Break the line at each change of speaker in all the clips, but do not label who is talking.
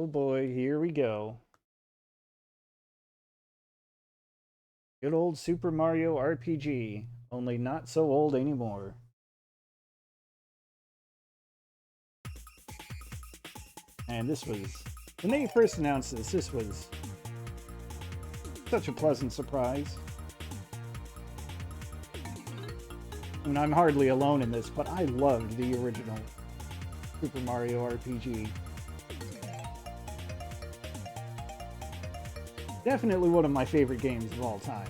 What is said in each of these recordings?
Oh boy, here we go. Good old Super Mario RPG, only not so old anymore. And this was, when they first announced this was such a pleasant surprise. And I'm hardly alone in this, but I loved the original Super Mario RPG. Definitely one of my favorite games of all time.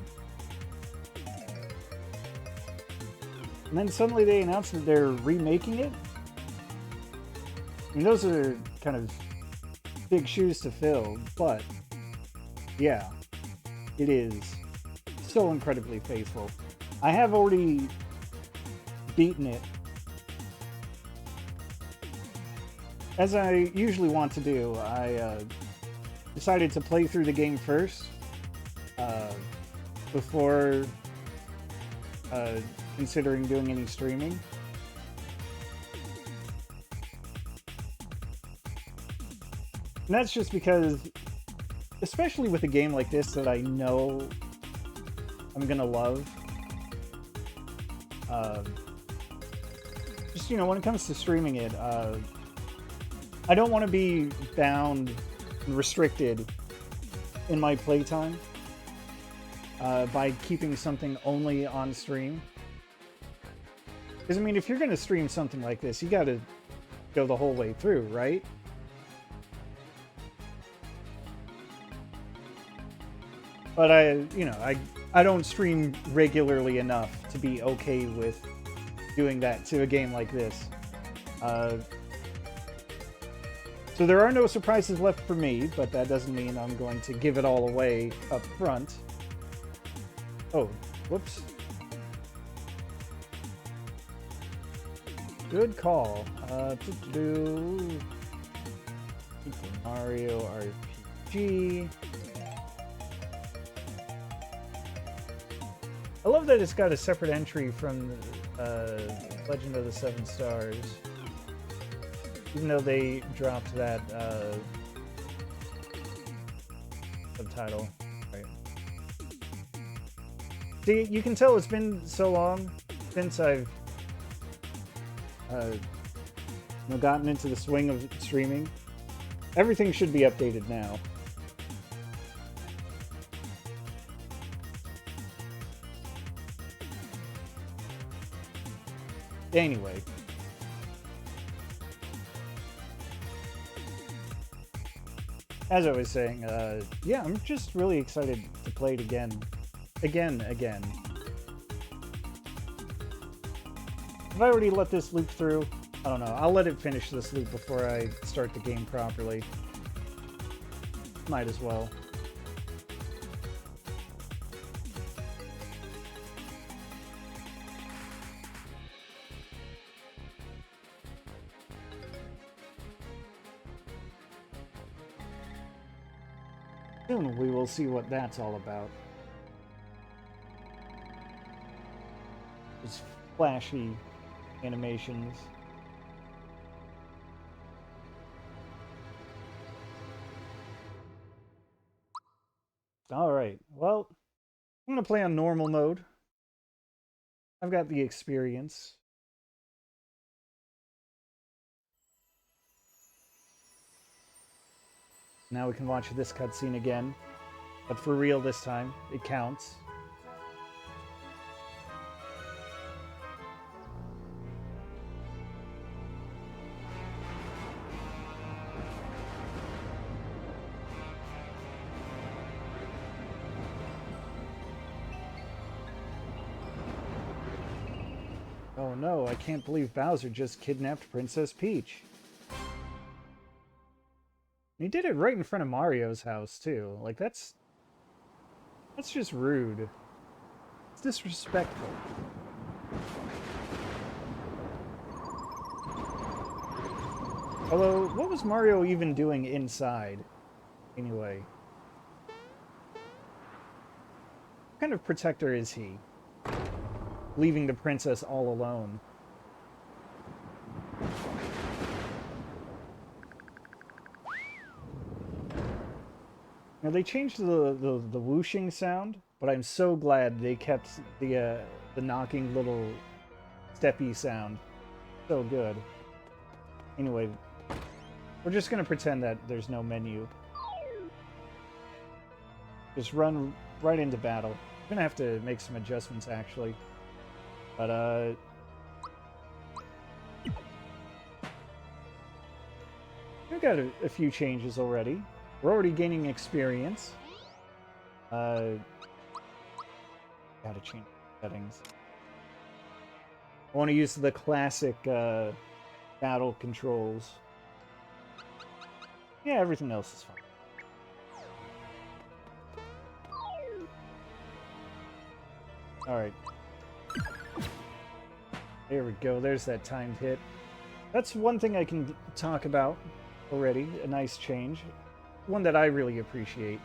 And then suddenly they announced that they're remaking it. I mean, those are kind of big shoes to fill, but yeah, it is so incredibly faithful. I have already beaten it, as I usually want to do. I decided to play through the game first uh, before considering doing any streaming. And that's just because, especially with a game like this that I know I'm gonna love, just, when it comes to streaming it, I don't want to be bound and restricted in my playtime by keeping something only on stream. Because, I mean, if you're going to stream something like this, you got to go the whole way through, right? But I don't stream regularly enough to be okay with doing that to a game like this. So there are no surprises left for me, but that doesn't mean I'm going to give it all away up front. Oh, whoops. Good call. Super Mario RPG. I love that it's got a separate entry from Legend of the Seven Stars. Even though they dropped that subtitle. Right. See, you can tell it's been so long since I've gotten into the swing of streaming. Everything should be updated now. Anyway. As I was saying, yeah, I'm just really excited to play it again. Again. Have I already let this loop through? I don't know. I'll let it finish this loop before I start the game properly. Might as well. Soon we will see what that's all about. These flashy animations. Alright, well, I'm going to play on normal mode. I've got the experience. Now we can watch this cutscene again. But for real this time. It counts. Oh no, I can't believe Bowser just kidnapped Princess Peach. He did it right in front of Mario's house, too. Like, that's just rude. It's disrespectful. Although, what was Mario even doing inside? Anyway. What kind of protector is he? Leaving the princess all alone. Now they changed the whooshing sound, but I'm so glad they kept the knocking little steppy sound. So good. Anyway, we're just gonna pretend that there's no menu. Just run right into battle. I'm gonna have to make some adjustments actually. But we've got a few changes already. We're already gaining experience. Gotta change settings. I want to use the classic battle controls. Yeah, everything else is fine. Alright. There we go. There's that timed hit. That's one thing I can talk about already. A nice change. One that I really appreciate.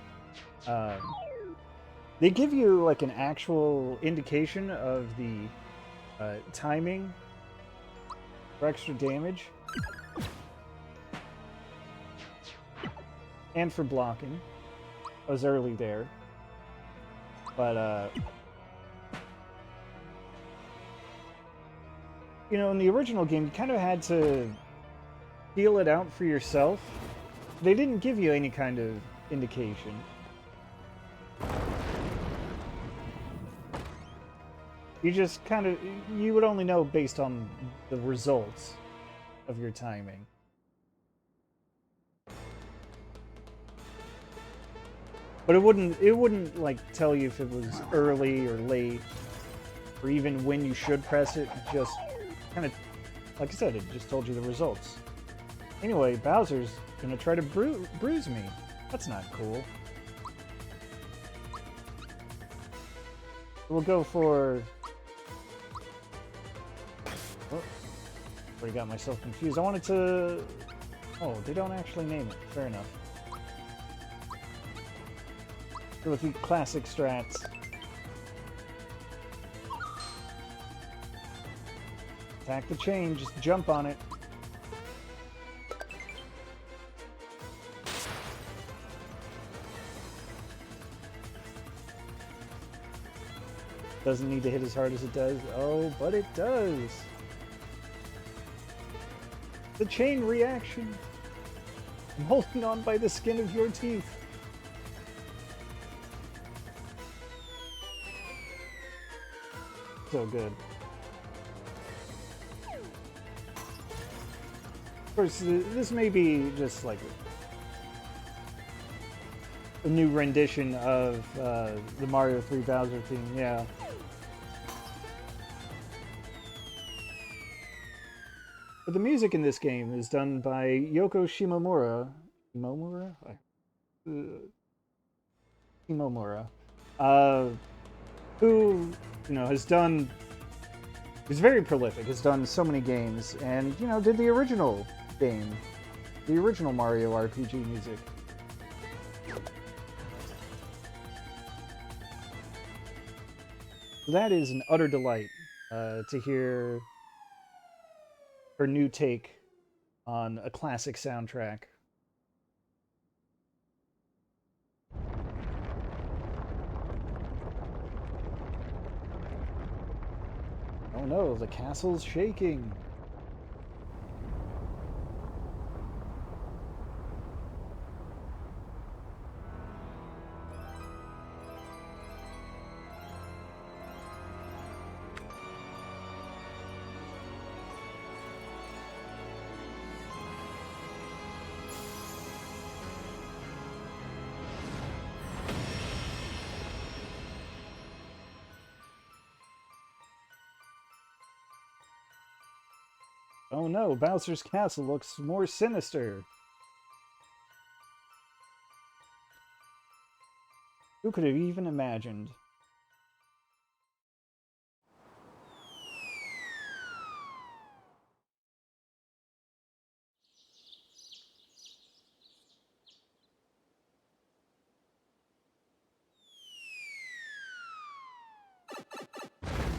They give you like an actual indication of the timing for extra damage. And for blocking. I was early there. But, you know, in the original game, you kind of had to feel it out for yourself. They didn't give you any kind of indication. You just kind of, you would only know based on the results of your timing. But it wouldn't like tell you if it was early or late, or even when you should press it. Just kind of, like I said, it just told you the results. Anyway, Bowser's gonna try to bruise me. That's not cool. We'll go for... Oh, already got myself confused. I wanted to... Oh, they don't actually name it. Fair enough. Go with the classic strats. Attack the chain, just jump on it. Doesn't need to hit as hard as it does. Oh, but it does. The chain reaction. I'm holding on by the skin of your teeth. So good. Of course, this may be just like a new rendition of the Mario 3 Bowser theme, yeah. But the music in this game is done by Yoko Shimomura. Shimomura? Shimomura. Who, you know, has done... He's very prolific, has done so many games, and, you know, did the original game. The original Mario RPG music. That is an utter delight to hear her new take on a classic soundtrack. Oh no, the castle's shaking. Oh no, Bowser's castle looks more sinister. Who could have even imagined?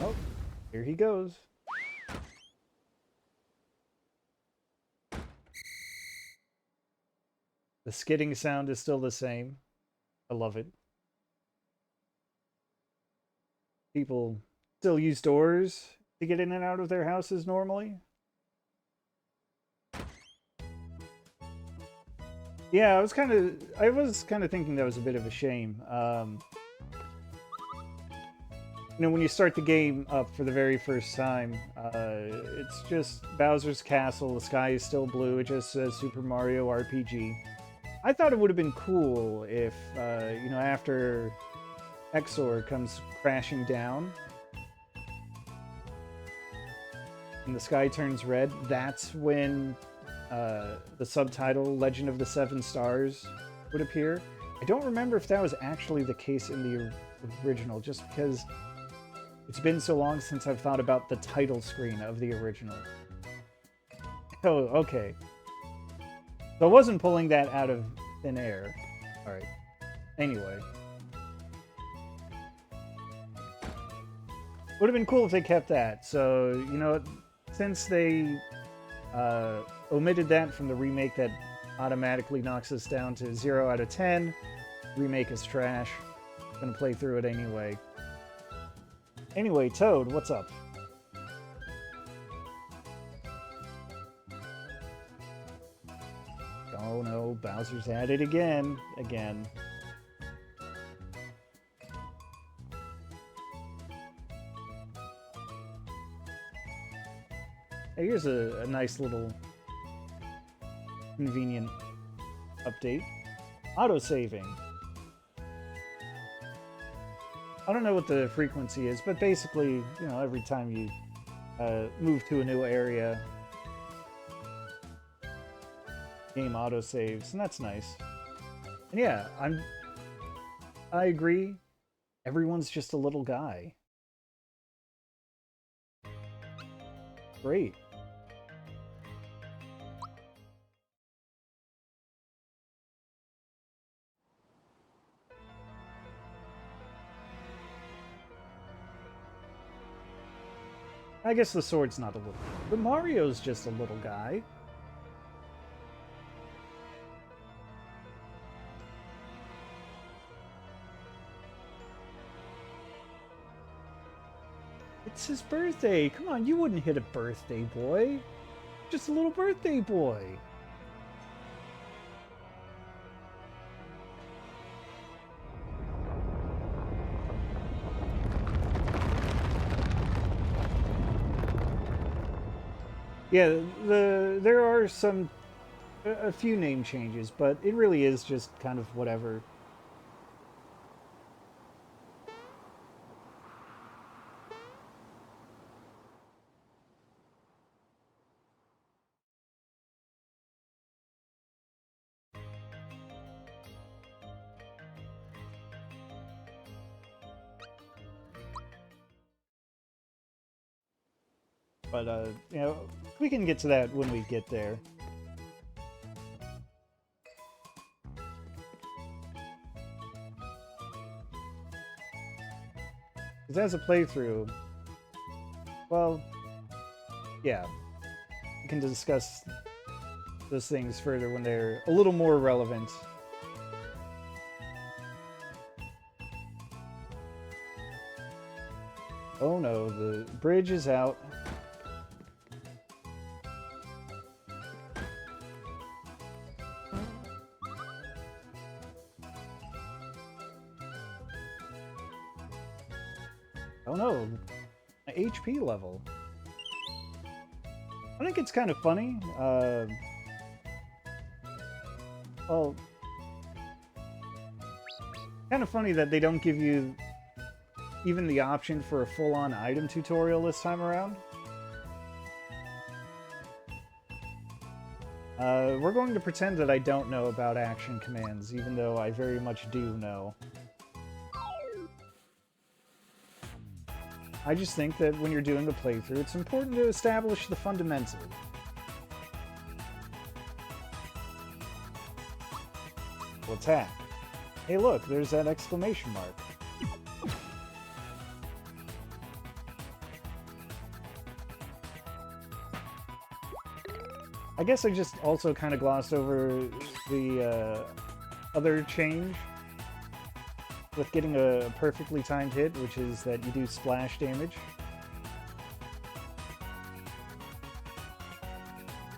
Oh, here he goes. The skidding sound is still the same. I love it. People still use doors to get in and out of their houses normally. Yeah, I was kind of thinking that was a bit of a shame. You know, when you start the game up for the very first time, it's just Bowser's Castle. The sky is still blue. It just says Super Mario RPG. I thought it would have been cool if, you know, after Exor comes crashing down and the sky turns red, that's when the subtitle Legend of the Seven Stars would appear. I don't remember if that was actually the case in the original, just because it's been so long since I've thought about the title screen of the original. Oh, okay. So I wasn't pulling that out of thin air. Alright. Anyway. Would have been cool if they kept that. So, you know, since they omitted that from the remake that automatically knocks us down to 0 out of 10, remake is trash. I'm gonna play through it anyway. Anyway, Toad, what's up? Oh no, Bowser's at it again. Hey, here's a nice little convenient update. Autosaving. I don't know what the frequency is, but basically, you know, every time you move to a new area, game autosaves, and that's nice. And yeah, I agree. Everyone's just a little guy. Great. I guess the sword's not a little, but Mario's just a little guy. It's his birthday. Come on, you wouldn't hit a birthday boy. Just a little birthday boy. Yeah, there are a few name changes, but it really is just kind of whatever. But, you know, we can get to that when we get there. Because as a playthrough, well, yeah, we can discuss those things further when they're a little more relevant. Oh no, the bridge is out. Oh no, my HP level. I think it's kind of funny. Well, kind of funny that they don't give you even the option for a full-on item tutorial this time around. We're going to pretend that I don't know about action commands, even though I very much do know. I just think that when you're doing the playthrough, it's important to establish the fundamentals. Well, attack. Hey look, there's that exclamation mark. I guess I just also kind of glossed over the other change with getting a perfectly timed hit, which is that you do splash damage.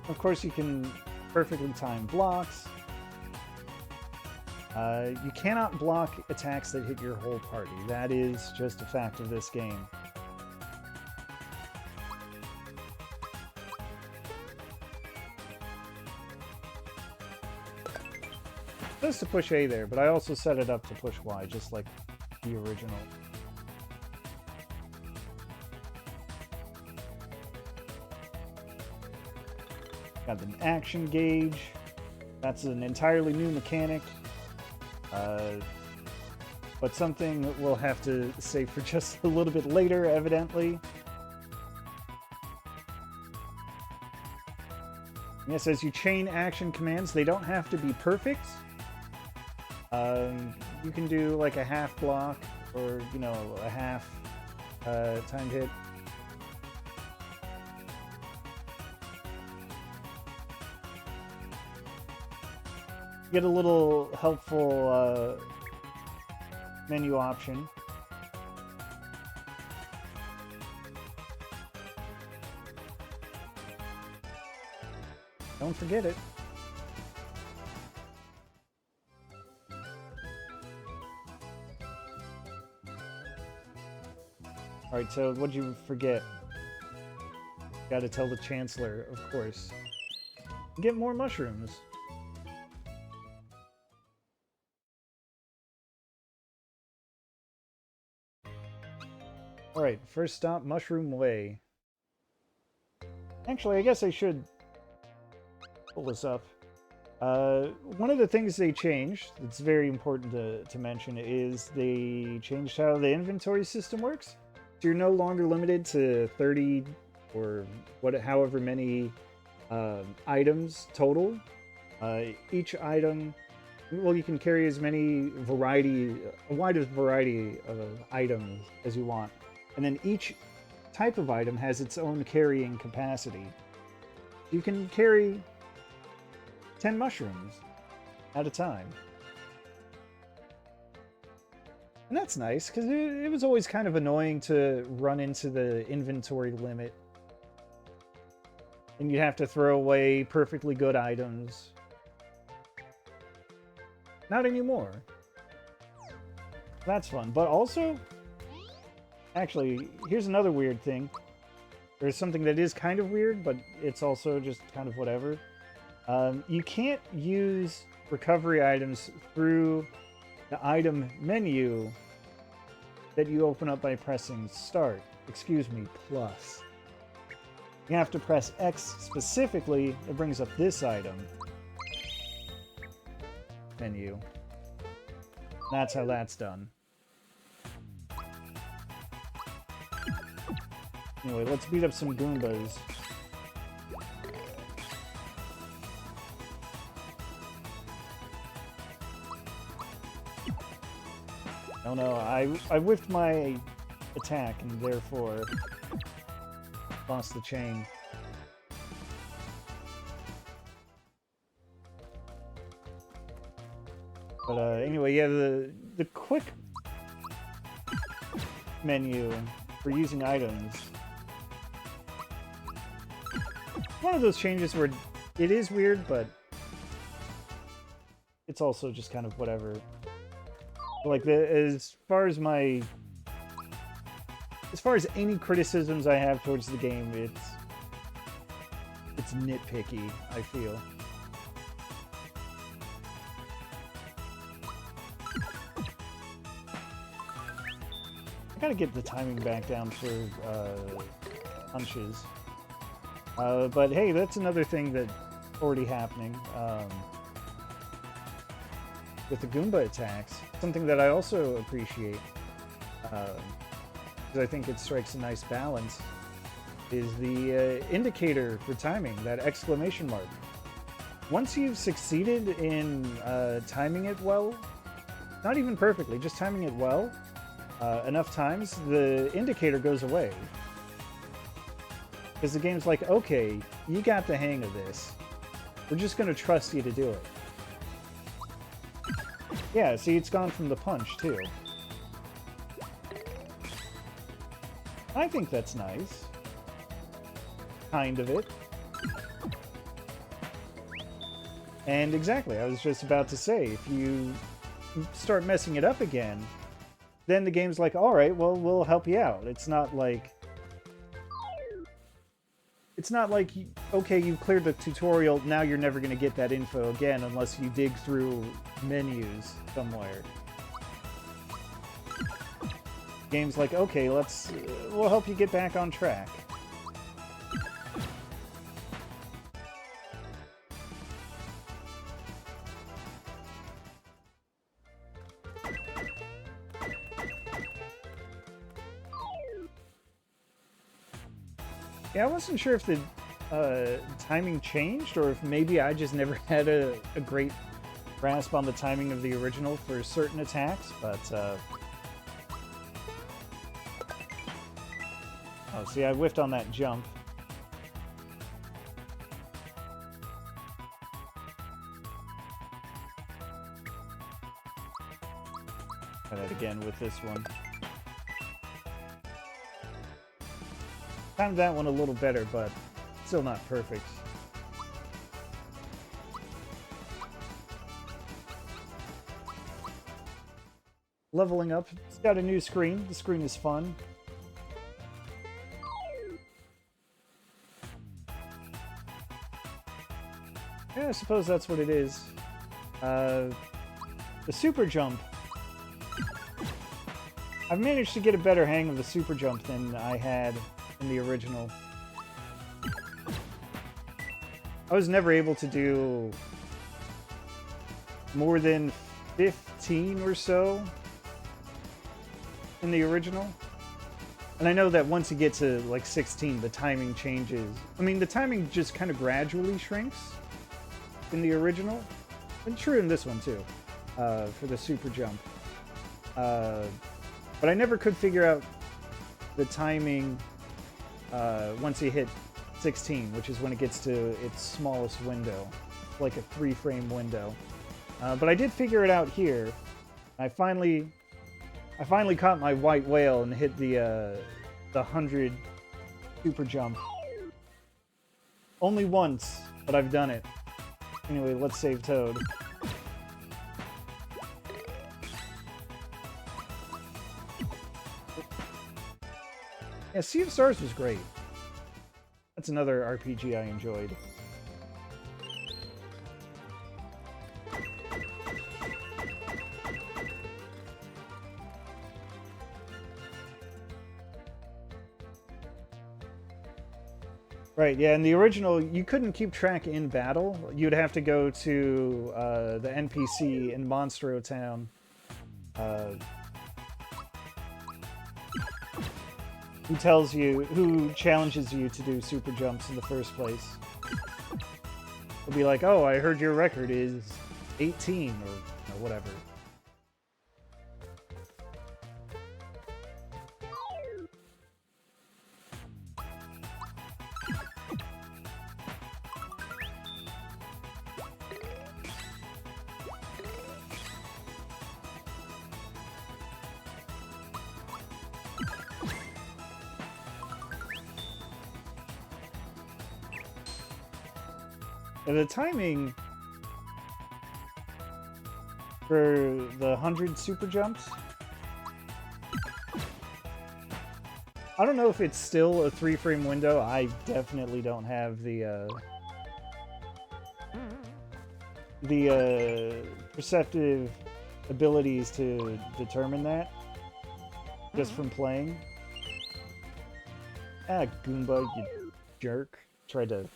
Of course, you can perfectly time blocks. You cannot block attacks that hit your whole party. That is just a fact of this game. Supposed to push A there, but I also set it up to push Y, just like the original. Got an action gauge. That's an entirely new mechanic. But something that we'll have to save for just a little bit later, evidently. Yes, as you chain action commands, they don't have to be perfect. You can do like a half block or, you know, a half timed hit. Get a little helpful menu option. Don't forget it. Alright, so what'd you forget? Gotta tell the Chancellor, of course. Get more mushrooms. Alright, first stop, Mushroom Way. Actually, I guess I should pull this up. One of the things they changed, that's very important to mention, is they changed how the inventory system works. So you're no longer limited to 30 or however many items total. Each item, well, you can carry as many a widest variety of items as you want. And then each type of item has its own carrying capacity. You can carry 10 mushrooms at a time. And that's nice, because it was always kind of annoying to run into the inventory limit. And you'd have to throw away perfectly good items. Not anymore. That's fun. But also, actually, here's another weird thing. There's something that is kind of weird, but it's also just kind of whatever. You can't use recovery items through the item menu that you open up by pressing start. Excuse me, plus. You have to press X specifically. It brings up this item menu. That's how that's done. Anyway, let's beat up some Goombas. Oh no, I whiffed my attack and therefore lost the chain. But anyway, yeah, the quick menu for using items. One of those changes where it is weird, but it's also just kind of whatever. Like, as far as any criticisms I have towards the game, it's nitpicky, I feel. I gotta get the timing back down for punches. But hey, that's another thing that's already happening with the Goomba attacks. Something that I also appreciate, because I think it strikes a nice balance, is the indicator for timing, that exclamation mark. Once you've succeeded in timing it well, not even perfectly, just timing it well, enough times, the indicator goes away. Because the game's like, okay, you got the hang of this. We're just going to trust you to do it. Yeah, see, it's gone from the punch, too. I think that's nice. Kind of it. And exactly, I was just about to say, if you start messing it up again, then the game's like, all right, well, we'll help you out. It's not like, okay, you've cleared the tutorial, now you're never going to get that info again unless you dig through menus somewhere. Game's like, okay, we'll help you get back on track. Yeah, I wasn't sure if the timing changed or if maybe I just never had a great grasp on the timing of the original for certain attacks, but oh, see, I whiffed on that jump. Try that again with this one. Timed that one a little better, but still not perfect. Leveling up. It's got a new screen. The screen is fun. Yeah, I suppose that's what it is. The super jump. I've managed to get a better hang of the super jump than I had in the original. I was never able to do more than 15 or so in the original. And I know that once you get to like 16, the timing changes. I mean, the timing just kind of gradually shrinks in the original. And true in this one too, for the super jump. But I never could figure out the timing once you hit 16, which is when it gets to its smallest window, like a 3-frame window. But I did figure it out here. I finally caught my white whale and hit the 100 super jump. Only once, but I've done it. Anyway, let's save Toad. Yeah, Sea of Stars was great. That's another RPG I enjoyed. Right, yeah, in the original, you couldn't keep track in battle. You'd have to go to the NPC in Monstro Town. Who challenges you to do super jumps in the first place. He'll be like, oh, I heard your record is 18 or whatever. The timing for the 100 super jumps, I don't know if it's still a 3-frame window. I definitely don't have the perceptive abilities to determine that just from playing. Ah, Goomba, you jerk. Tried to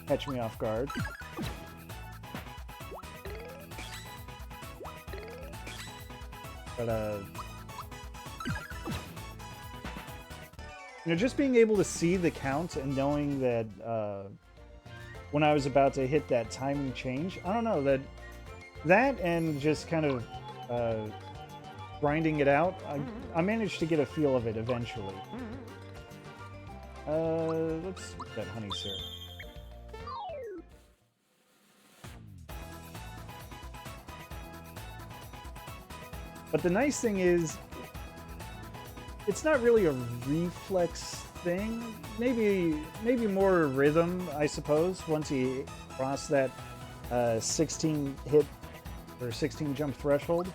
catch me off guard. But, you know, just being able to see the count and knowing that, when I was about to hit that timing change, I don't know, that and just kind of, grinding it out, I managed to get a feel of it eventually. Let's get that honey syrup. But the nice thing is, it's not really a reflex thing. Maybe more rhythm, I suppose, once you cross that 16 hit or 16 jump threshold.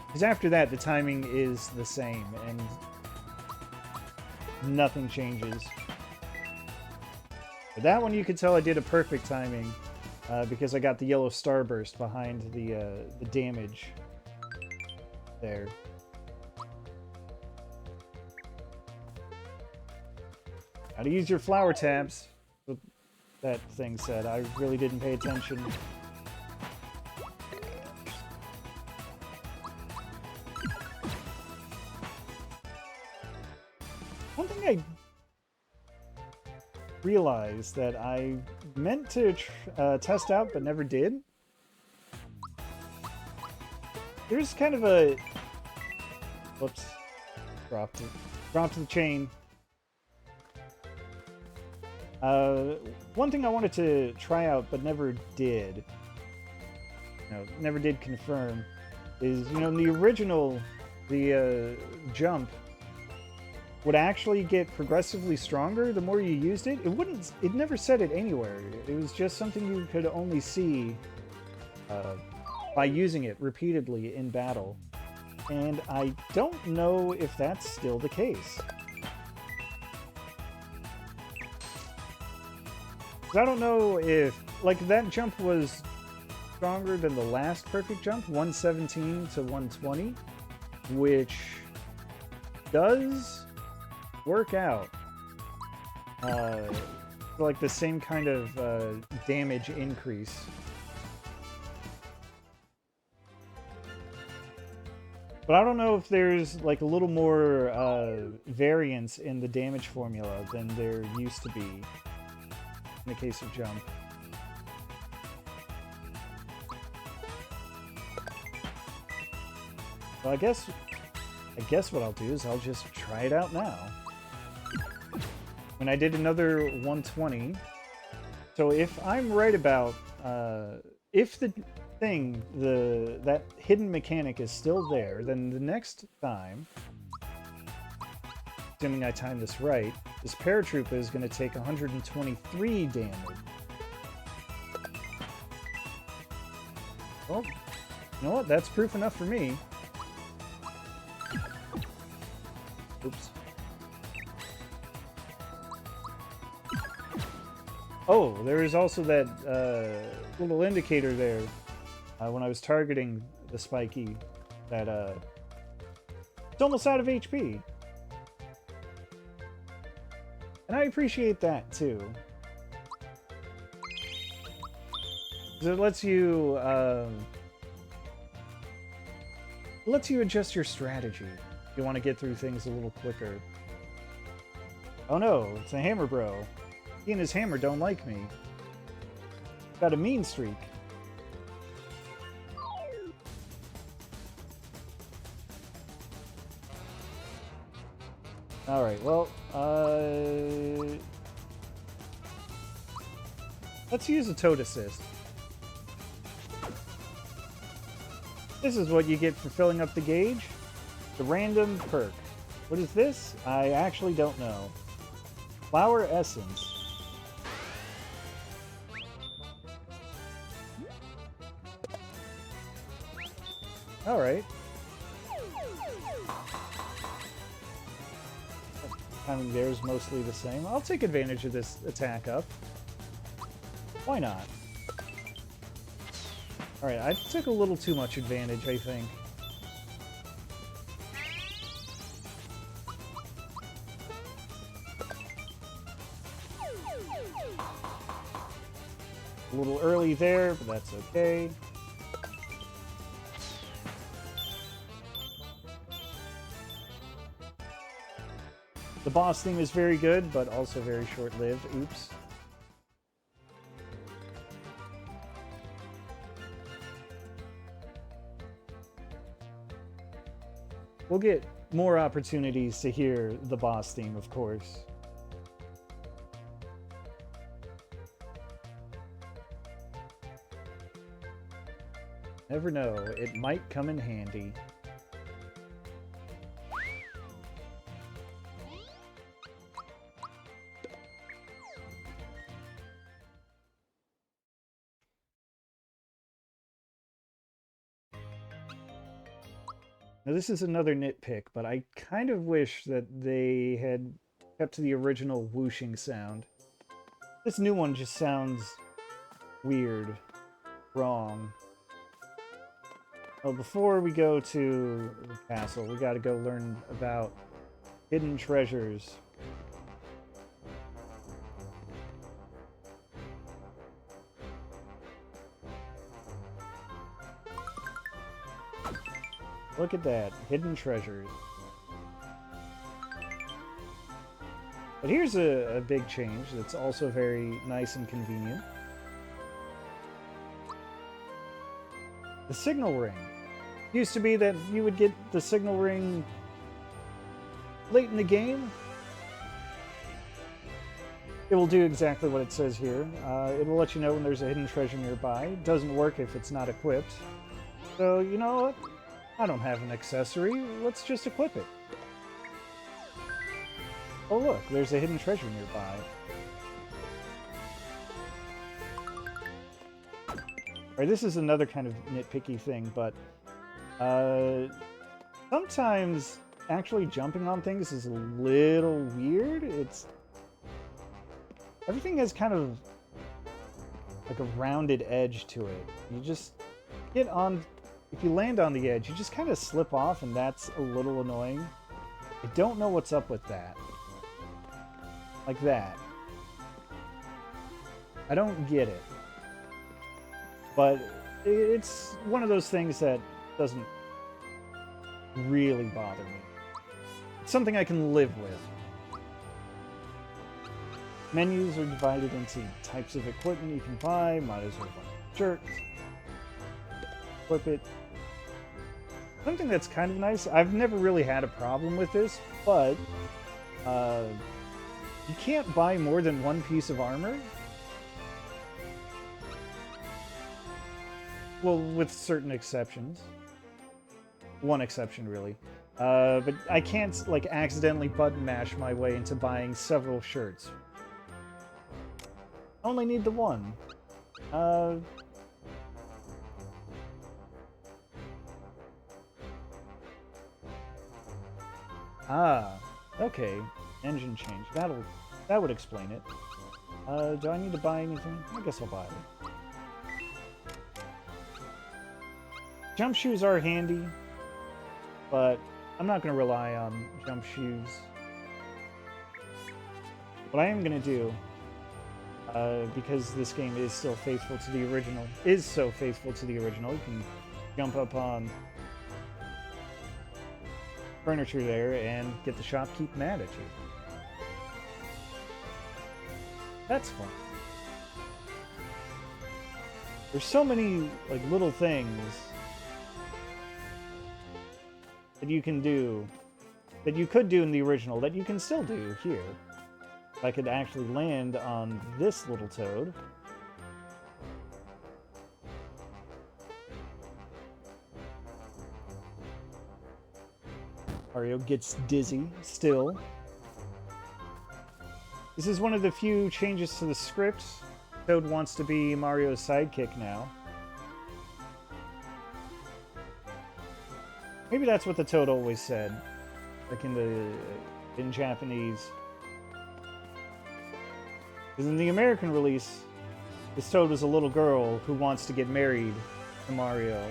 Because after that, the timing is the same, and nothing changes. But that one, you could tell I did a perfect timing, because I got the yellow starburst behind the damage there. Gotta use your flower tabs. What that thing said. I really didn't pay attention. One thing I realized that I meant to test out but never did. There's kind of a... Whoops. Dropped the chain. One thing I wanted to try out but never did, never did confirm, is, in the original, the jump would actually get progressively stronger the more you used it. It never said it anywhere. It was just something you could only see by using it repeatedly in battle. And I don't know if that's still the case. I don't know if, that jump was stronger than the last perfect jump, 117 to 120, which does work out. The same kind of damage increase. But I don't know if there's, a little more variance in the damage formula than there used to be. In the case of jump. Well, I guess what I'll do is I'll just try it out now. When I did another 120. So if I'm right about if the thing, that hidden mechanic is still there, then the next time, assuming I time this right, this paratrooper is going to take 123 damage. Well, you know what? That's proof enough for me. Oops. Oh, there is also that little indicator there when I was targeting the spiky that it's almost out of HP. And I appreciate that, too. It lets you adjust your strategy if you want to get through things a little quicker. Oh no, it's a hammer bro. He and his hammer don't like me. Got a mean streak. Alright, well, let's use a toad assist. This is what you get for filling up the gauge. The random perk. What is this? I actually don't know. Flower essence. Alright. Timing there is mostly the same. I'll take advantage of this attack up. Why not? Alright, I took a little too much advantage, I think. A little early there, but that's okay. The boss theme is very good, but also very short-lived. Oops. We'll get more opportunities to hear the boss theme, of course. Never know, it might come in handy. Now, this is another nitpick, but I kind of wish that they had kept to the original whooshing sound. This new one just sounds weird, wrong. Well, before we go to the castle, we gotta go learn about hidden treasures. Look at that, hidden treasures. But here's a big change that's also very nice and convenient. The signal ring. Used to be that you would get the signal ring late in the game. It will do exactly what it says here. It will let you know when there's a hidden treasure nearby. It doesn't work if it's not equipped. So, you know what? I don't have an accessory. Let's just equip it. Oh look, there's a hidden treasure nearby. Alright, this is another kind of nitpicky thing, but sometimes actually jumping on things is a little weird. Everything has kind of like a rounded edge to it. You just get on, if you land on the edge, you just kind of slip off, and that's a little annoying. I don't know what's up with that. Like that. I don't get it. But it's one of those things that doesn't really bother me. It's something I can live with. Menus are divided into types of equipment you can buy. Might as well buy shirts. Equip it. Something that's kind of nice. I've never really had a problem with this, but you can't buy more than one piece of armor. Well, with certain exceptions. One exception, really. But I can't, like, accidentally button mash my way into buying several shirts. I only need the one. Okay. Engine change. That would explain it. Do I need to buy anything? I guess I'll buy it. Jump shoes are handy, but I'm not going to rely on jump shoes. What I am going to do, because this game is still faithful to the original, you can jump up on furniture there and get the shopkeep mad at you. That's fun. There's so many, like, little things that you can do, that you could do in the original, that you can still do here. If I could actually land on this little toad. Mario gets dizzy, still. This is one of the few changes to the script. Toad wants to be Mario's sidekick now. Maybe that's what the Toad always said, like in Japanese. Because in the American release, this Toad was a little girl who wants to get married to Mario.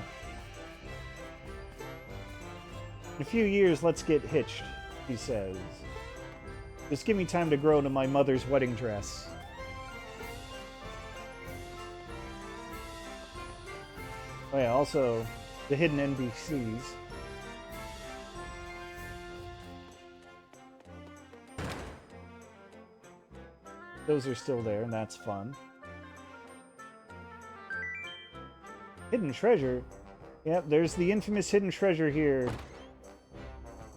In a few years, let's get hitched, he says. Just give me time to grow into my mother's wedding dress. Oh yeah, also, the hidden NPCs. Those are still there, and that's fun. Hidden treasure? Yep, there's the infamous hidden treasure here.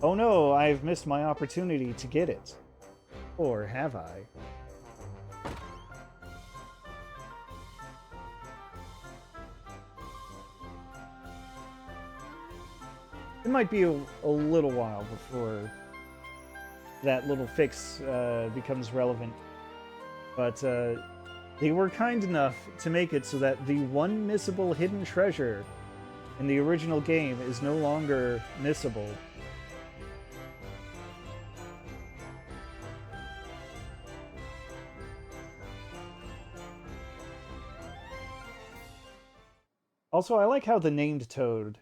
Oh no, I've missed my opportunity to get it. Or have I? It might be a little while before that little fix becomes relevant. But they were kind enough to make it so that the one missable hidden treasure in the original game is no longer missable. Also, I like how the named Toad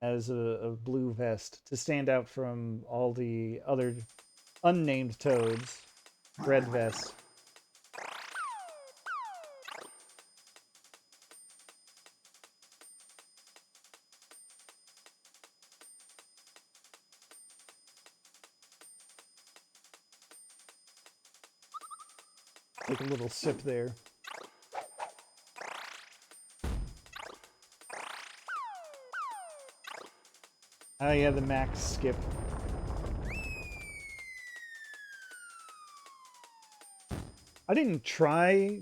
has a blue vest to stand out from all the other unnamed Toads. Red vest. Take a little sip there. Oh yeah, the max skip. I didn't try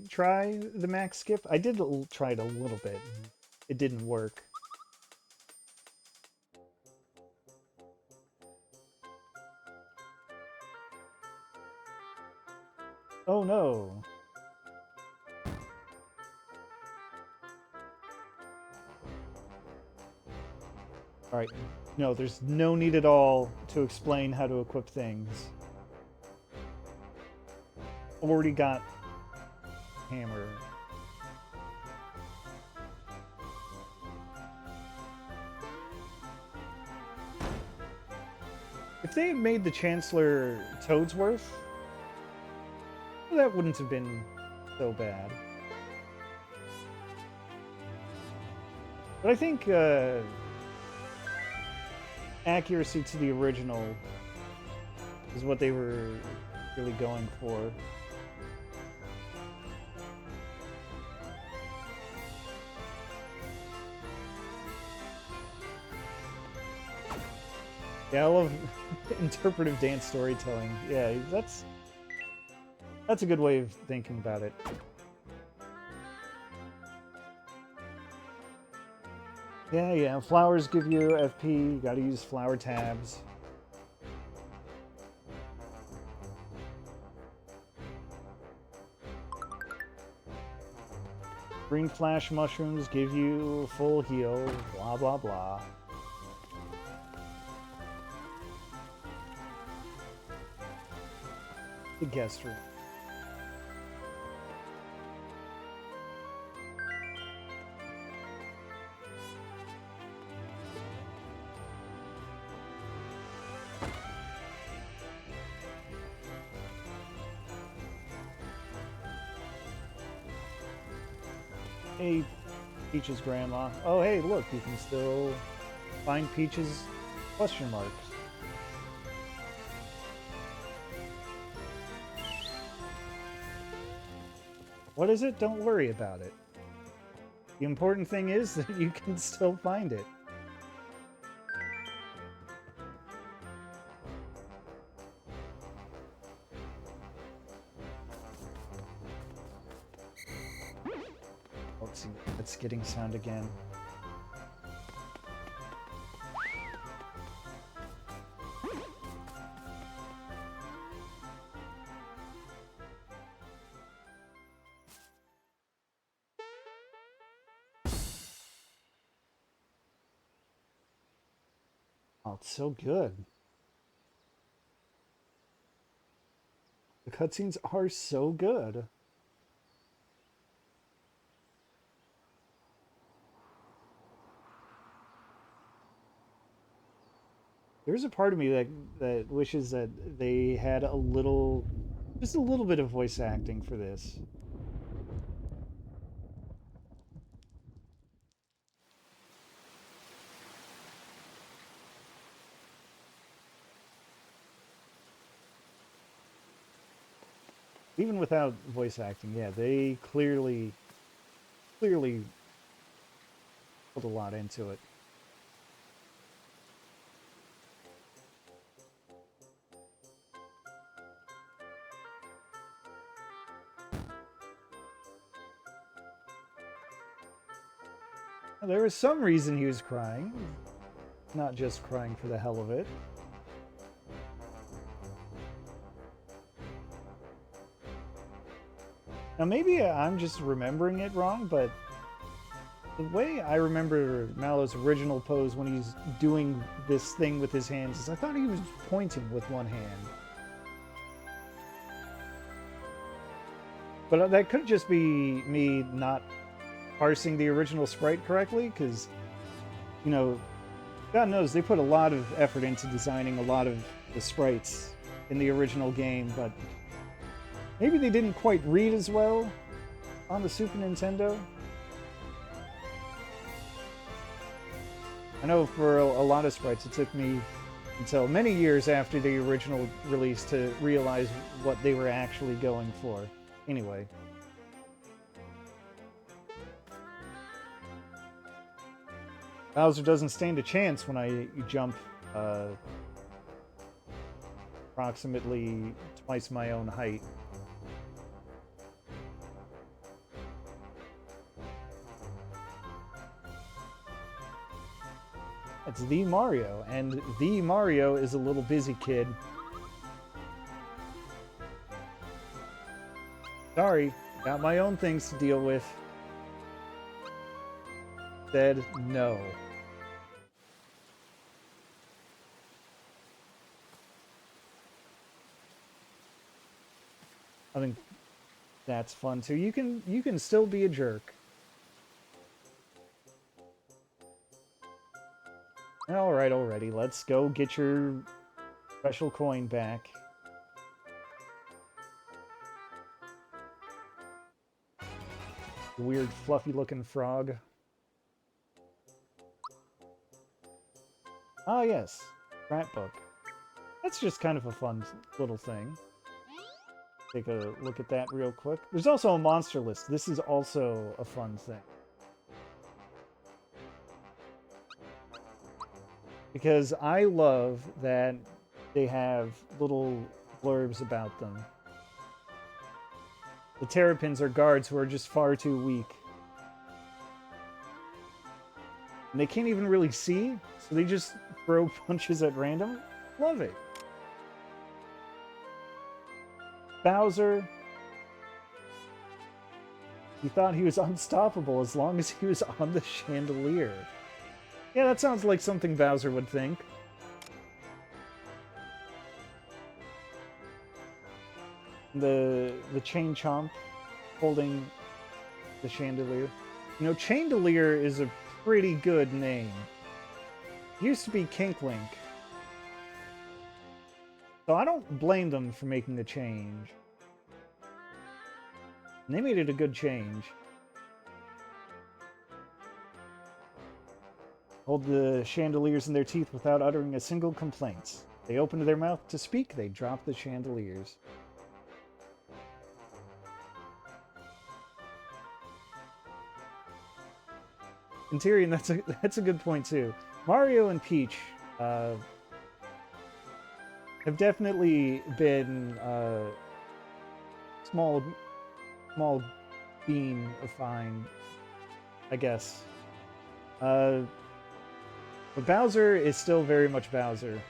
the max skip. I did try it a little bit. It didn't work. Oh no. Alright. No, there's no need at all to explain how to equip things. Already got hammer. If they had made the Chancellor Toadsworth, that wouldn't have been so bad. But I think accuracy to the original is what they were really going for. Yeah, I love interpretive dance storytelling. Yeah, that's a good way of thinking about it. Yeah, flowers give you FP, you gotta use flower tabs. Green flash mushrooms give you full heal, blah blah blah. The guest room. Hey, Peach's grandma. Oh, hey, look, you can still find Peach's question marks. What is it? Don't worry about it. The important thing is that you can still find it. Let's see, it's getting sound again. Oh, it's so good. The cutscenes are so good. There's a part of me that wishes that they had just a little bit of voice acting for this. Even without voice acting, yeah, they clearly put a lot into it. There was some reason he was crying, not just crying for the hell of it. Now maybe I'm just remembering it wrong, but The way I remember Mallow's original pose when he's doing this thing with his hands is I thought he was pointing with one hand. But that could just be me not parsing the original sprite correctly, because, you know, God knows they put a lot of effort into designing a lot of the sprites in the original game, but maybe they didn't quite read as well on the Super Nintendo. I know for a lot of sprites it took me until many years after the original release to realize what they were actually going for. Anyway. Bowser doesn't stand a chance when I jump approximately twice my own height. It's the Mario, and the Mario is a little busy kid. Sorry, got my own things to deal with. Said no. I think that's fun too. You can still be a jerk. Alright, already. Let's go get your special coin back. Weird fluffy looking frog. Ah yes, scrapbook. That's just kind of a fun little thing. Take a look at that real quick. There's also a monster list. This is also a fun thing. Because I love that they have little blurbs about them. The Terrapins are guards who are just far too weak. And they can't even really see, so they just throw punches at random. Love it. Bowser. He thought he was unstoppable as long as he was on the chandelier. Yeah, that sounds like something Bowser would think. The Chain Chomp holding the chandelier. You know, Chandelier is a pretty good name. It used to be Kink Link. So I don't blame them for making the change. And they made it a good change. Hold the chandeliers in their teeth without uttering a single complaint. They opened their mouth to speak, they dropped the chandeliers. And Tyrion, that's a good point too. Mario and Peach have definitely been small bean of fine, I guess. But Bowser is still very much Bowser.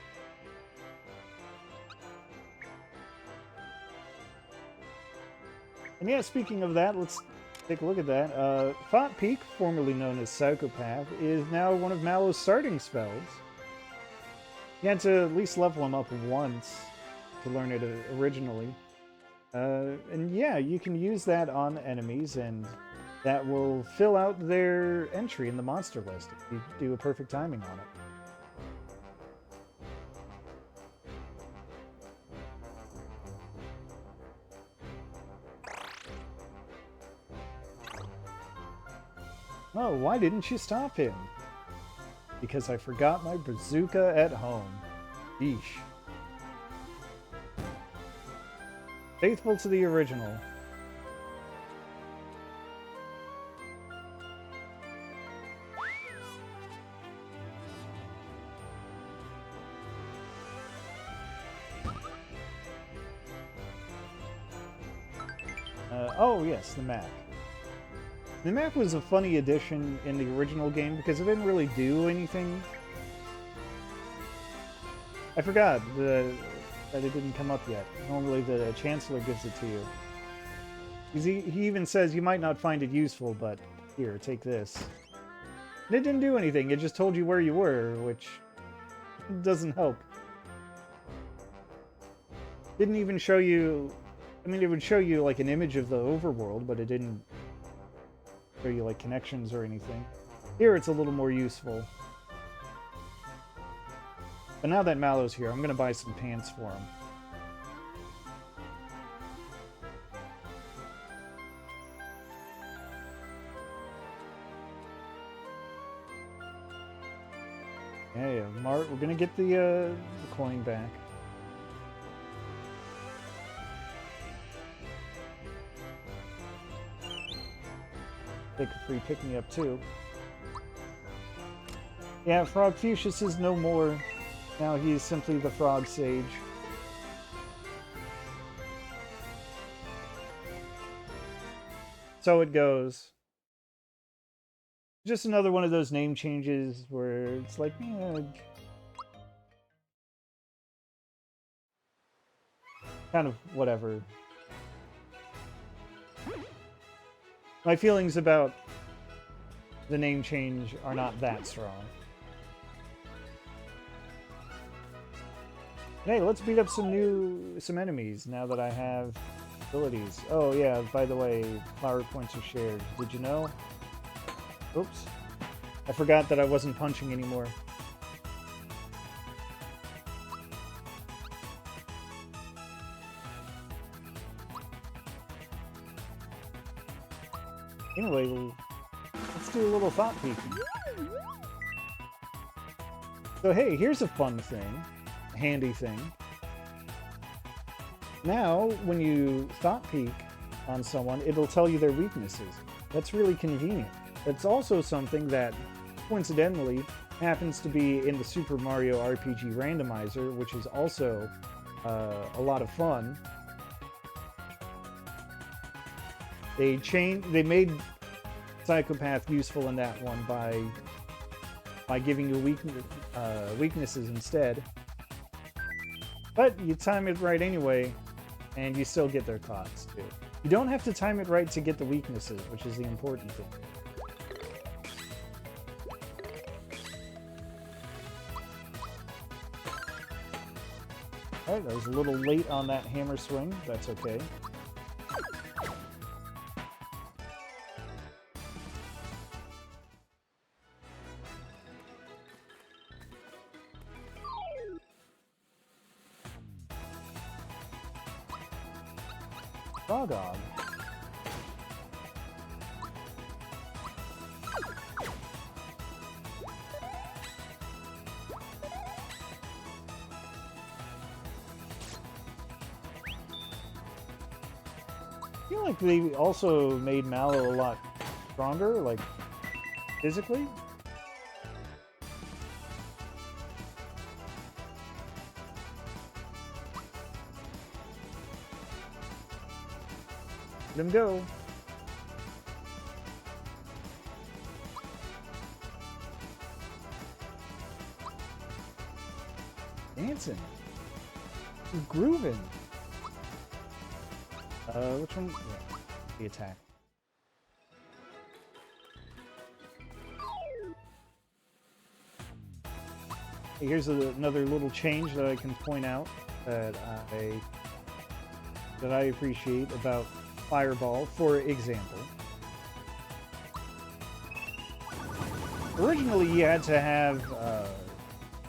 And yeah, speaking of that, let's take a look at that. Thought Peak, formerly known as Psychopath, is now one of Mallow's starting spells. You had to at least level him up once to learn it originally. And yeah, you can use that on enemies, and that will fill out their entry in the monster list if you do a perfect timing on it. Oh, why didn't you stop him? Because I forgot my bazooka at home. Yeesh. Faithful to the original. Oh yes, the map. The map was a funny addition in the original game because it didn't really do anything. I forgot that it didn't come up yet. Normally the Chancellor gives it to you. He even says you might not find it useful, but here, take this. And it didn't do anything, it just told you where you were, which doesn't help. Didn't even show you... I mean, it would show you, like, an image of the overworld, but it didn't show you, like, connections or anything. Here, it's a little more useful. But now that Mallow's here, I'm gonna buy some pants for him. Yeah, Mart, we're gonna get the coin back. Take a free pick-me-up, too. Yeah, Frogfucius is no more. Now he's simply the Frog Sage. So it goes. Just another one of those name changes where it's like, yeah, kind of whatever. My feelings about the name change are not that strong. Hey, let's beat up some enemies now that I have abilities. Oh yeah, by the way, power points are shared. Did you know? Oops. I forgot that I wasn't punching anymore. Anyway, let's do a little thought peeking. So hey, here's a fun thing. A handy thing. Now, when you thought peek on someone, it'll tell you their weaknesses. That's really convenient. It's also something that, coincidentally, happens to be in the Super Mario RPG randomizer, which is also a lot of fun. They made Psychopath useful in that one by giving you weaknesses instead. But you time it right anyway, and you still get their thoughts too. You don't have to time it right to get the weaknesses, which is the important thing. Alright, I was a little late on that hammer swing. That's okay. Frogog. I feel like they also made Mallow a lot stronger, like, physically. Let him go. Dancing. He's grooving. Which one? Yeah, the attack. Hey, here's another little change that I can point out that I appreciate about Fireball, for example. Originally, you had to have,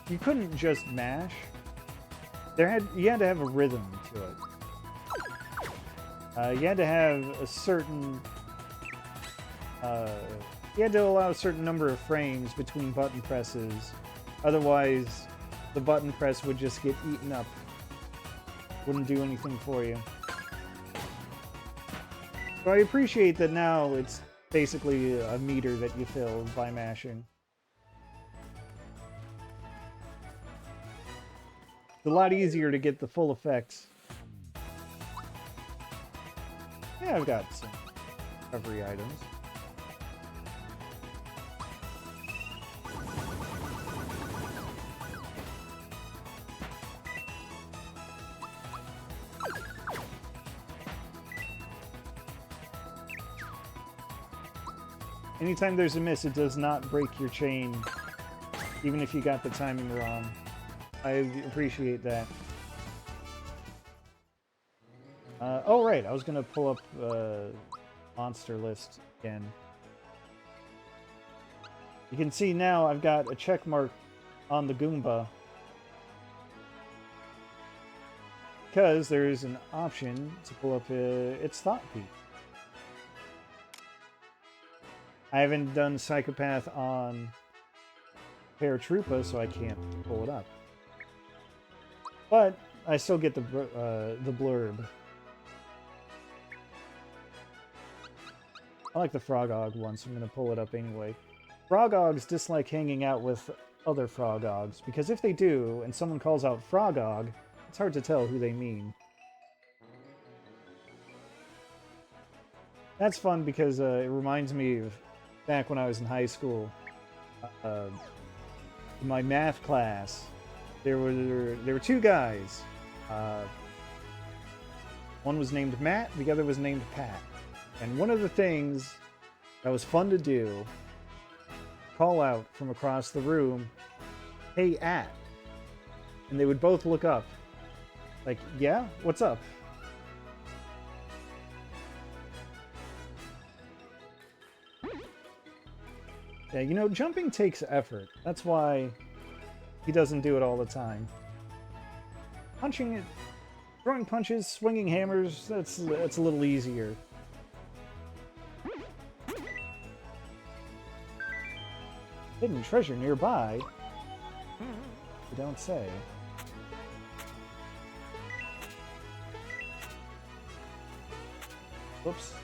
you couldn't just mash. You had to have a rhythm to it. You had to have a certain, you had to allow a certain number of frames between button presses. Otherwise, the button press would just get eaten up. Wouldn't do anything for you. So I appreciate that now it's basically a meter that you fill by mashing. It's a lot easier to get the full effects. Yeah, I've got some recovery items. Anytime there's a miss, it does not break your chain, even if you got the timing wrong. I appreciate that. Oh, right, I was gonna pull up monster list again. You can see now I've got a check mark on the Goomba, because there's an option to pull up its thought piece. I haven't done Psychopath on Paratroopa, so I can't pull it up. But I still get the blurb. I like the Frogog one, so I'm going to pull it up anyway. Frogogs dislike hanging out with other Frogogs, because if they do, and someone calls out Frogog, it's hard to tell who they mean. That's fun because it reminds me of back when I was in high school. In my math class, there were two guys. One was named Matt, the other was named Pat. And one of the things that was fun to do, call out from across the room, "Hey, At." And they would both look up. Like, yeah? What's up? Yeah, you know, jumping takes effort. That's why he doesn't do it all the time. Punching it, throwing punches, swinging hammers, that's a little easier. Hidden treasure nearby? You don't say. Whoops.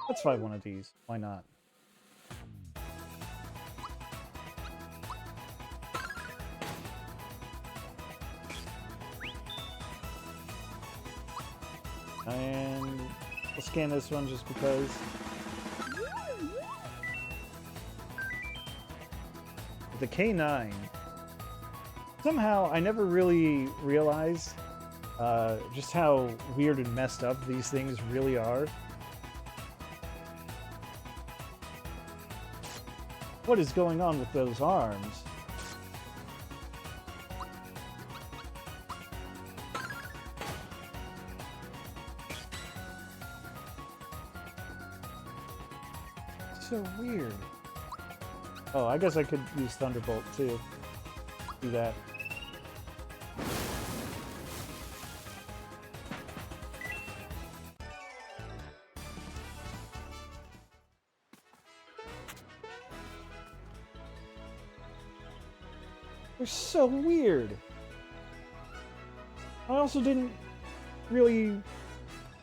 Let's find one of these. Why not? And we'll scan this one just because. The K9. Somehow, I never really realized just how weird and messed up these things really are. What is going on with those arms? So weird. Oh, I guess I could use Thunderbolt too. Do that. They're so weird. I also didn't really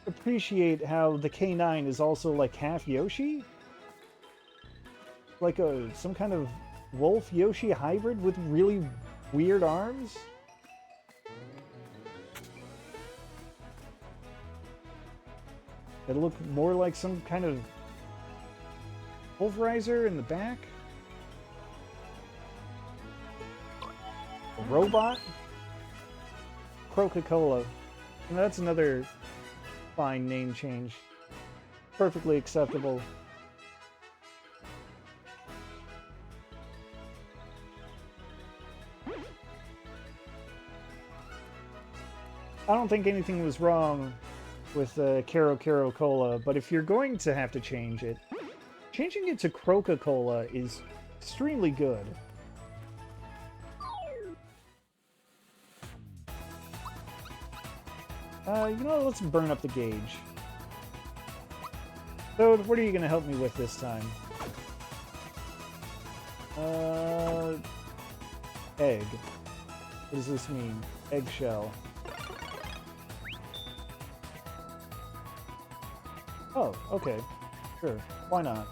appreciate how the K9 is also like half Yoshi. Like some kind of wolf Yoshi hybrid with really weird arms. It looked more like some kind of pulverizer in the back. A robot? Coca-Cola. And that's another fine name change. Perfectly acceptable. I don't think anything was wrong with Caro Caro Cola, but if you're going to have to change it, changing it to Coca-Cola is extremely good. You know, let's burn up the gauge. So, what are you going to help me with this time? Egg. What does this mean? Eggshell. Oh, okay. Sure. Why not?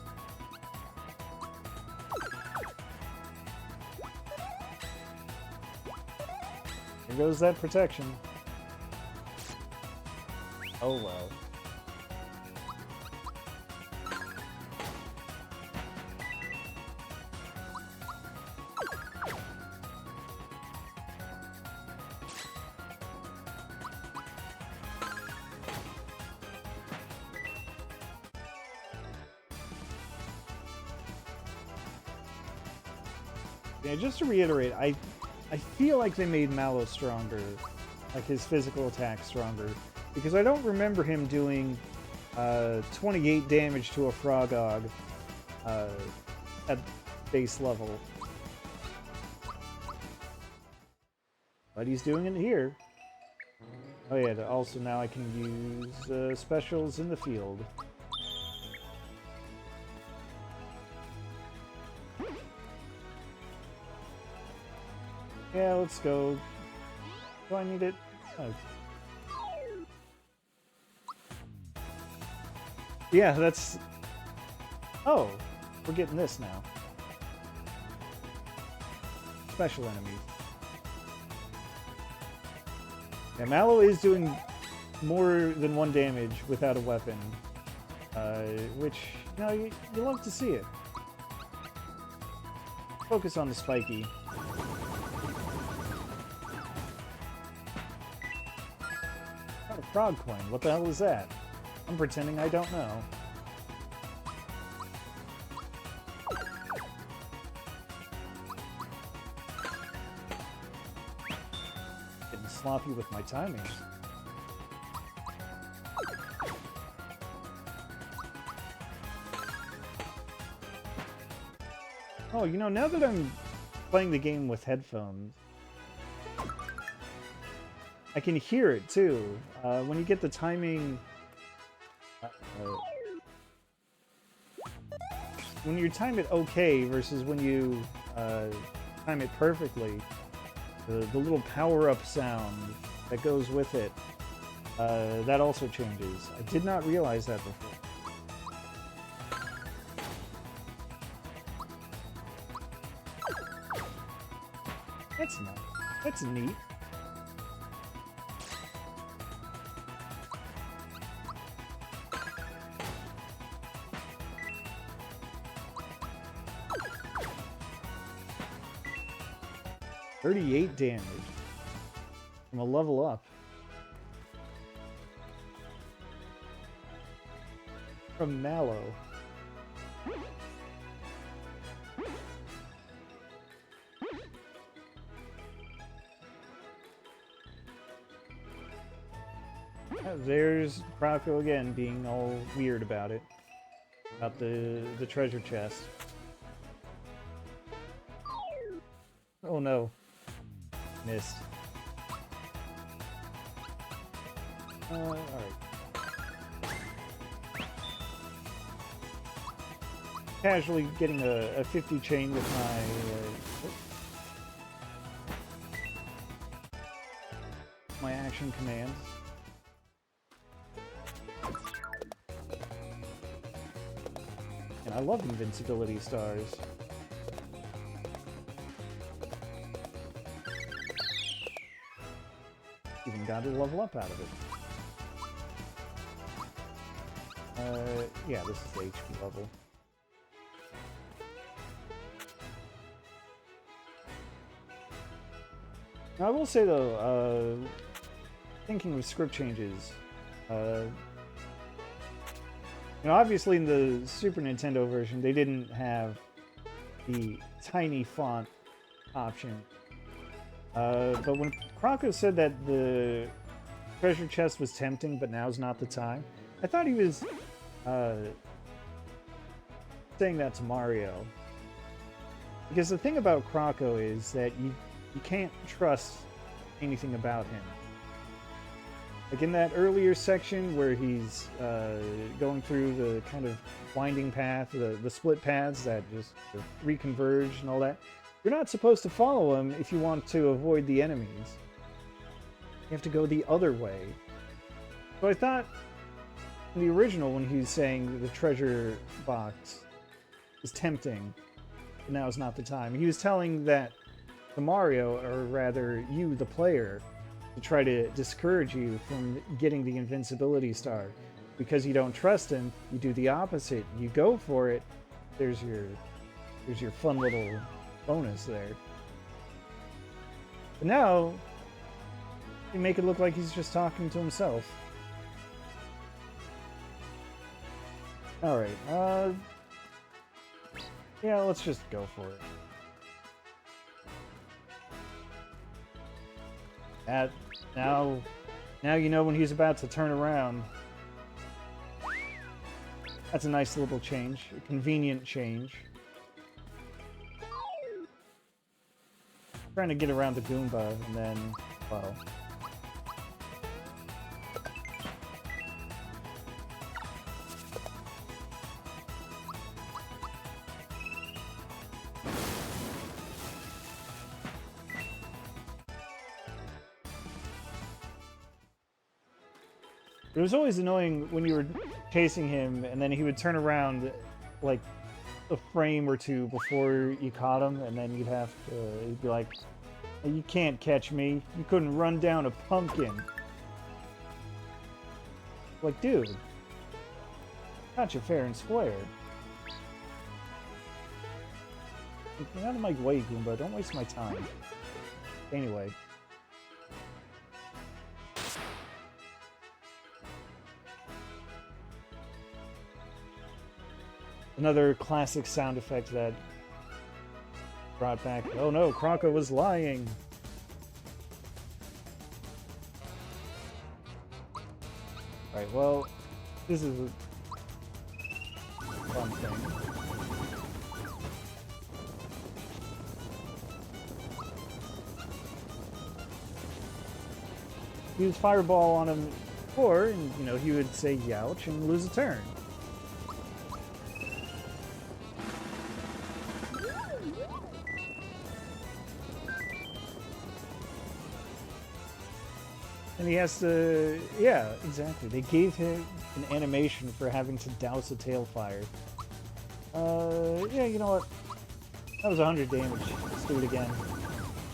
Here goes that protection. Oh well. Yeah, just to reiterate, I feel like they made Mallow stronger, like his physical attack stronger, because I don't remember him doing 28 damage to a Frogog at base level. But he's doing it here. Oh yeah, also now I can use specials in the field. Yeah, let's go. Do I need it? Oh. Yeah, that's... Oh, we're getting this now. Special enemies. Yeah, Mallow is doing more than 1 damage without a weapon. Which, you know, you love to see it. Focus on the spiky. Got a frog coin. What the hell is that? I'm pretending I don't know. Getting sloppy with my timing. Oh, you know, now that I'm playing the game with headphones, I can hear it too. When you get the timing... when you time it okay versus when you time it perfectly, the little power-up sound that goes with it, that also changes. I did not realize that before. That's nice. That's neat. $38 damage from a level up. From Mallow. There's Croco again being all weird about it. About the treasure chest. Oh no. Missed. Alright. Casually getting a 50 chain with my action commands. And I love invincibility stars. Even got to level up out of it. Yeah, this is the HP level. Now, I will say though, thinking of script changes, you know, obviously in the Super Nintendo version, they didn't have the tiny font option. But when Croco said that the treasure chest was tempting, but now's not the time, I thought he was saying that to Mario. Because the thing about Croco is that you can't trust anything about him. Like in that earlier section where he's going through the kind of winding path, the split paths that just reconverge and all that, you're not supposed to follow him if you want to avoid the enemies. You have to go the other way. So I thought in the original when he was saying that the treasure box is tempting, but now is not the time, he was telling that to Mario, or rather you, the player, to try to discourage you from getting the invincibility star. Because you don't trust him, you do the opposite. You go for it, there's your fun little bonus there. But now, you make it look like he's just talking to himself. Alright, yeah, let's just go for it. That, now you know when he's about to turn around. That's a nice little change. A convenient change. Trying to get around the Goomba, and then, well... It was always annoying when you were chasing him, and then he would turn around, like, a frame or two before you caught him, and then he'd be like, you can't catch me. You couldn't run down a pumpkin. Like, dude. Got you fair and square. Get out of my way, Goomba. Don't waste my time. Anyway. Another classic sound effect that brought back... Oh no, Kronka was lying! Right, well, this is a fun thing. Use Fireball on him before, and, you know, he would say youch and lose a turn. And he has to... Yeah, exactly. They gave him an animation for having to douse a tailfire. Yeah, you know what? That was 100 damage. Let's do it again.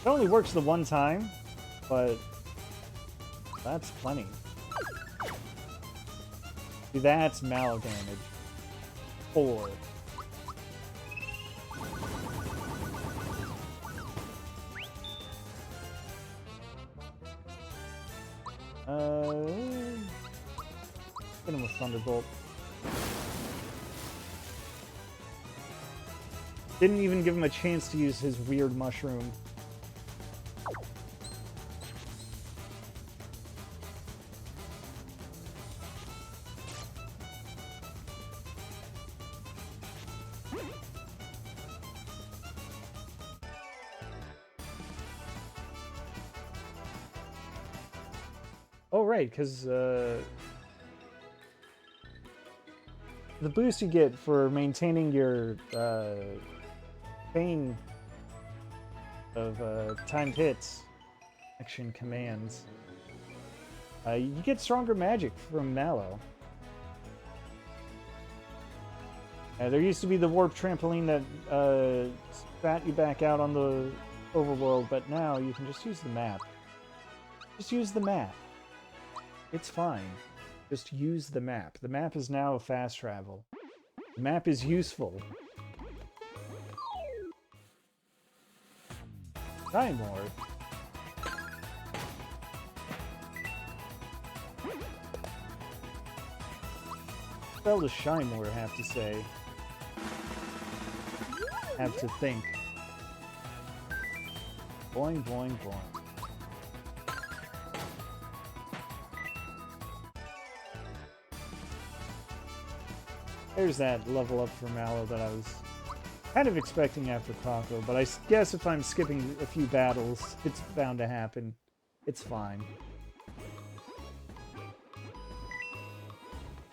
It only works the one time, but... That's plenty. See, that's Mallow damage. 4. Hit him with Thunderbolt. Didn't even give him a chance to use his weird mushroom. Oh, right, because the boost you get for maintaining your chain of timed hits, action commands, you get stronger magic from Mallow. There used to be the warp trampoline that spat you back out on the overworld, but now you can just use the map. Just use the map. It's fine. Just use the map. The map is now fast travel. The map is useful. Time more. What does Shymore have to say? Have to think. Boing, boing, boing. There's that level up for Mallow that I was kind of expecting after Croco, but I guess if I'm skipping a few battles, it's bound to happen. It's fine.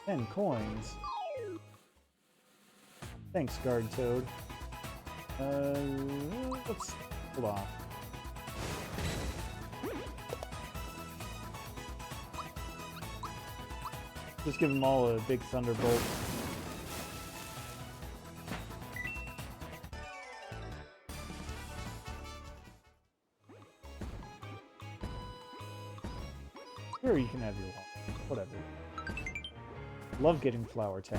10 coins. Thanks, Guard Toad. Let's hold off. Just give them all a big Thunderbolt. Sure, you can have your wall. Whatever. Love getting flower tag.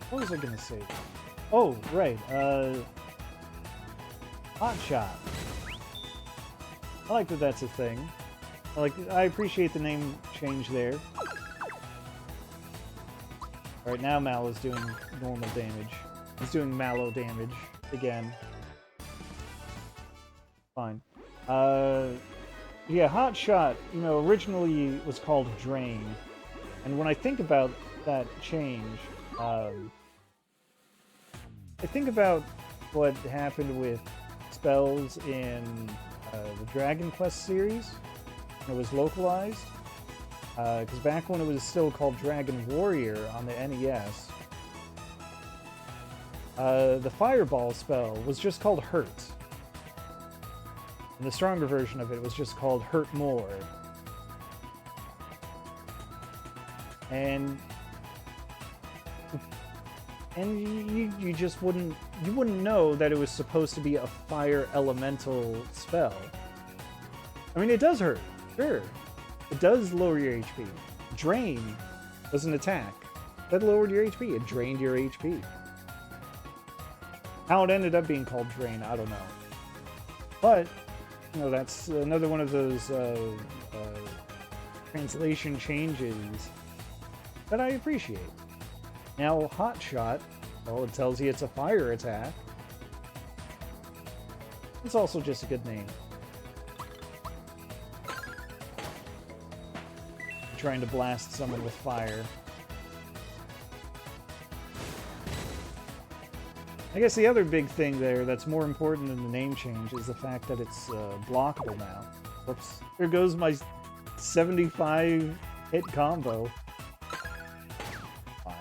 What was I gonna say? Oh, right, Hot Shot. I like that that's a thing. I appreciate the name change there. Alright, now Mal is doing normal damage. He's doing mallow damage again. Fine. Yeah, Hot Shot, you know, originally was called Drain. And when I think about that change, I think about what happened with spells in the Dragon Quest series. It was localized. Because back when it was still called Dragon Warrior on the NES, the Fireball spell was just called Hurt. And the stronger version of it was just called Hurt More. And you just wouldn't know that it was supposed to be a fire elemental spell. I mean, it does hurt, sure. It does lower your HP. Drain was an attack. That lowered your HP. It drained your HP. How it ended up being called Drain, I don't know. But, you know, that's another one of those translation changes that I appreciate. Now, Hot Shot, well, it tells you it's a fire attack. It's also just a good name. Trying to blast someone with fire. I guess the other big thing there that's more important than the name change is the fact that it's blockable now. Whoops. There goes my 75 hit combo. Fine.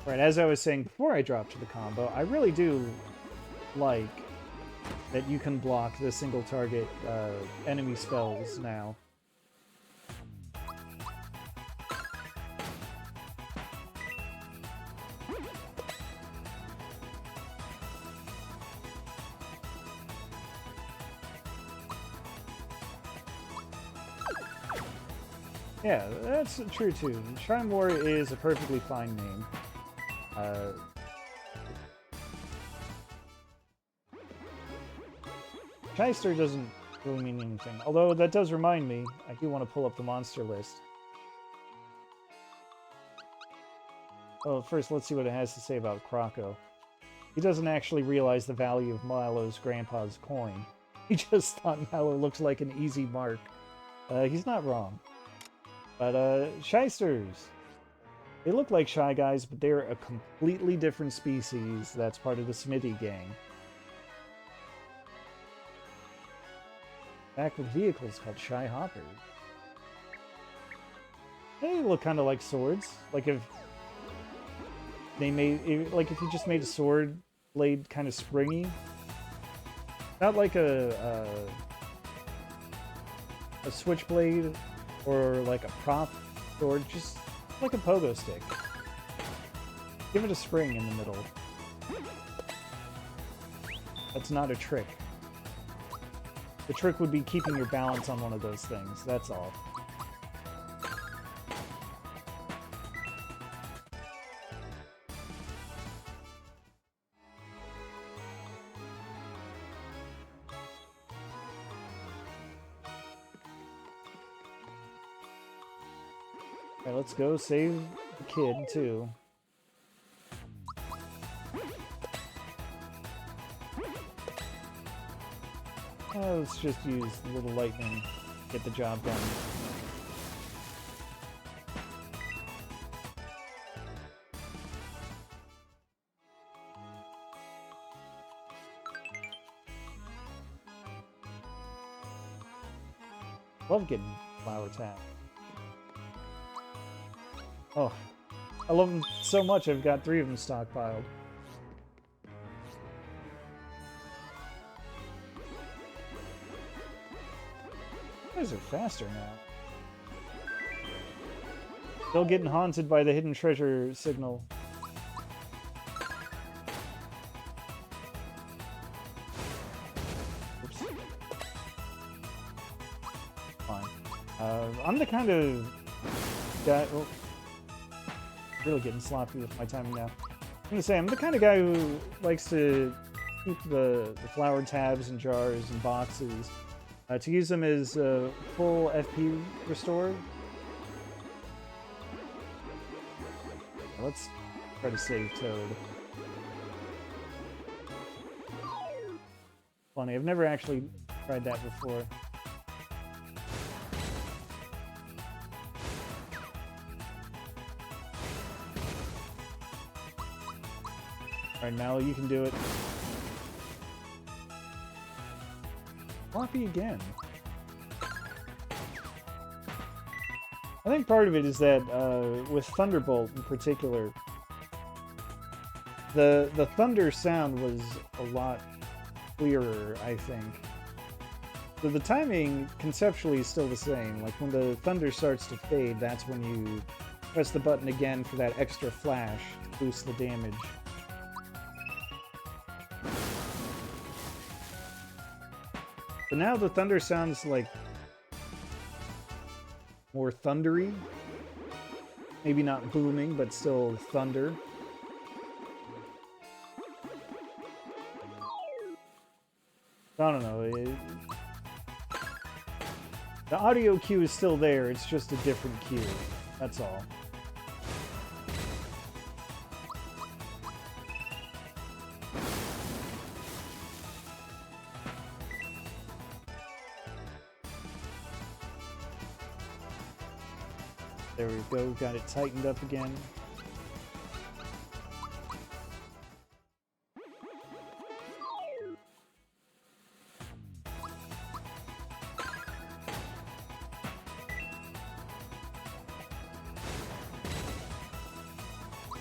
Right, as I was saying before I dropped to the combo, I really do like that you can block the single target enemy spells now. Yeah, that's true too. Shrine War is a perfectly fine name. Shyster doesn't really mean anything. Although that does remind me, I do want to pull up the monster list. Oh, first let's see what it has to say about Croco. He doesn't actually realize the value of Milo's grandpa's coin. He just thought Milo looks like an easy mark. He's not wrong. But, Shysters. They look like Shy Guys, but they're a completely different species that's part of the Smitty gang. Back with vehicles called Shy Hoppers. They look kind of like swords. Like if they made, like if you just made a sword blade kind of springy. Not like a switchblade or like a prop sword, just like a pogo stick. Give it a spring in the middle. That's not a trick. The trick would be keeping your balance on one of those things, that's all. Okay, let's go save the kid, too. Let's just use a little lightning, get the job done. Love getting flower tap. Oh, I love them so much I've got 3 of them stockpiled. You guys are faster now. Still getting haunted by the hidden treasure signal. Oops. Fine. I'm the kind of guy... Oh, really getting sloppy with my timing now. I'm gonna say, I'm the kind of guy who likes to keep the flower tabs and jars and boxes to use them as full FP restore. Let's try to save Toad. Funny, I've never actually tried that before. Alright, Mallow, you can do it. Floppy again. I think part of it is that with Thunderbolt in particular, the thunder sound was a lot clearer, I think. So the timing conceptually is still the same. Like when the thunder starts to fade, that's when you press the button again for that extra flash to boost the damage. But now the thunder sounds like more thundery. Maybe not booming, but still thunder. I don't know. The audio cue is still there, it's just a different cue. That's all. There we go, got it tightened up again.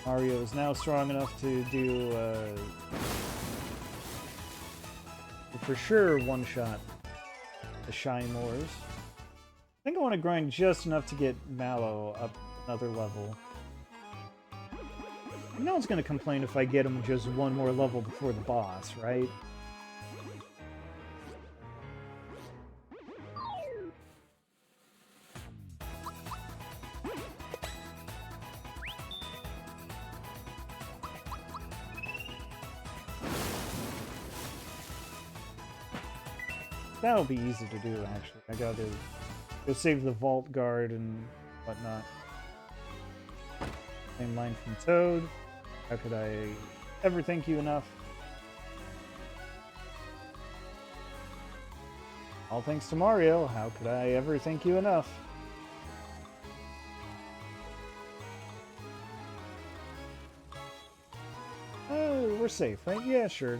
Mario is now strong enough to do, for sure, one-shot the Shine Moors. I think I want to grind just enough to get Mallow up another level. No one's going to complain if I get him just one more level before the boss, right? That'll be easy to do, actually. I gotta go save the Vault Guard and whatnot. Same line from Toad. How could I ever thank you enough? All thanks to Mario. How could I ever thank you enough? Oh, we're safe, right? Yeah, sure.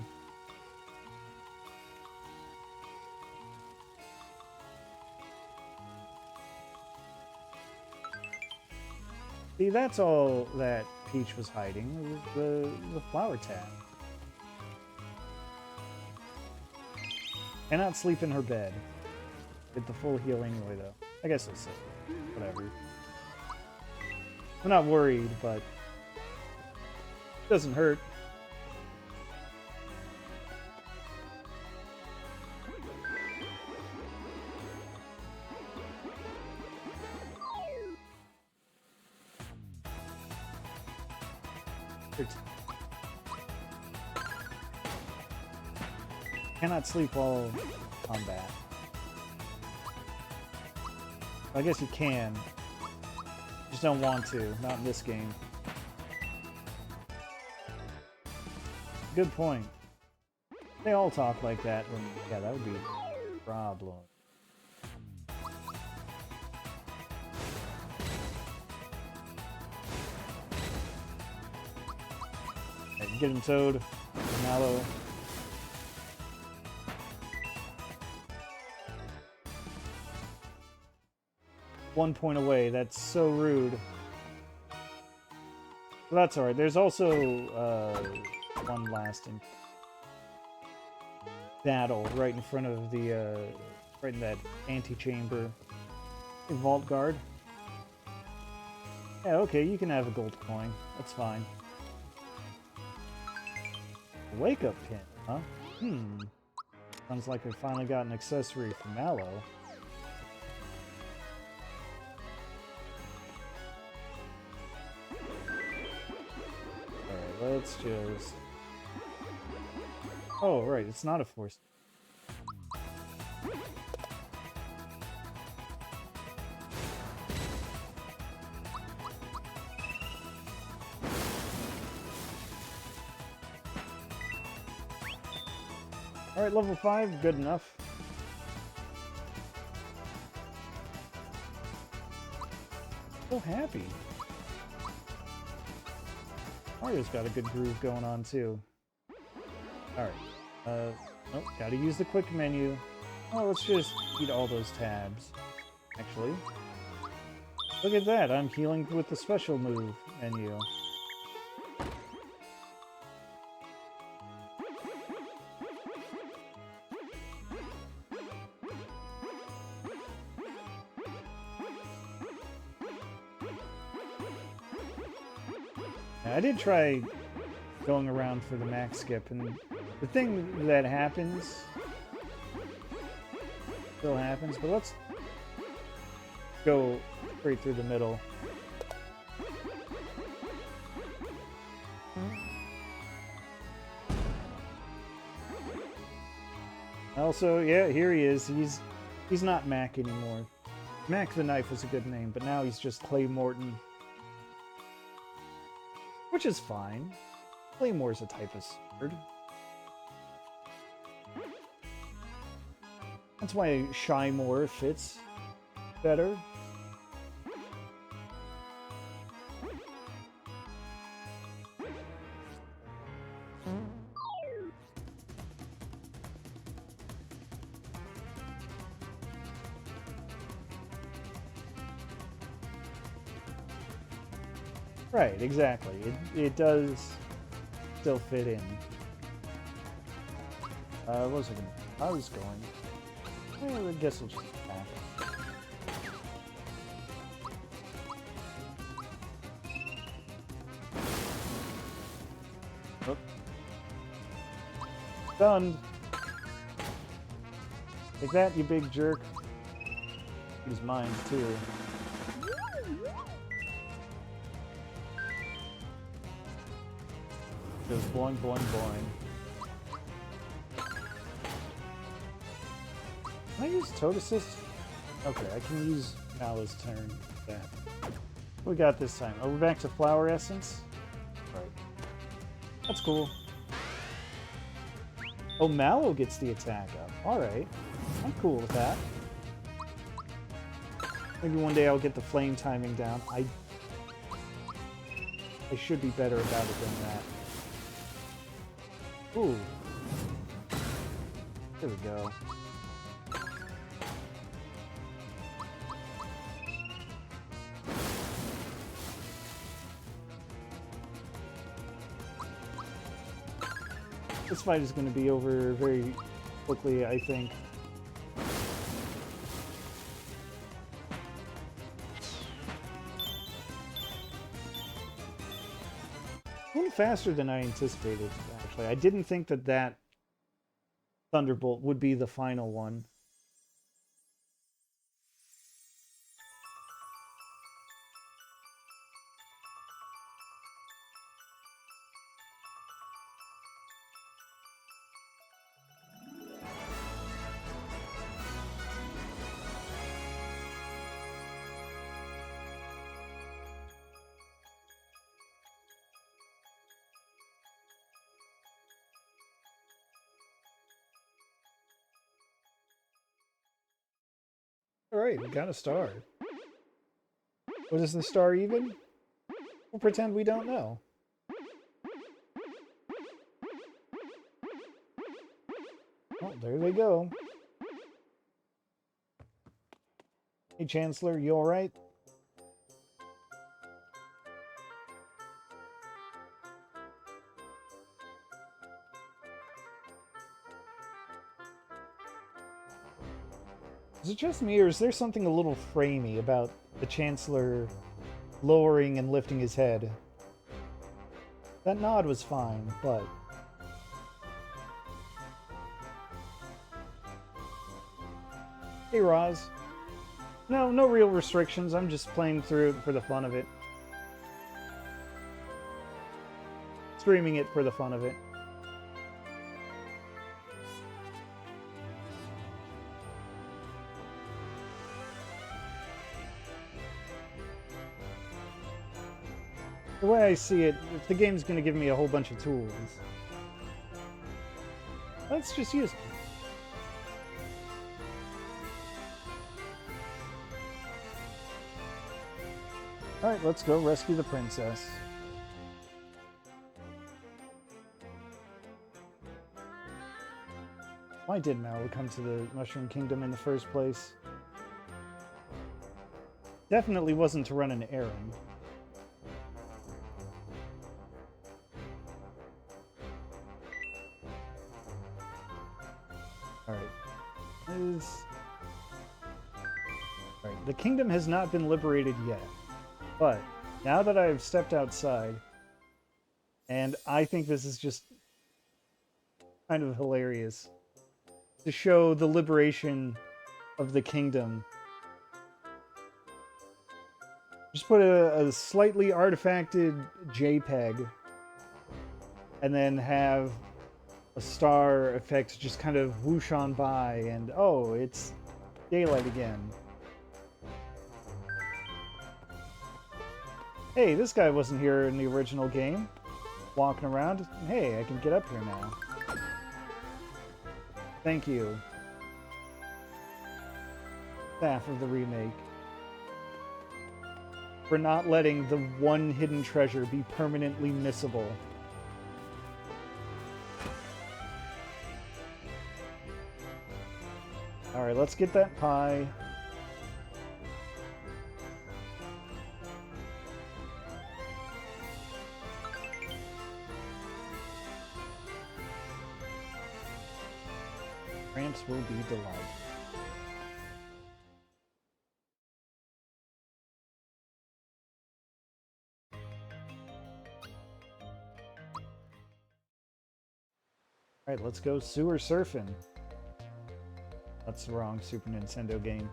See, that's all that Peach was hiding, was the flower tab. Cannot sleep in her bed. Get the full heal anyway, though. I guess it's whatever. I'm not worried, but it doesn't hurt. Cannot sleep while combat. I guess you can. Just don't want to. Not in this game. Good point. They all talk like that, then yeah, that would be a problem. Right, get him, Toad. Mallow. One point away. That's so rude. Well, that's alright. There's also one last battle right in front of the right in that antechamber. Vault Guard. Yeah, okay, you can have a gold coin. That's fine. Wake up pin, huh? Sounds like I finally got an accessory for Mallow. Let's just... Oh, right, it's not a force. Alright, level 5, good enough. So happy. Mario's got a good groove going on too. Alright. Oh, gotta use the quick menu. Oh, let's just eat all those tabs. Actually. Look at that, I'm healing with the special move menu. I did try going around for the max skip, and the thing that happens still happens, but let's go straight through the middle. Also, yeah, here he is. He's not Mac anymore. Mac the Knife was a good name, but now he's just Clay Morton. Which is fine. Claymore's a type of sword. That's why Shymore fits better. Right, exactly. It does still fit in. What was I was going? Well, I guess we'll just attack. Oh. Stunned. Take that, you big jerk. Use mine too. Goes boing, boing, boing. Can I use Toad Assist? Okay, I can use Mallo's turn. Yeah. What we got this time? Oh, we're back to Flower Essence? Right. That's cool. Oh, Mallow gets the attack up. Alright. I'm cool with that. Maybe one day I'll get the flame timing down. I should be better about it than that. Ooh. There we go. This fight is going to be over very quickly, I think. A little faster than I anticipated, actually. I didn't think that that Thunderbolt would be the final one. Alright, we got a star. What is the star even? We'll pretend we don't know. Oh, there they go. Hey, Chancellor, you alright? Is it just me, or is there something a little framey about the Chancellor lowering and lifting his head? That nod was fine, but... Hey, Roz. No real restrictions. I'm just playing through it for the fun of it. Streaming it for the fun of it. The way I see it, if the game's going to give me a whole bunch of tools, let's just use them. Alright, let's go rescue the princess. Why did Mallow come to the Mushroom Kingdom in the first place? Definitely wasn't to run an errand. Alright. Alright, the kingdom has not been liberated yet. But, now that I've stepped outside, and I think this is just kind of hilarious, to show the liberation of the kingdom. Just put a slightly artifacted JPEG, and then have a star effect just kind of whoosh on by, and oh, it's daylight again. Hey, this guy wasn't here in the original game. Walking around. Hey, I can get up here now. Thank you. Staff of the remake. For not letting the one hidden treasure be permanently missable. Alright, let's get that pie. Tramps will be delighted. Alright, let's go sewer surfing. That's the wrong Super Nintendo game.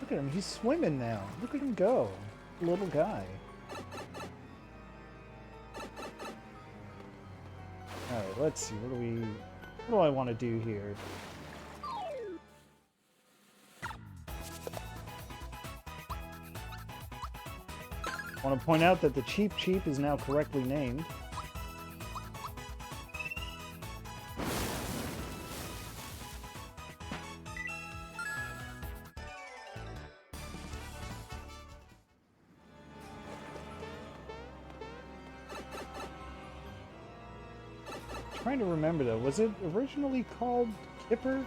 Look at him, he's swimming now. Look at him go. Little guy. Alright, let's see. What do I want to do here? I want to point out that the Cheep Cheep is now correctly named. Trying to remember though, was it originally called Kipper?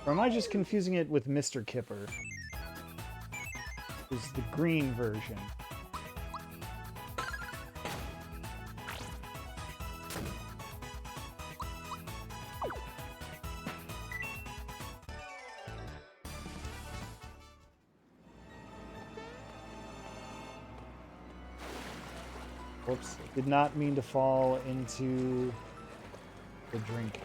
Or am I just confusing it with Mr. Kipper? Is the green version. Whoops, did not mean to fall into the drink.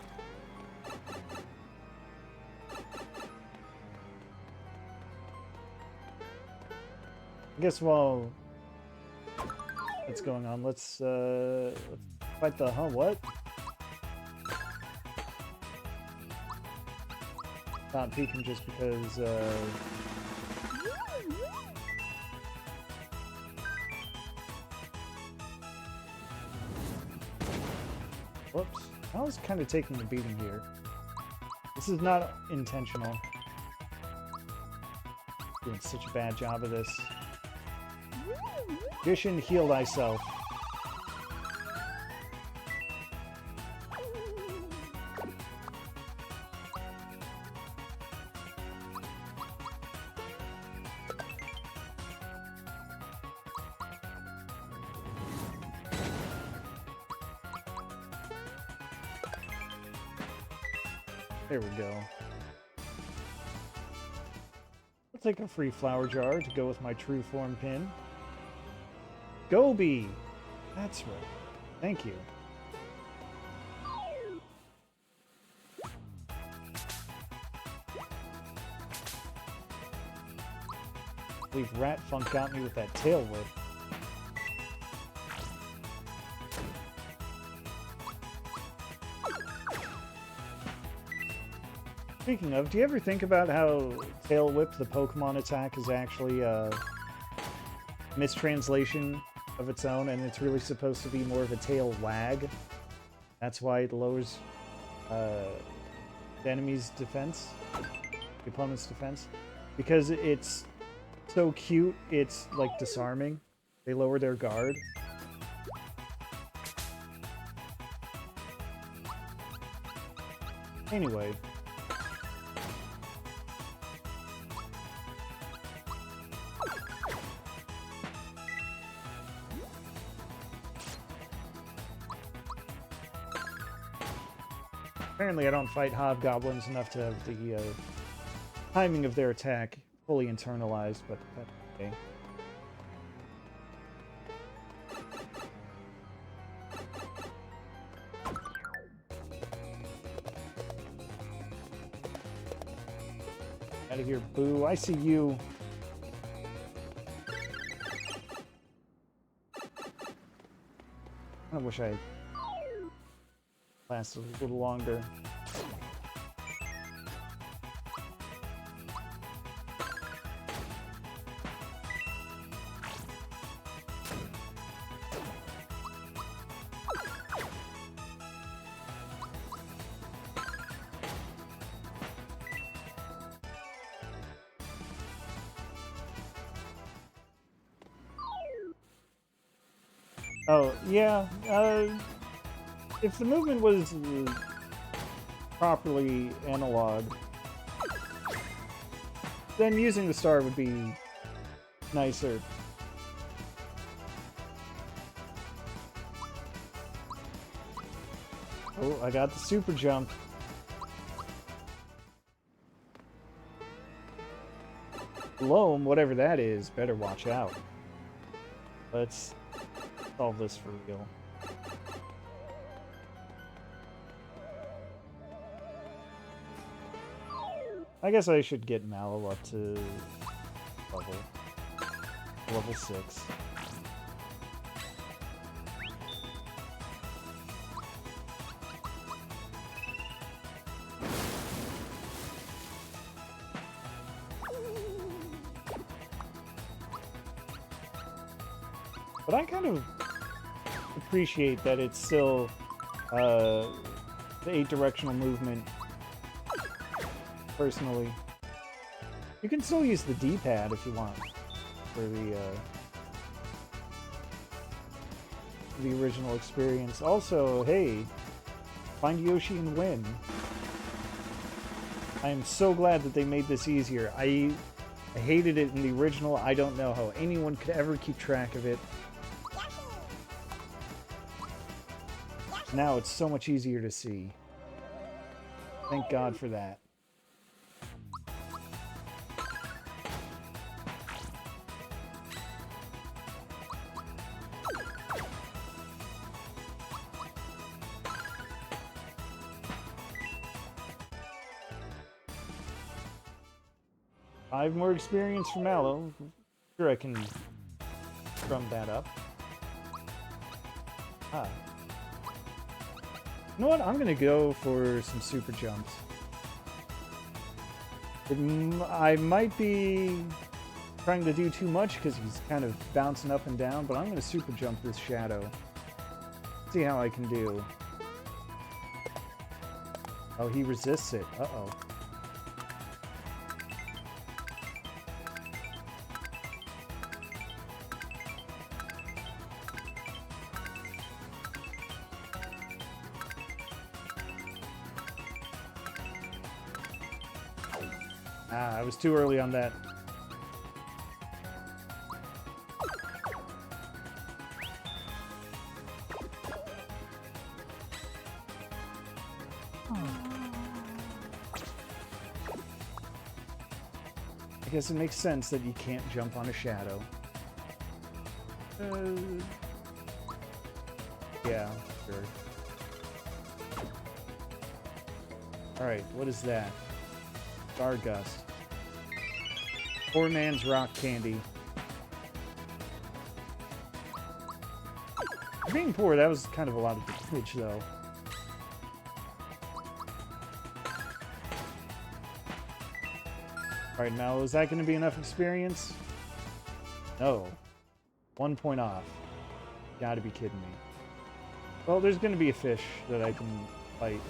I guess while that's going on, let's fight the what? Not peeking just because whoops. I was kind of taking a beating here. This is not intentional. Doing such a bad job of this. Magician, heal thyself. There we go. I'll take a free flower jar to go with my true form pin. Gobi! That's right. Thank you. I believe Rat Funk got me with that tail whip. Speaking of, do you ever think about how Tail Whip, the Pokemon attack, is actually a mistranslation of its own, and it's really supposed to be more of a tail wag? That's why it lowers the enemy's defense, the opponent's defense. Because it's so cute, it's like disarming. They lower their guard. Anyway. Apparently I don't fight hobgoblins enough to have the timing of their attack fully internalized, but that's okay. Out of here, Boo. I see you. I wish I lasted a little longer. Oh, yeah, if the movement was properly analog, then using the star would be nicer. Oh, I got the super jump. Loam, whatever that is, better watch out. Let's solve this for real. I guess I should get Mallow up to level 6. But I kind of appreciate that it's still the 8-directional movement. Personally, you can still use the D-pad if you want for the original experience. Also, hey, find Yoshi and win. I am so glad that they made this easier. I hated it in the original. I don't know how anyone could ever keep track of it. Now it's so much easier to see. Thank God for that. I have more experience from Mallow. Sure, I can drum that up. Ah. You know what? I'm gonna go for some super jumps. I might be trying to do too much because he's kind of bouncing up and down, but I'm gonna super jump this Shadow. See how I can do. Oh, he resists it. Uh-oh. Ah, I was too early on that. I guess it makes sense that you can't jump on a Shadow. Yeah, sure. Alright, what is that? Stargust. Poor man's rock candy. Being poor, that was kind of a lot of damage, though. Alright, now is that going to be enough experience? No. 1 point off. Gotta be kidding me. Well, there's going to be a fish that I can fight.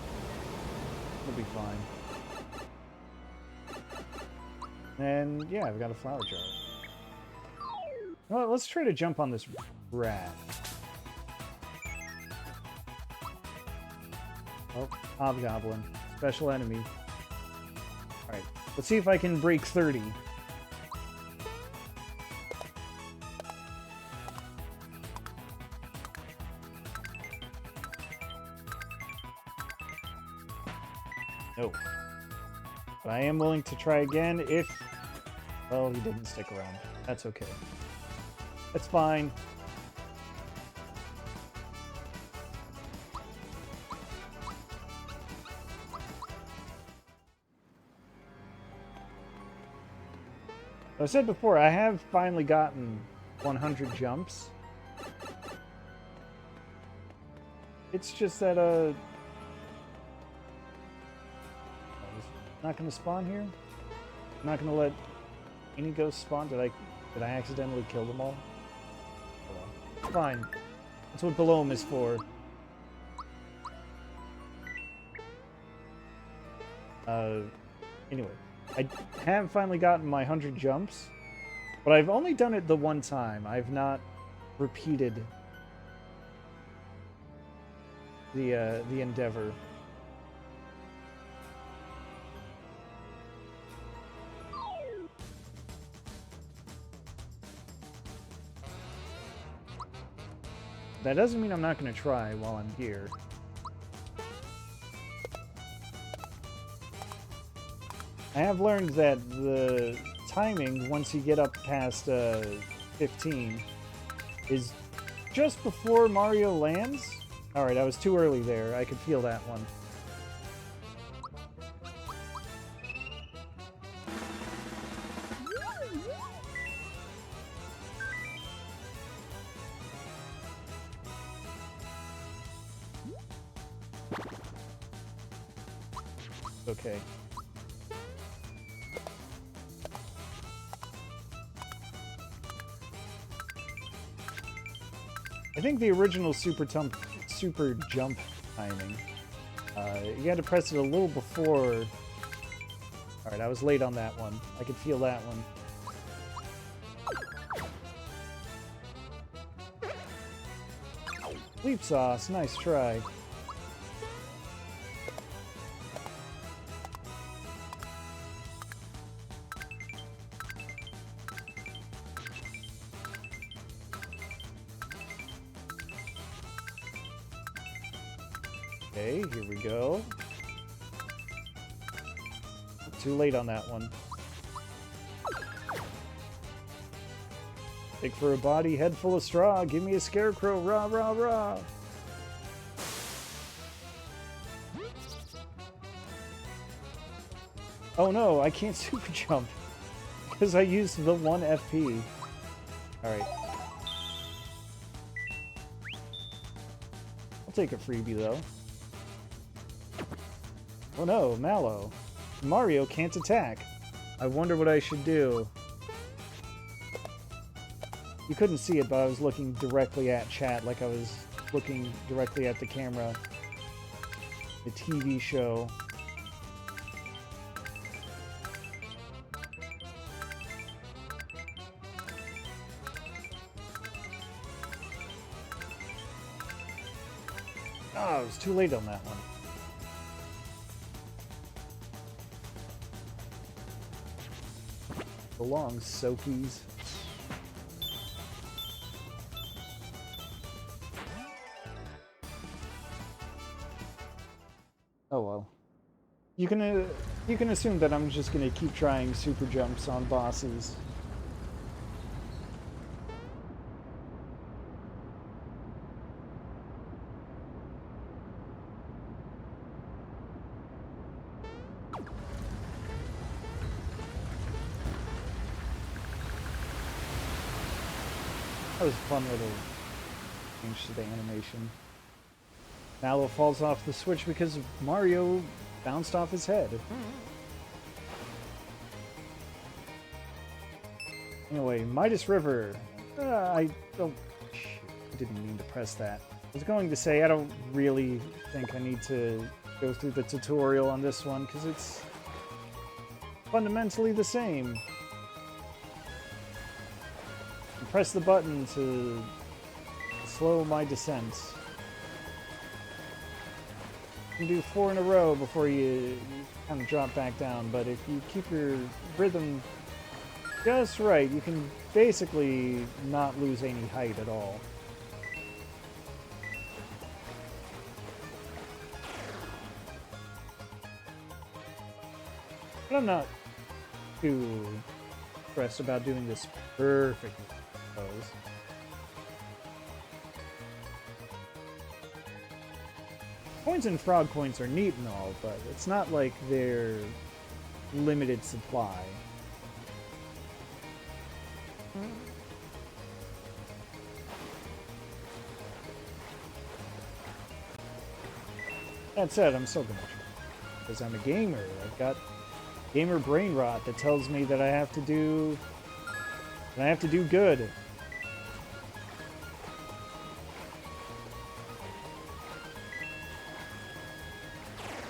It'll be fine. And yeah, I've got a flower jar. Well, let's try to jump on this rat. Oh, hobgoblin. Special enemy. Alright, let's see if I can break 30. No. But I am willing to try again if... Well, he didn't stick around. That's okay. That's fine. I said before, I have finally gotten 100 jumps. It's just that, not gonna spawn here? I'm not gonna let any ghosts spawn? Did I accidentally kill them all? Oh, well. Fine. That's what Below is for. Anyway. I have finally gotten my 100 jumps, but I've only done it the one time. I've not repeated the endeavor. That doesn't mean I'm not going to try while I'm here. I have learned that the timing, once you get up past 15, is just before Mario lands. Alright, I was too early there. I could feel that one. Okay. I think the original super jump timing, you had to press it a little before. Alright, I was late on that one. I could feel that one. Leap sauce, nice try. Okay, here we go. Too late on that one. Dig for a body, head full of straw. Give me a scarecrow, rah, rah, rah. Oh no, I can't super jump because I used the 1 FP. Alright. I'll take a freebie though. Oh no, Mallow. Mario can't attack. I wonder what I should do. You couldn't see it, but I was looking directly at chat, like I was looking directly at the camera. The TV show. Oh, it was too late on that one. So long, Soakies. Oh well. You can assume that I'm just gonna keep trying super jumps on bosses. That was a fun little change to the animation. Mallow falls off the switch because Mario bounced off his head. Anyway, Midas River. I don't... I didn't mean to press that. I was going to say I don't really think I need to go through the tutorial on this one, because it's fundamentally the same. You press the button to slow my descent. You can do 4 in a row before you kind of drop back down, but if you keep your rhythm just right, you can basically not lose any height at all. But I'm not too stressed about doing this perfectly, I suppose. Coins and frog coins are neat and all, but it's not like they're limited supply. That said, I'm still gonna try, because I'm a gamer. I've got gamer brain rot that tells me that I have to do good.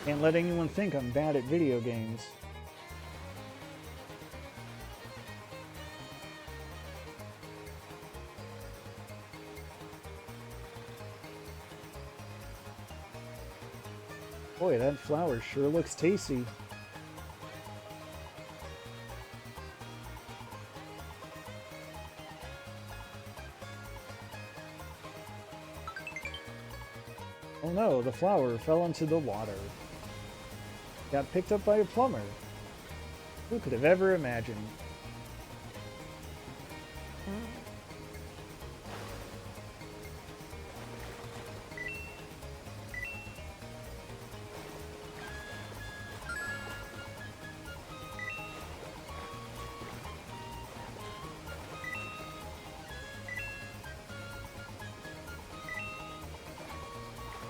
Can't let anyone think I'm bad at video games. Boy, that flower sure looks tasty. Oh no, the flower fell into the water. Got picked up by a plumber. Who could have ever imagined?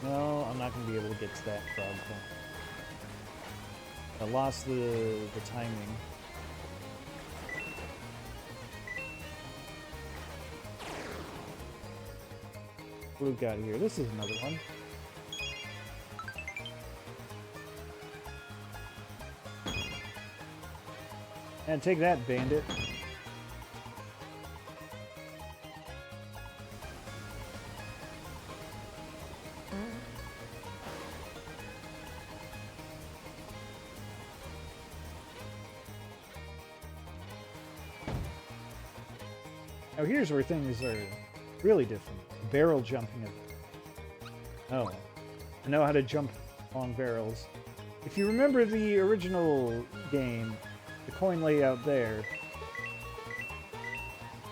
No, I'm not going to be able to get to that frog point. I lost the timing. What do we got here? This is another one. And take that, bandit. Now here's where things are really different. Barrel jumping. Oh, I know how to jump on barrels. If you remember the original game, the coin layout there,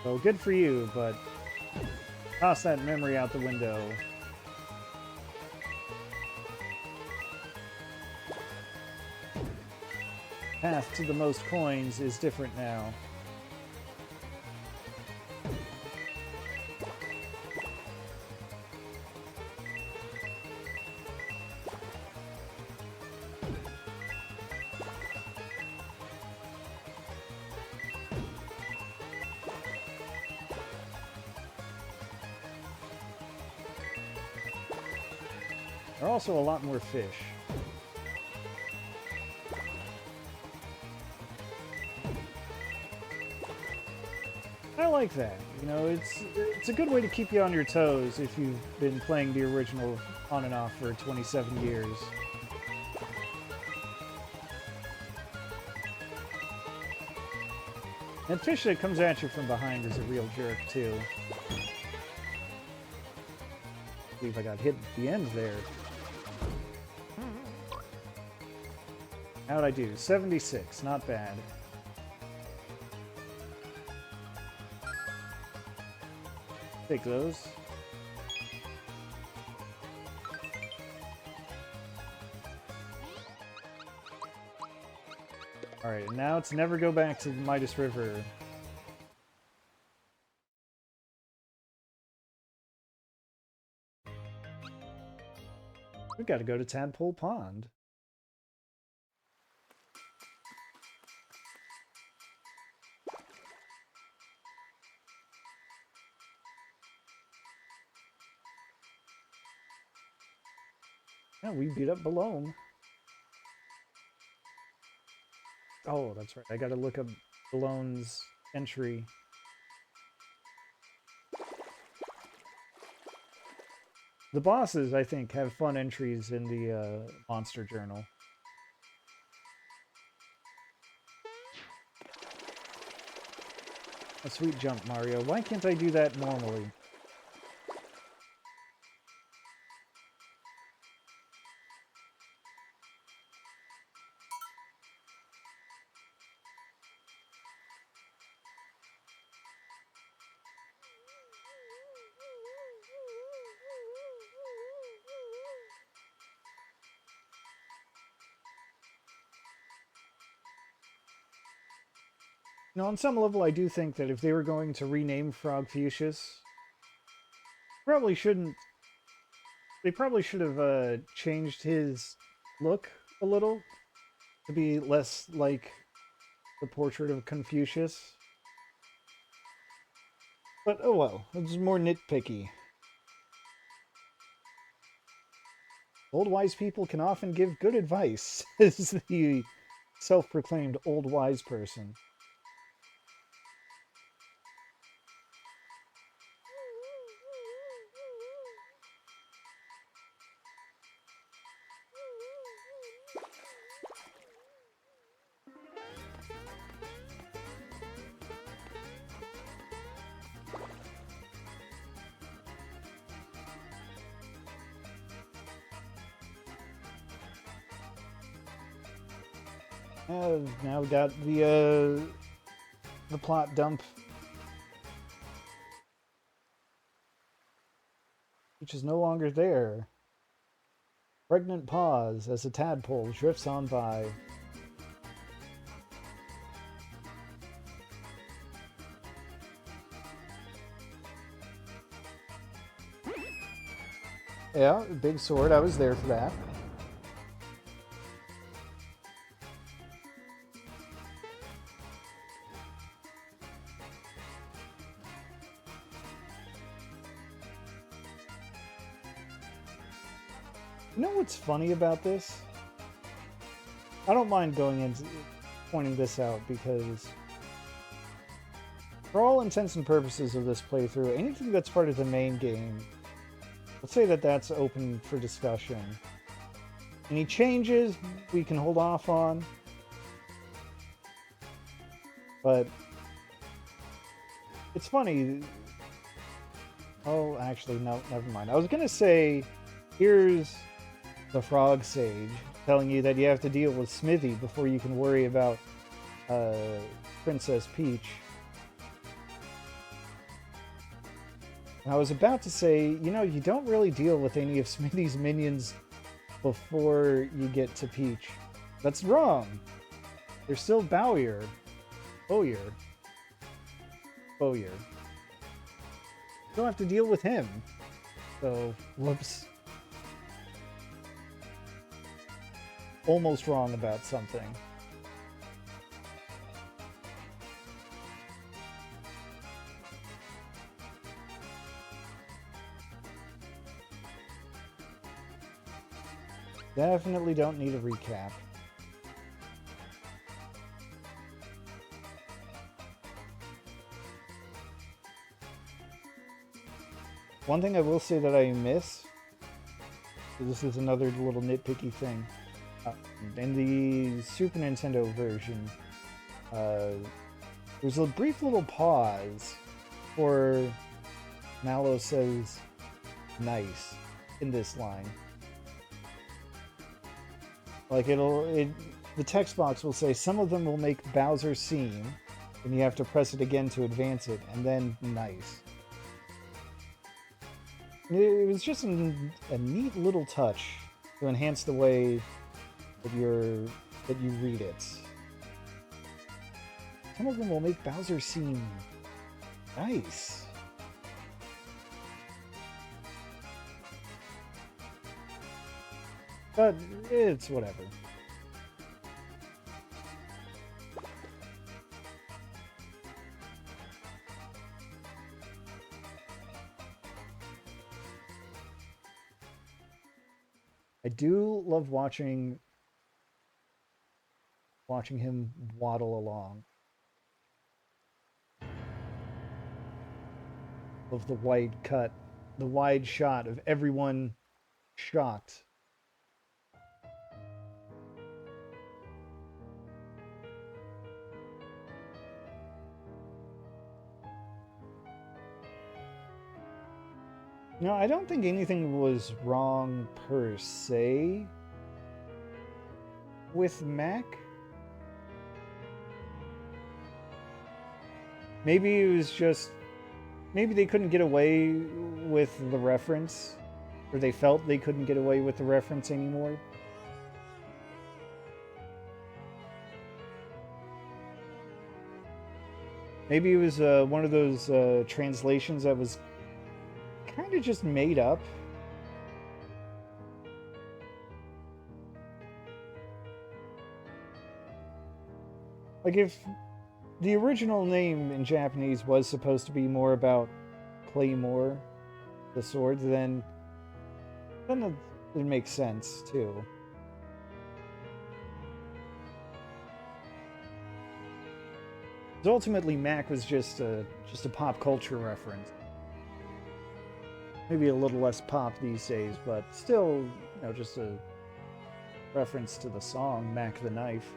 well, good for you, but toss that memory out the window. Path to the most coins is different now. There are also a lot more fish. I like that. You know, it's a good way to keep you on your toes if you've been playing the original on and off for 27 years. And fish that comes at you from behind is a real jerk, too. I believe I got hit at the end there. How'd I do? 76, not bad. Take those. Alright, and now to never go back to the Midas River. We've got to go to Tadpole Pond. Yeah, we beat up Balone. Oh, that's right. I gotta look up Balone's entry. The bosses, I think, have fun entries in the Monster Journal. A sweet jump, Mario. Why can't I do that normally? You know, on some level, I do think that if they were going to rename Frog Fuchsius, probably shouldn't. They probably should have changed his look a little to be less like the portrait of Confucius. But oh well, it's more nitpicky. Old wise people can often give good advice, says the self-proclaimed old wise person. Now we got the plot dump, which is no longer there. Pregnant pause as a tadpole drifts on by. Yeah, big sword. I was there for that. You know what's funny about this? I don't mind going into pointing this out because for all intents and purposes of this playthrough, anything that's part of the main game, let's say that that's open for discussion. Any changes we can hold off on, but it's funny. Oh, actually, no, never mind. I was gonna say, here's the Frog Sage telling you that you have to deal with Smithy before you can worry about Princess Peach. And I was about to say, you know, you don't really deal with any of Smithy's minions before you get to Peach. That's wrong. There's still Bowyer. Bowyer. You don't have to deal with him. So, whoops. Almost wrong about something. Definitely don't need a recap. One thing I will say that I miss, so this is another little nitpicky thing, in the Super Nintendo version, there's a brief little pause where Mallow says nice in this line. Like the text box will say some of them will make Bowser seem, and you have to press it again to advance it, and then nice. It was just a neat little touch to enhance the way that you read it. Some of them will make Bowser seem nice. But it's whatever. I do love watching him waddle along. Of the wide cut, the wide shot of everyone shocked. No, I don't think anything was wrong per se with Mac. Maybe it was just, maybe they couldn't get away with the reference, or they felt they couldn't get away with the reference anymore. Maybe it was one of those translations that was kind of just made up. Like if the original name in Japanese was supposed to be more about Claymore, the sword, then it makes sense too. 'Cause ultimately, Mac was just a pop culture reference. Maybe a little less pop these days, but still, you know, just a reference to the song Mac the Knife.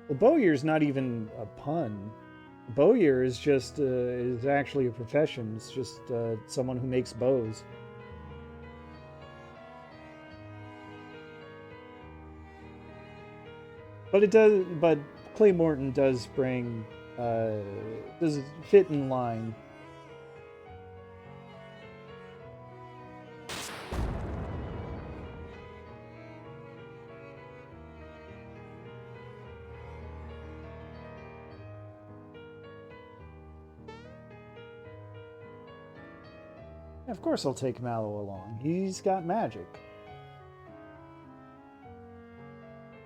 Well, Bowyer's not even a pun. Bowyer is just is actually a profession. It's just someone who makes bows. But it does. But Clay Morton does bring does fit in line. Of course, I'll take Mallow along. He's got magic.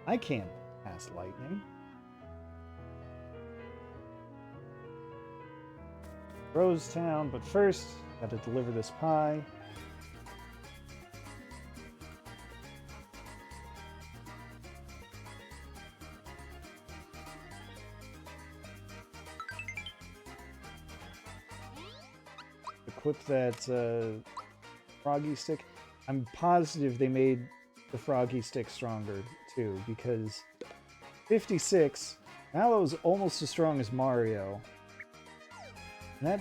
I can't cast lightning. Rosetown, but first, gotta deliver this pie. Equip that froggy stick. I'm positive they made the froggy stick stronger too, because 56, Mallow's almost as strong as Mario. And that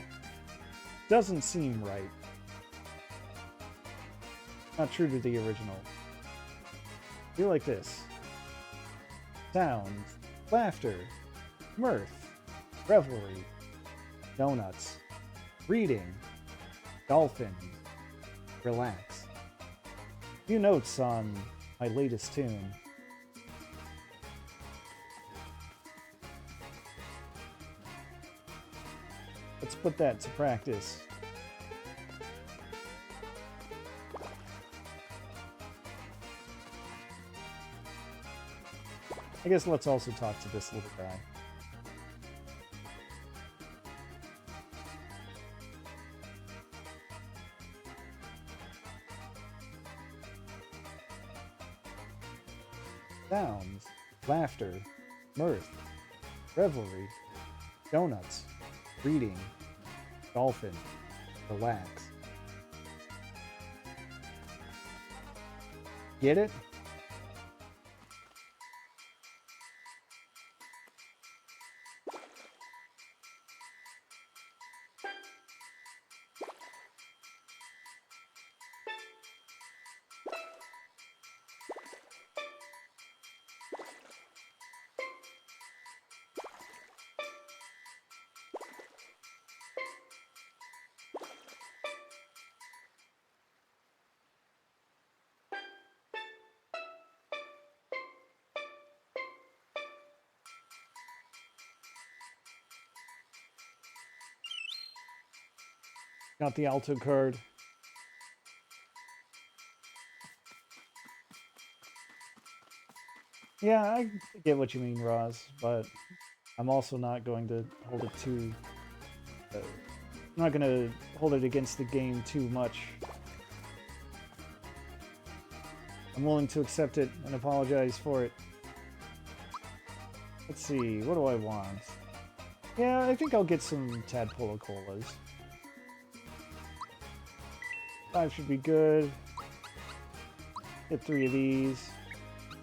doesn't seem right. Not true to the original. Feel like this. Sounds, laughter, mirth, revelry, donuts, reading, dolphin, relax. Few notes on my latest tune. Let's put that to practice. I guess let's also talk to this little guy. Sounds, laughter, mirth, revelry, donuts, reading, dolphin, relax. Get it? Got the alto card. Yeah, I get what you mean, Roz, but I'm also not going to hold it too... I'm not going to hold it against the game too much. I'm willing to accept it and apologize for it. Let's see, what do I want? Yeah, I think I'll get some Tadpole Colas. 5 should be good. Get 3 of these.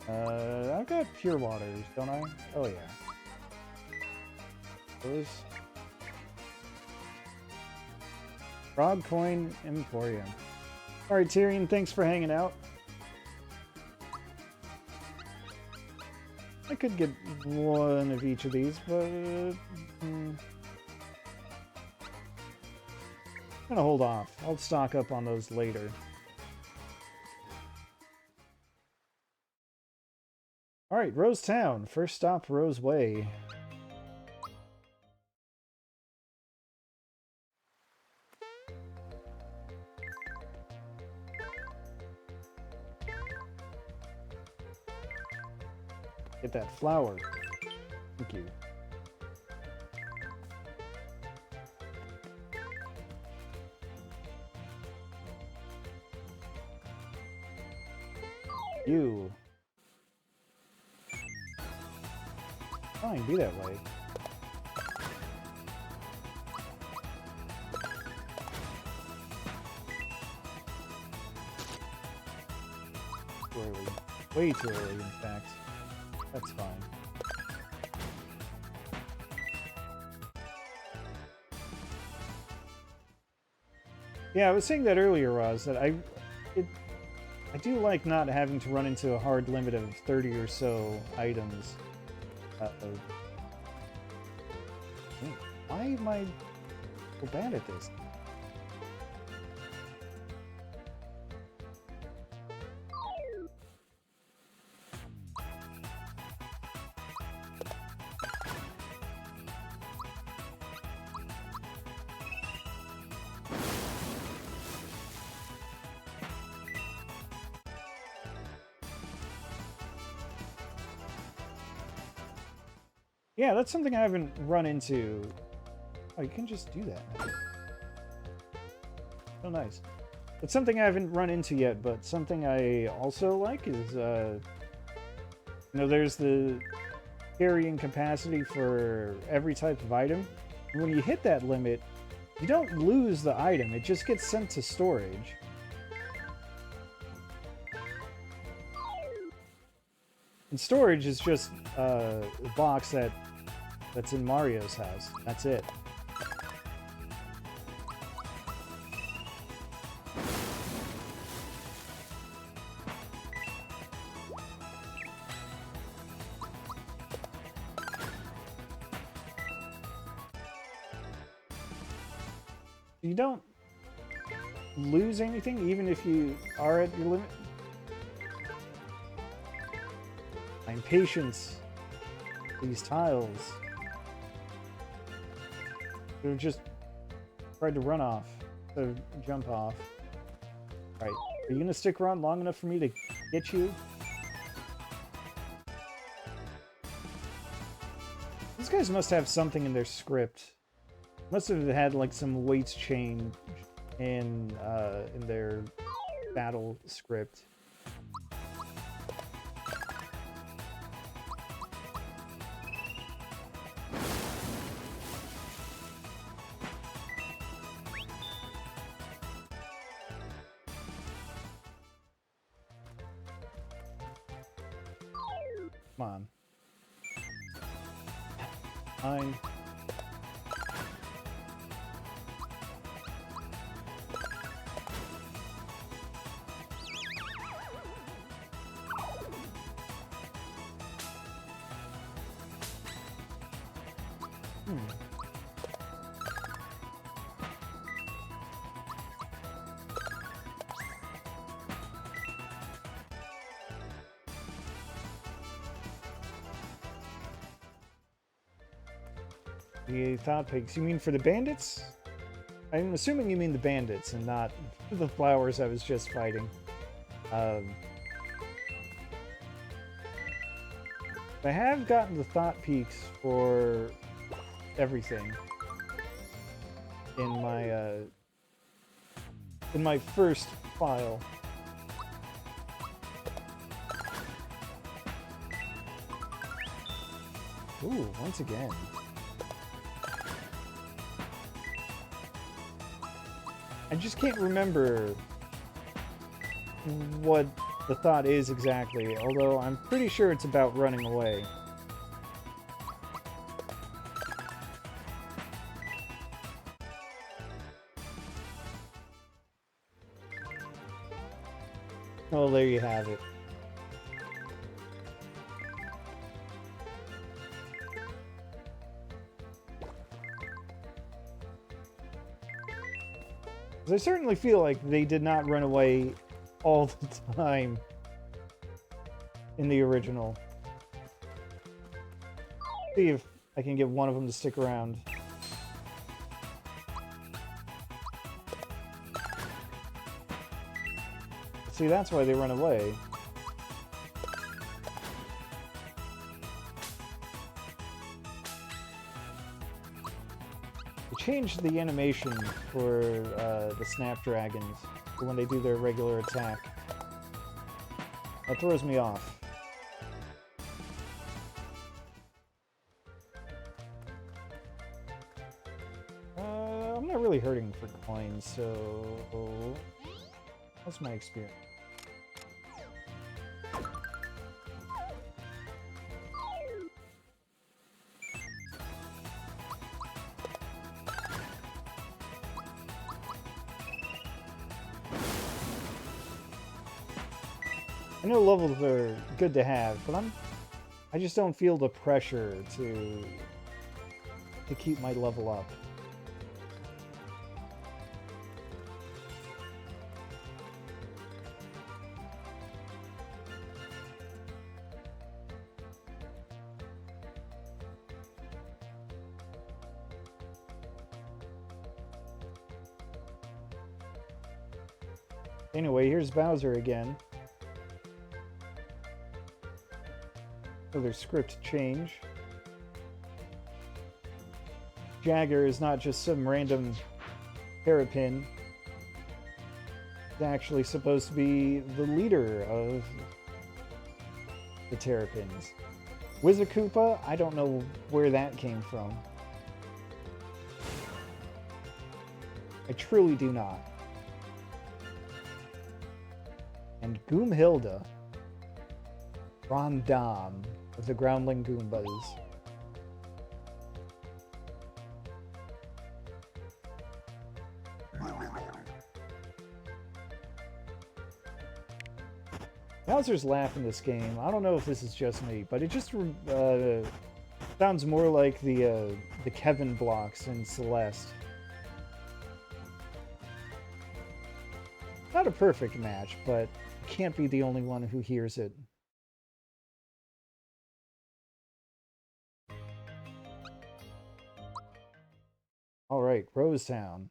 I've got Pure Waters, don't I? Oh, yeah. Those. Frog Coin Emporium. Alright, Tyrion, thanks for hanging out. I could get one of each of these, but... I'm gonna hold off. I'll stock up on those later. Alright, Rose Town. First stop, Rose Way. Get that flower. Thank you. You. Fine, be that way. Too early. Way too early, in fact. That's fine. Yeah, I was saying that earlier, Roz, that I do like not having to run into a hard limit of 30 or so items. Why am I so bad at this? Yeah, that's something I haven't run into. Oh, you can just do that. Oh, nice. It's something I haven't run into yet, but something I also like is, you know, there's the carrying capacity for every type of item. And when you hit that limit, you don't lose the item. It just gets sent to storage. And storage is just a box that's in Mario's house. That's it. You don't lose anything even if you are at your limit. My impatience. These tiles. They're just tried to run off. To jump off. Right. Are you gonna stick around long enough for me to get you? These guys must have something in their script. Must have had like some weights change in their battle script. Come on. Fine. The thought pigs. You mean for the bandits? I'm assuming you mean the bandits and not the flowers I was just fighting. I have gotten the thought peaks for everything in my first file. Ooh, once again. I just can't remember what the thought is exactly, although I'm pretty sure it's about running away. Oh, there you have it. I certainly feel like they did not run away all the time in the original. See if I can get one of them to stick around. See, that's why they run away. They changed the animation for the Snapdragons for when they do their regular attack. That throws me off. I'm not really hurting for coins, so that's my experience. I know levels are good to have, but I just don't feel the pressure to keep my level up. Anyway, here's Bowser again. Another script change. Jagger is not just some random terrapin. He's actually supposed to be the leader of the terrapins. Wizakoopa, I don't know where that came from. I truly do not. And Goomhilda, Rondam of the Groundling Goombas. Bowser's laugh in this game, I don't know if this is just me, but it just sounds more like the Kevin blocks in Celeste. Not a perfect match, but can't be the only one who hears it. Alright, Rosetown.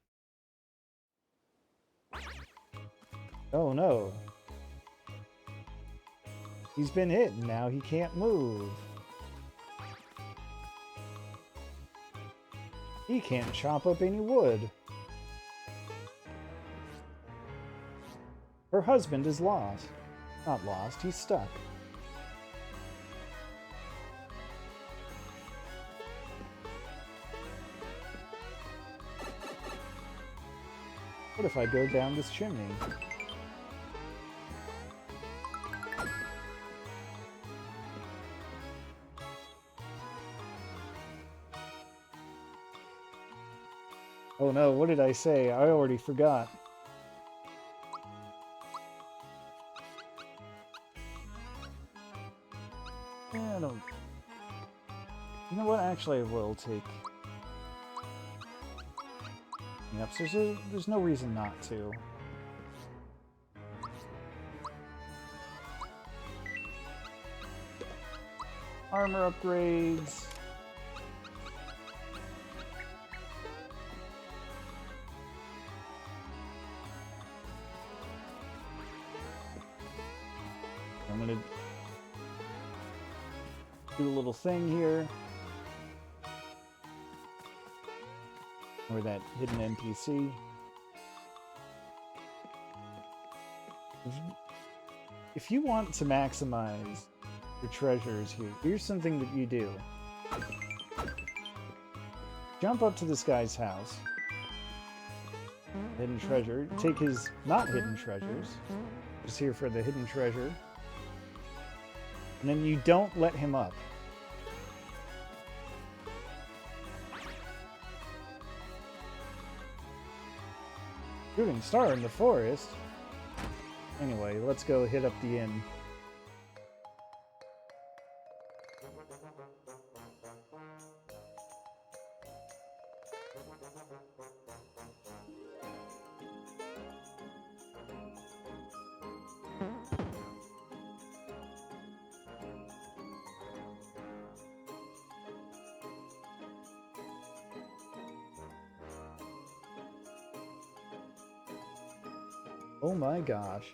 Oh no. He's been hit and now he can't move. He can't chop up any wood. Her husband is lost. Not lost, he's stuck. What if I go down this chimney? Oh no, what did I say? I already forgot. I don't... You know what? Actually, I will take... Yep, so there's no reason not to. Armor upgrades. I'm gonna do a little thing here. Or that hidden NPC. If you want to maximize your treasures here, here's something that you do. Jump up to this guy's house. Hidden treasure. Take his not hidden treasures. Just here for the hidden treasure. And then you don't let him up. Shooting star in the forest. Anyway, let's go hit up the inn. Oh my gosh.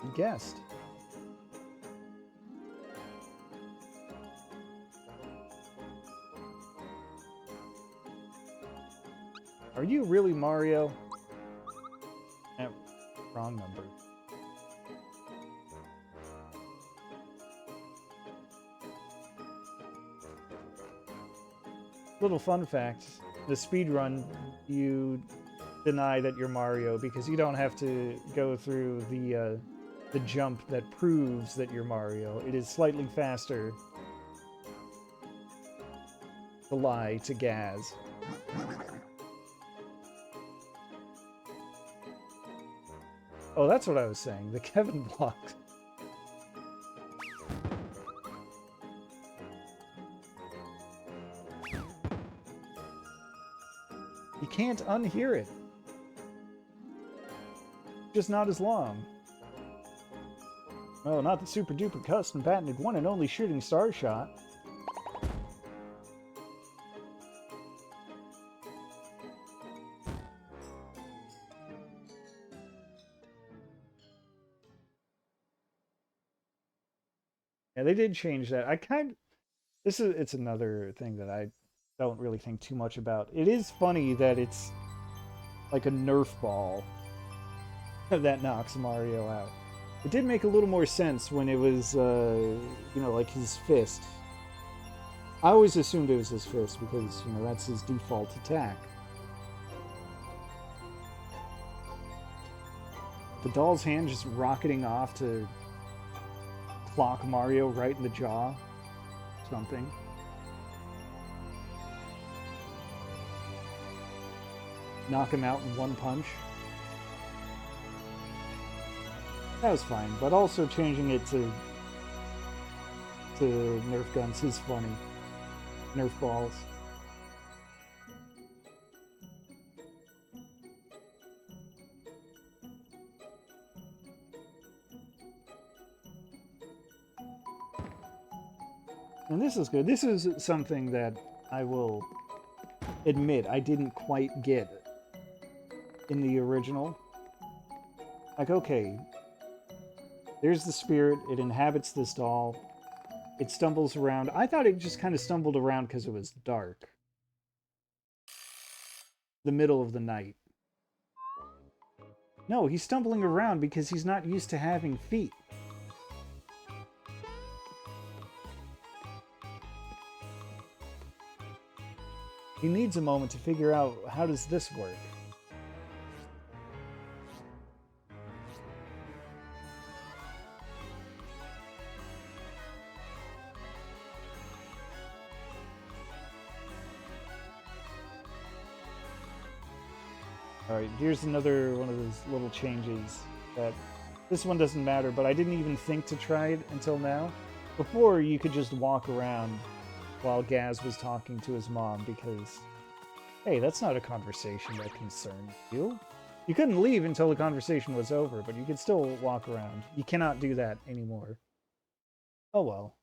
You guessed. Are you really Mario? Wrong number. Little fun fact, the speedrun, you deny that you're Mario because you don't have to go through the jump that proves that you're Mario. It is slightly faster to lie to Gaz. Oh, that's what I was saying. The Kevin blocks. You can't unhear it. Just not as long. Oh, not the super duper custom patented one and only shooting star shot. Yeah, they did change that. It's another thing that I don't really think too much about. It is funny that it's like a Nerf ball that knocks Mario out. It did make a little more sense when it was, you know, like his fist. I always assumed it was his fist because, you know, that's his default attack. The doll's hand just rocketing off to clock Mario right in the jaw. Something. Knock him out in one punch. That was fine, but also changing it to Nerf guns is funny. Nerf balls. And this is good. This is something that I will admit I didn't quite get in the original. Like, okay, there's the spirit, it inhabits this doll, it stumbles around. I thought it just kind of stumbled around because it was dark. The middle of the night. No, he's stumbling around because he's not used to having feet. He needs a moment to figure out, how does this work? Alright, here's another one of those little changes that this one doesn't matter, but I didn't even think to try it until now. Before, you could just walk around while Gaz was talking to his mom because, hey, that's not a conversation that concerns you. You couldn't leave until the conversation was over, but you could still walk around. You cannot do that anymore. Oh well.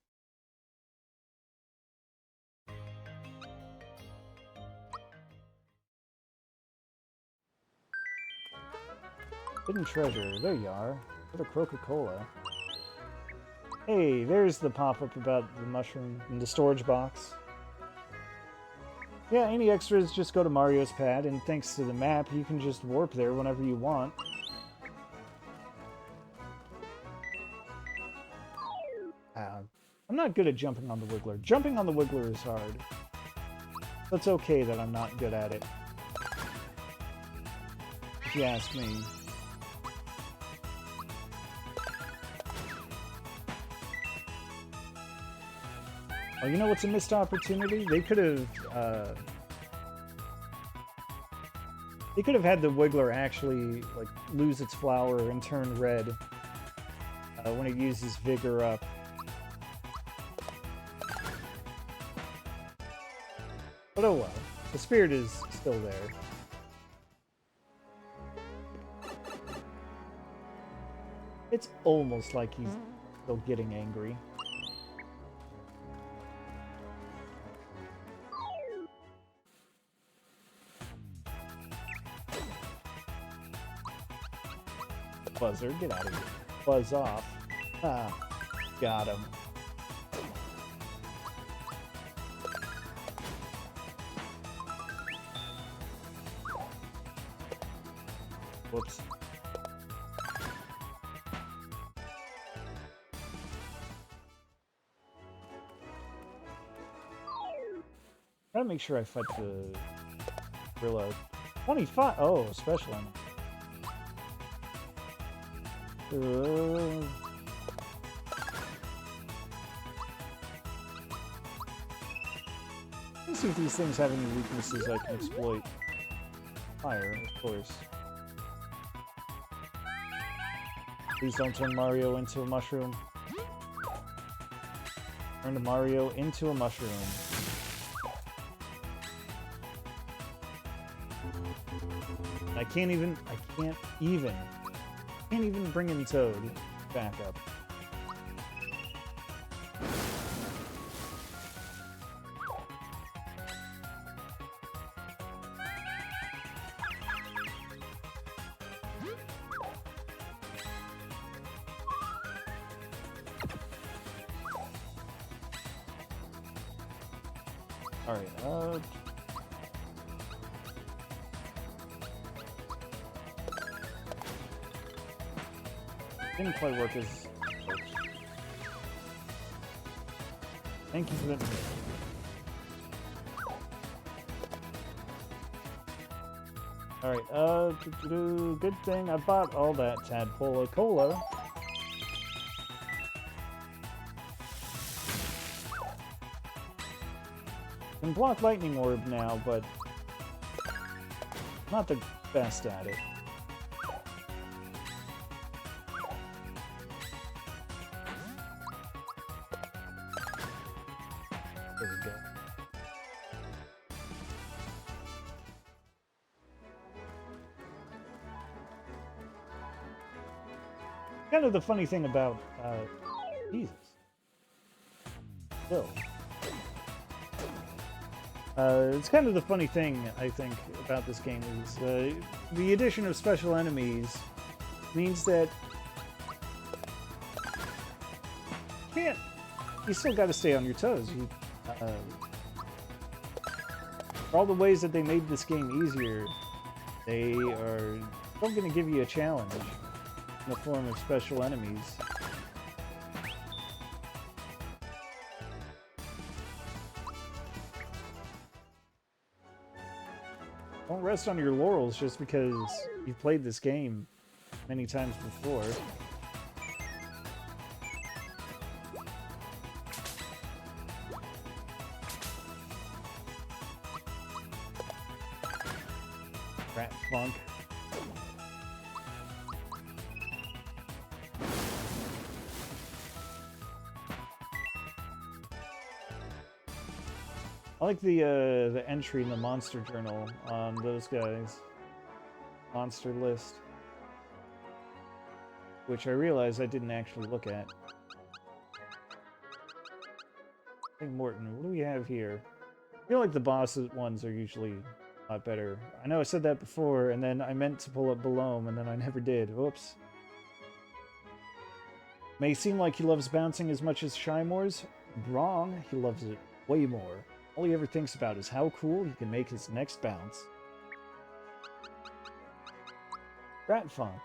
Hidden treasure. There you are. Another Coca-Cola. Hey, there's the pop-up about the mushroom in the storage box. Yeah, any extras, just go to Mario's pad, and thanks to the map, you can just warp there whenever you want. I'm not good at jumping on the Wiggler. Jumping on the Wiggler is hard. That's okay that I'm not good at it. If you ask me. Oh, you know what's a missed opportunity? They could have had the Wiggler actually like lose its flower and turn red when it uses Vigor Up. But oh well, the spirit is still there. It's almost like he's still getting angry. Buzzer, get out of here. Buzz off. Ah, got him. Whoops. Gotta make sure I fight the gorilla. 25. Oh, special enemy. Let's see if these things have any weaknesses I can exploit. Fire, of course. Please don't turn Mario into a mushroom. Turn Mario into a mushroom. I can't even bring in Toad back up. Alright, didn't quite work as... Thank you for that. Alright, good thing I bought all that Tadpola Cola. Can block Lightning Orb now, but not the best at it. There we go. Kind of the funny thing about, Jesus. Still. It's kind of the funny thing, I think, about this game is the addition of special enemies means that you still got to stay on your toes. For all the ways that they made this game easier, they are still going to give you a challenge in the form of special enemies. Don't rest on your laurels just because you've played this game many times before. Rat Funk. I like the entry in the Monster Journal on those guys. Monster list. Which I realized I didn't actually look at. Hey Morton, what do we have here? I feel like the boss ones are usually A lot better. I know I said that before, and then I meant to pull up Belome, and then I never did. Whoops. May seem like he loves bouncing as much as Shymores. Wrong. He loves it way more. All he ever thinks about is how cool he can make his next bounce. Rat Funk.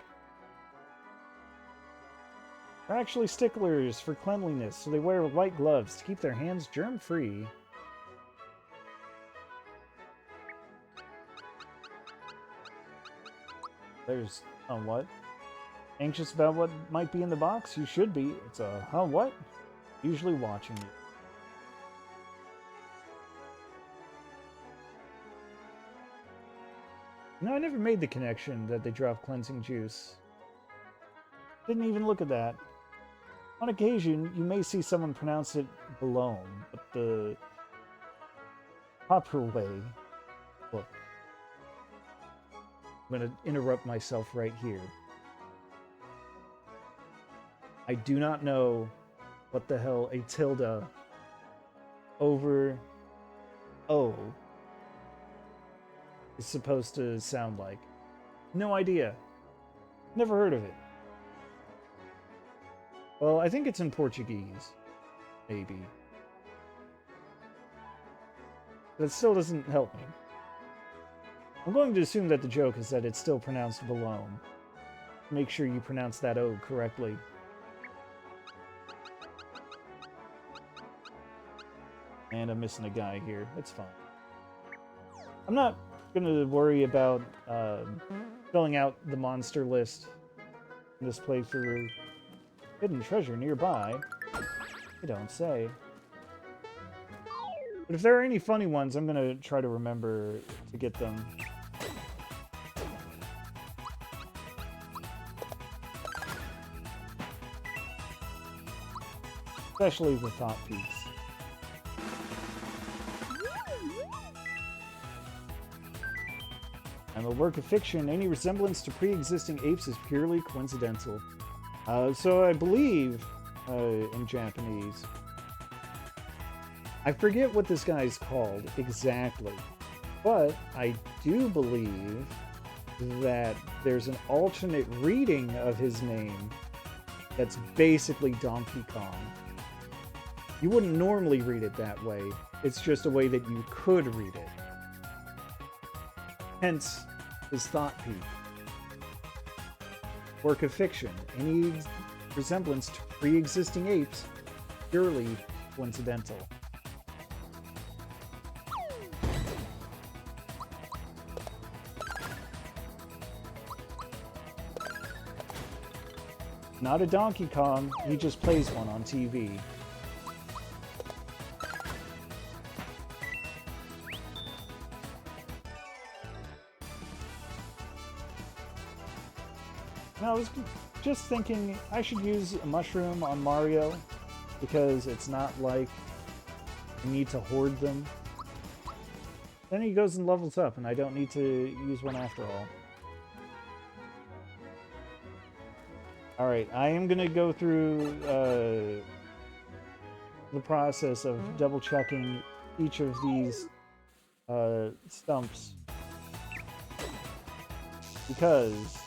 They're actually sticklers for cleanliness, so they wear white gloves to keep their hands germ-free. There's... oh, what? Anxious about what might be in the box? You should be. It's a... huh, what? Usually watching you. No, I never made the connection that they drop cleansing juice. Didn't even look at that. On occasion, you may see someone pronounce it Belome, but the proper way... look. I'm going to interrupt myself right here. I do not know what the hell a tilde over O is supposed to sound like. No idea. Never heard of it. Well, I think it's in Portuguese. Maybe. That still doesn't help me. I'm going to assume that the joke is that it's still pronounced Belome. Make sure you pronounce that O correctly. And I'm missing a guy here. It's fine. I'm not going to worry about filling out the monster list in this playthrough. Hidden treasure nearby. You don't say. But if there are any funny ones, I'm going to try to remember to get them. Especially the Thought Piece. I'm a work of fiction. Any resemblance to pre-existing apes is purely coincidental. So I believe, in Japanese, I forget what this guy's called exactly, but I do believe that there's an alternate reading of his name that's basically Donkey Kong. You wouldn't normally read it that way. It's just a way that you could read it. Hence, his thought piece. Work of fiction. Any resemblance to pre-existing apes, purely coincidental. Not a Donkey Kong, he just plays one on TV. I was just thinking I should use a mushroom on Mario because it's not like I need to hoard them. Then he goes and levels up and I don't need to use one after all. Alright, I am going to go through the process of double checking each of these stumps because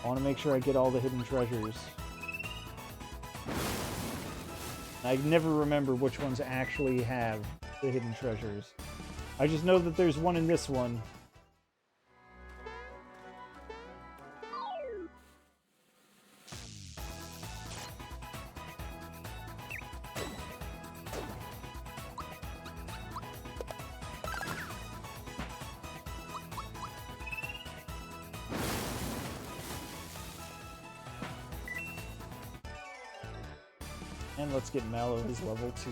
I want to make sure I get all the hidden treasures. I never remember which ones actually have the hidden treasures. I just know that there's one in this one. And let's get Mallow his level 2.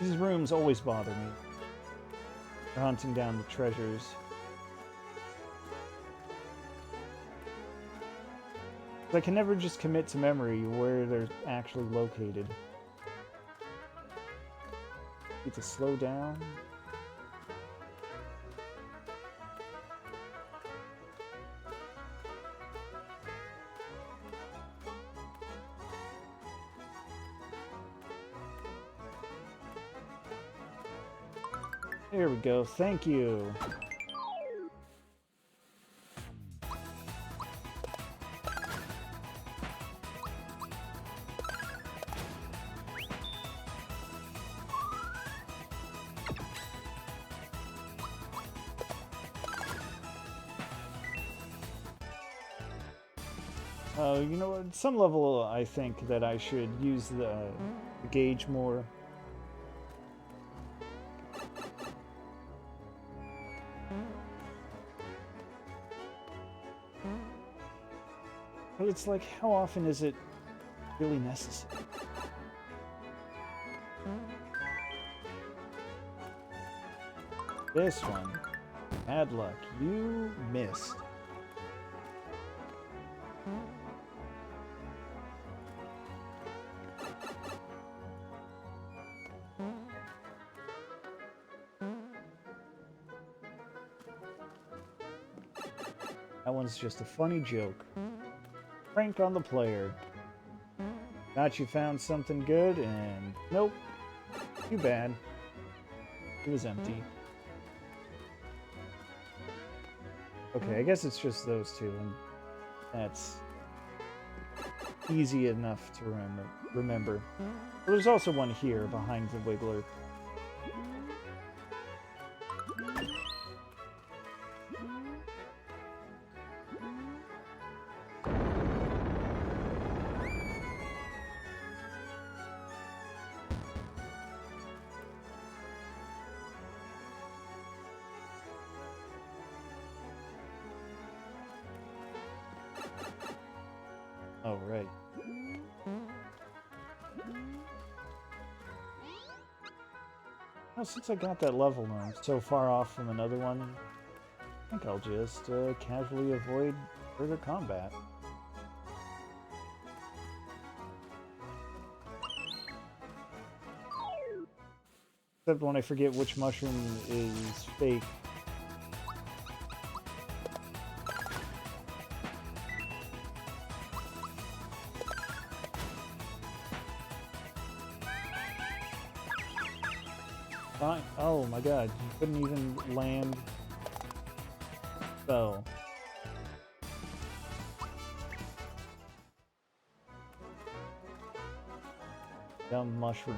These rooms always bother me. For hunting down the treasures. I can never just commit to memory where they're actually located. Need to slow down. There we go. Thank you. You know, at some level, I think that I should use the gauge more. But it's like, how often is it really necessary? This one. Bad luck. You missed. That one's just a funny joke. Prank on the player. Thought you found something good, and nope. Too bad. It was empty. Okay, I guess it's just those two, and that's easy enough to remember. There's also one here behind the Wiggler. Oh, right. Well, since I got that level now, I'm so far off from another one, I think I'll just casually avoid further combat. Except when I forget which mushroom is fake. Oh my god, you couldn't even land. Spell. Dumb mushroom.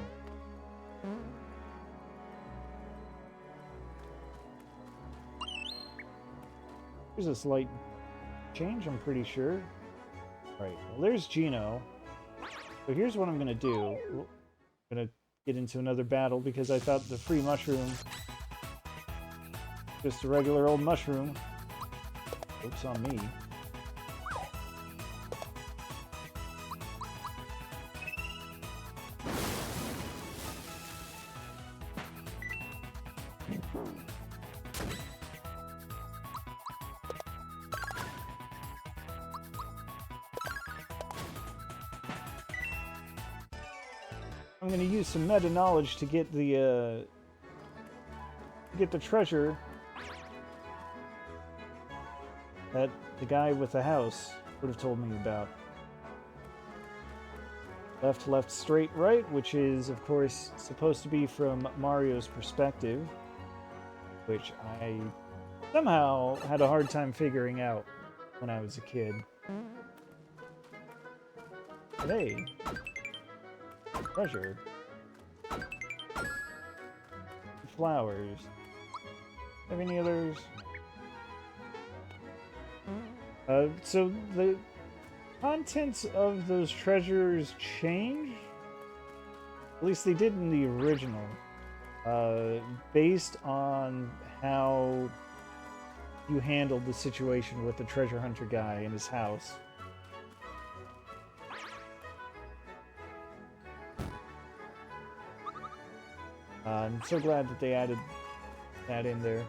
There's a slight change, I'm pretty sure. Right, well there's Gino. So here's what I'm gonna do. I'm gonna get into another battle because I thought the free mushroom, just a regular old mushroom. Oops, on me. I'm going to use some meta knowledge to get the treasure that the guy with the house would have told me about. Left, left, straight, right, which is, of course, supposed to be from Mario's perspective, which I somehow had a hard time figuring out when I was a kid. But hey. Treasure. Flowers. Have any others? So the contents of those treasures change? At least they did in the original. Based on how you handled the situation with the treasure hunter guy in his house. I'm so glad that they added that in there.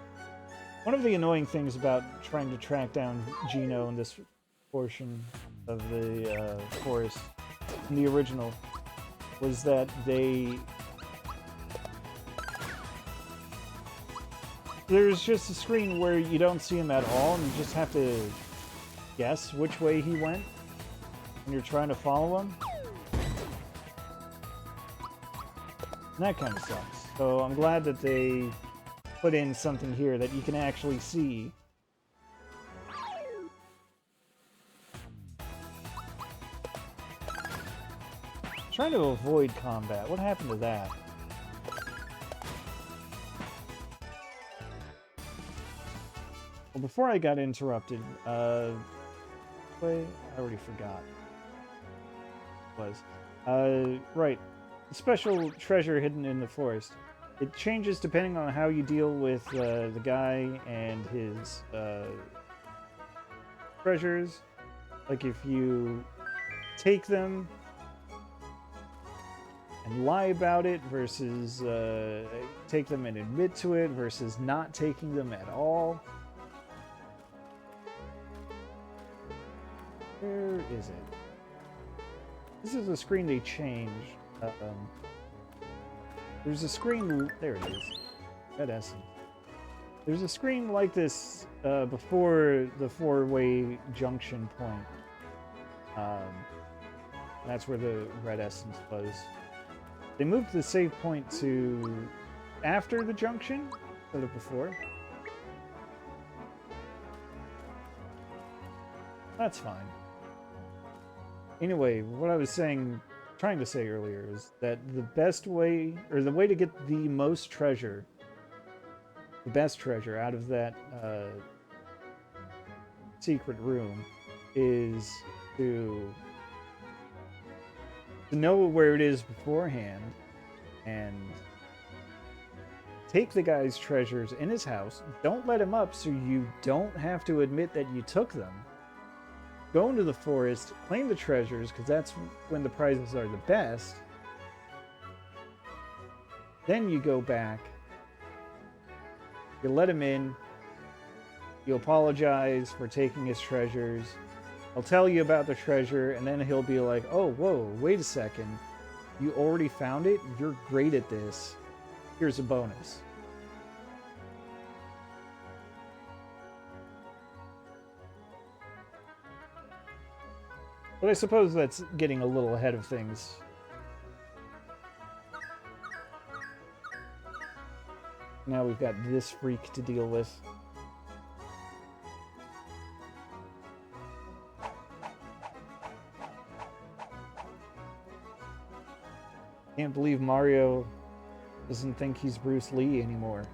One of the annoying things about trying to track down Gino in this portion of the forest in the original was that there's just a screen where you don't see him at all, and you just have to guess which way he went when you're trying to follow him. And that kind of sucks. So I'm glad that they put in something here that you can actually see. Trying to avoid combat. What happened to that? Well, before I got interrupted, wait, I already forgot. What it was. Right. Special treasure hidden in the forest. It changes depending on how you deal with the guy and his treasures. Like if you take them and lie about it versus take them and admit to it versus not taking them at all. Where is it? This is a screen they changed. There's a screen... There it is. Red Essence. There's a screen like this before the four-way junction point. That's where the Red Essence was. They moved the save point to after the junction instead of before. That's fine. Anyway, what I was trying to say earlier is that the best way, or the way to get the most treasure, the best treasure out of that secret room is to know where it is beforehand and take the guy's treasures in his house. Don't let him up so you don't have to admit that you took them. Go into the forest, claim the treasures, because that's when the prizes are the best. Then you go back. You let him in. You apologize for taking his treasures. He'll tell you about the treasure, and then he'll be like, oh, whoa, wait a second. You already found it? You're great at this. Here's a bonus. But I suppose that's getting a little ahead of things. Now we've got this freak to deal with. Can't believe Mario doesn't think he's Bruce Lee anymore.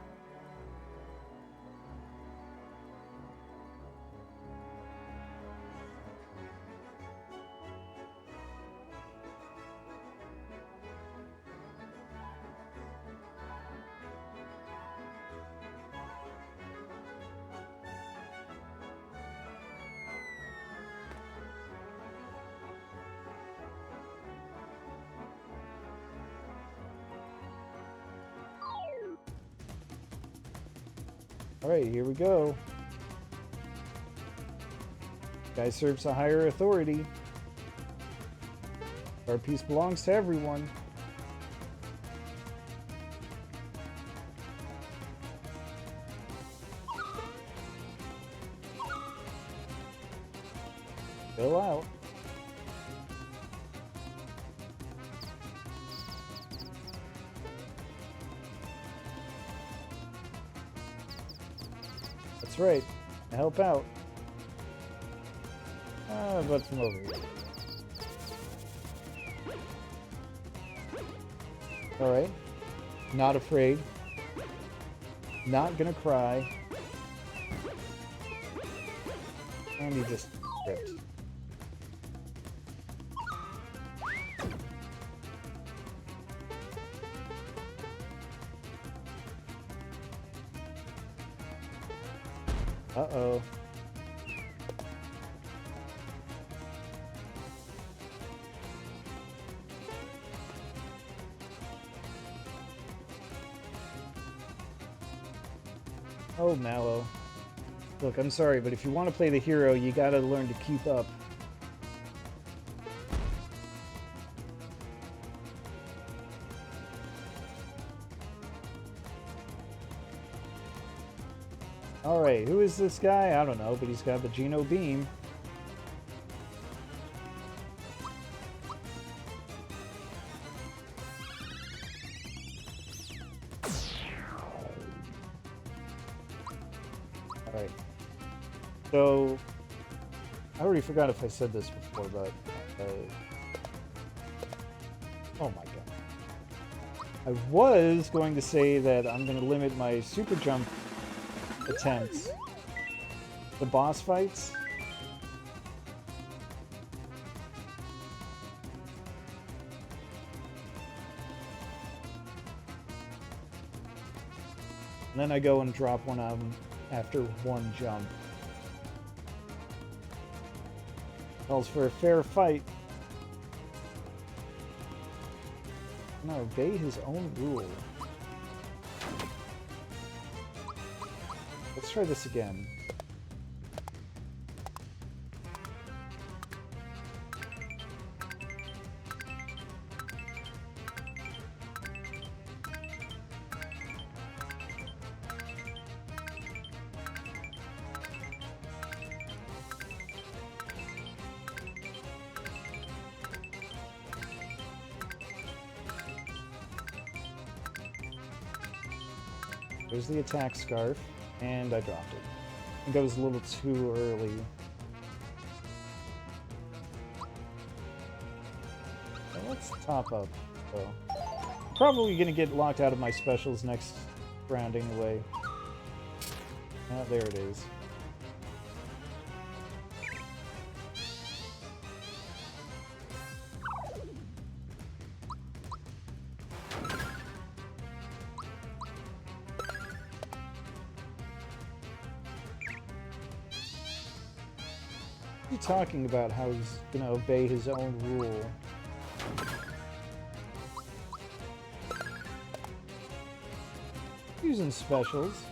Alright, here we go. Guy serves a higher authority. Our piece belongs to everyone. Fill out. That's right. I help out. But from over here. Alright. Not afraid. Not gonna cry. And he just ripped. Uh-oh. Oh, Mallow. Look, I'm sorry, but if you want to play the hero, you gotta learn to keep up. Alright, who is this guy? I don't know, but he's got the Geno beam. Alright. So, I already forgot if I said this before, but... oh my god. I was going to say that I'm going to limit my super jump attempts to boss fights. And then I go and drop one of them after one jump. Calls for a fair fight. No, obey his own rule. Let's try this again. There's the attack scarf, and I dropped it. I think I was a little too early. Okay, let's top up, though. Probably gonna get locked out of my specials next round anyway. Ah, there it is. Talking about how he's gonna obey his own rule. Using specials.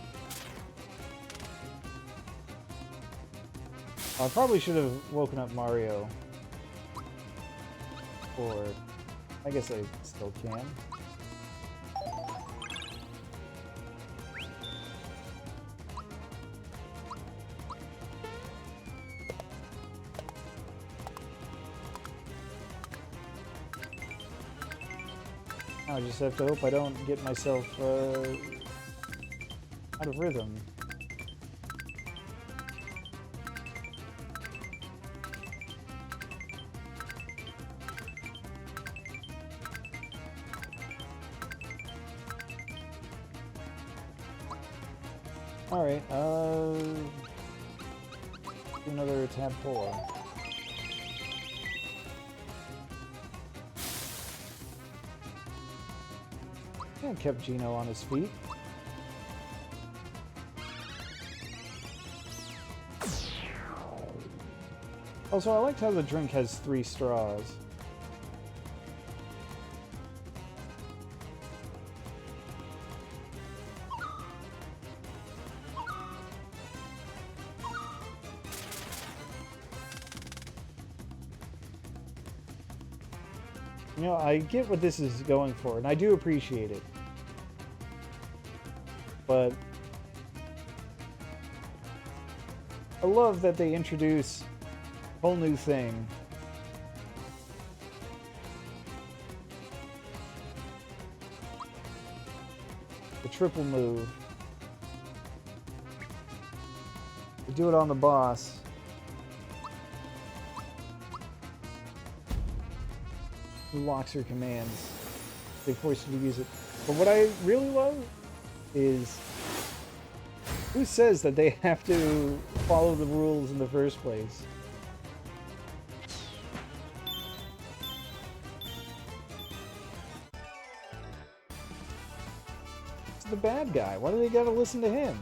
I probably should have woken up Mario. Or I guess I still can. I just have to hope I don't get myself out of rhythm. Alright, do another tadpole. And kept Geno on his feet. Also, I liked how the drink has 3 straws. You know, I get what this is going for, and I do appreciate it. But I love that they introduce a whole new thing. The triple move. They do it on the boss. Who locks her commands. They force you to use it. But what I really love is who says that they have to follow the rules in the first place? It's the bad guy. Why do they gotta listen to him?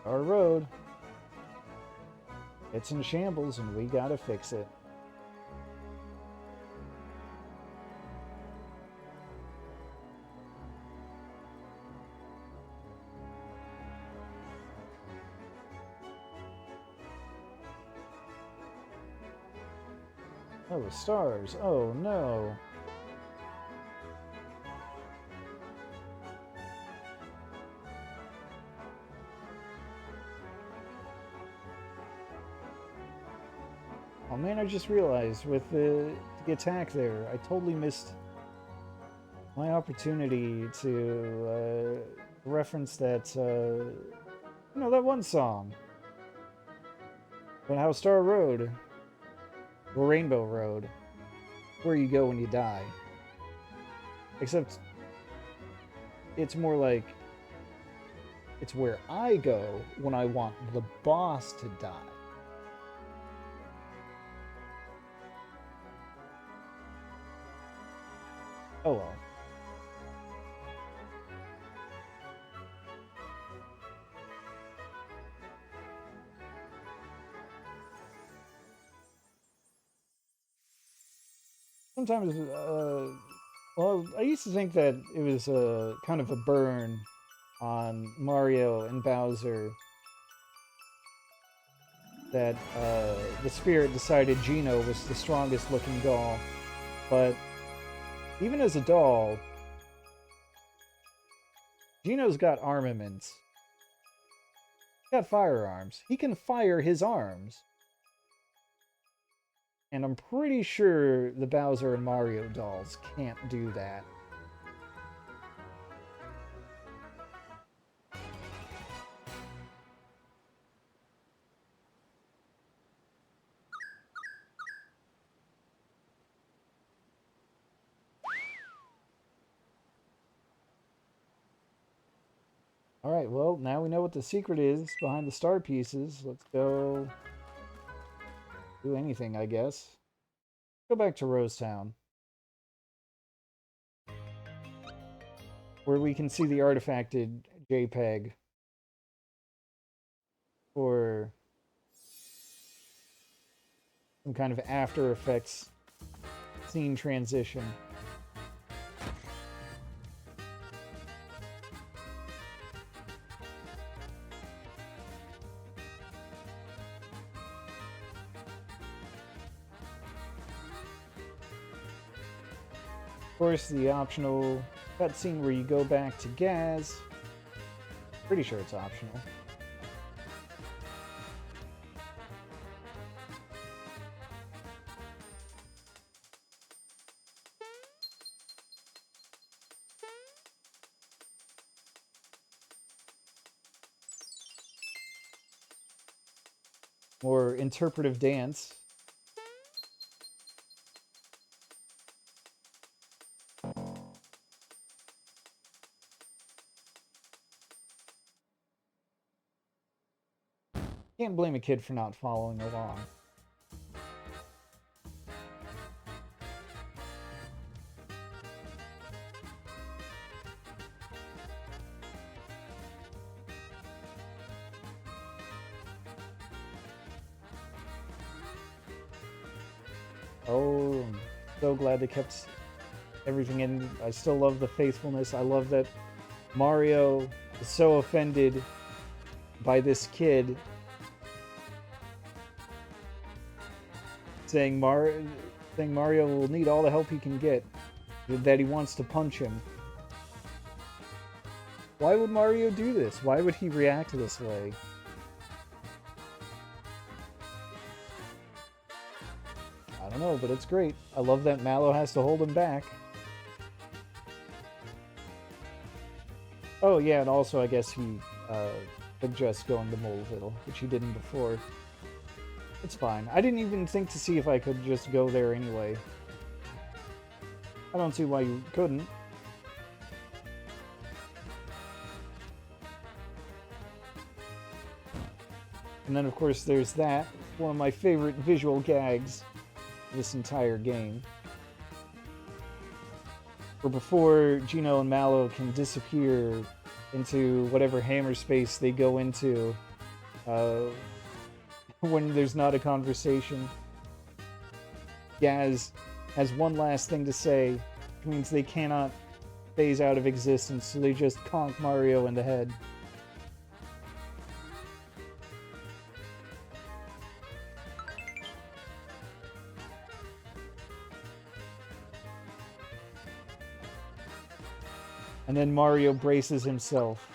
Our road. It's in shambles and we gotta fix it. Oh, stars. Oh, no. Oh man, I just realized with the attack there, I totally missed my opportunity to reference that, that one song. But how Star Road, or Rainbow Road, where you go when you die. Except, it's more like, it's where I go when I want the boss to die. Oh well. Sometimes, well, I used to think that it was kind of a burn on Mario and Bowser that the spirit decided Geno was the strongest looking doll. But even as a doll, Geno's got armaments. He's got firearms. He can fire his arms. And I'm pretty sure the Bowser and Mario dolls can't do that. Alright, well, now we know what the secret is behind the star pieces. Let's go do anything, I guess. Go back to Rosetown, where we can see the artifacted JPEG for some kind of After Effects scene transition. Of course, the optional cutscene where you go back to Gaz. Pretty sure it's optional. More interpretive dance. Can't blame a kid for not following along. Oh, I'm so glad they kept everything in. I still love the faithfulness. I love that Mario is so offended by this kid saying Mario will need all the help he can get, that he wants to punch him. Why would Mario do this? Why would he react this way? I don't know, but it's great. I love that Mallow has to hold him back. Oh yeah, and also I guess he suggests going to Moleville, which he didn't before. It's fine. I didn't even think to see if I could just go there anyway. I don't see why you couldn't. And then of course there's that, one of my favorite visual gags of this entire game. Where before Geno and Mallow can disappear into whatever hammer space they go into, when there's not a conversation, Gaz has one last thing to say, which means they cannot phase out of existence, so they just conk Mario in the head. And then Mario braces himself.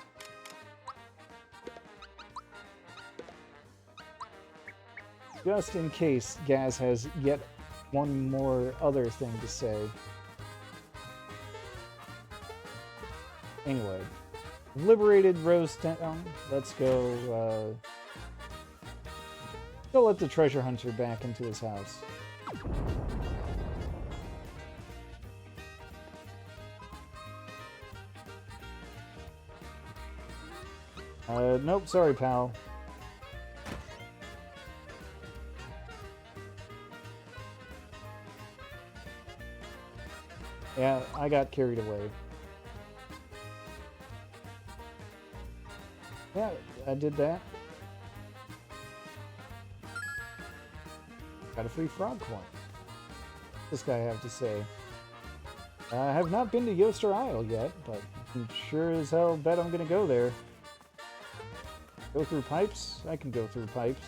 Just in case Gaz has yet one more other thing to say. Anyway, liberated Rose Town. Let's go, go let the treasure hunter back into his house. Nope, sorry, pal. Yeah, I got carried away. Yeah, I did that. Got a free frog coin. This guy have to say. I have not been to Yoster Isle yet, but I'm sure as hell bet I'm gonna go there. Go through pipes? I can go through pipes.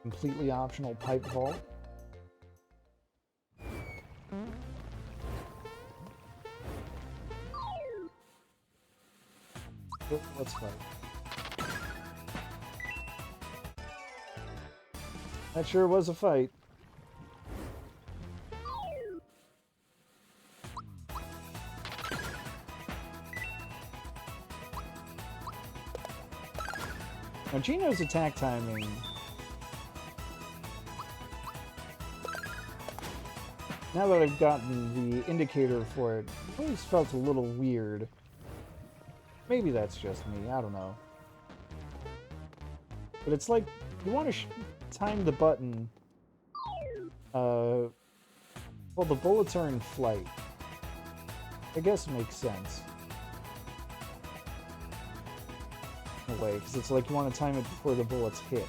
Completely optional pipe vault. Oh, let's fight. That sure was a fight. Now Gino's attack timing. Now that I've gotten the indicator for it, it always felt a little weird. Maybe that's just me, I don't know. But it's like, you want to time the button. Well, the bullets are in flight. I guess it makes sense. In a way, because it's like you want to time it before the bullets hit.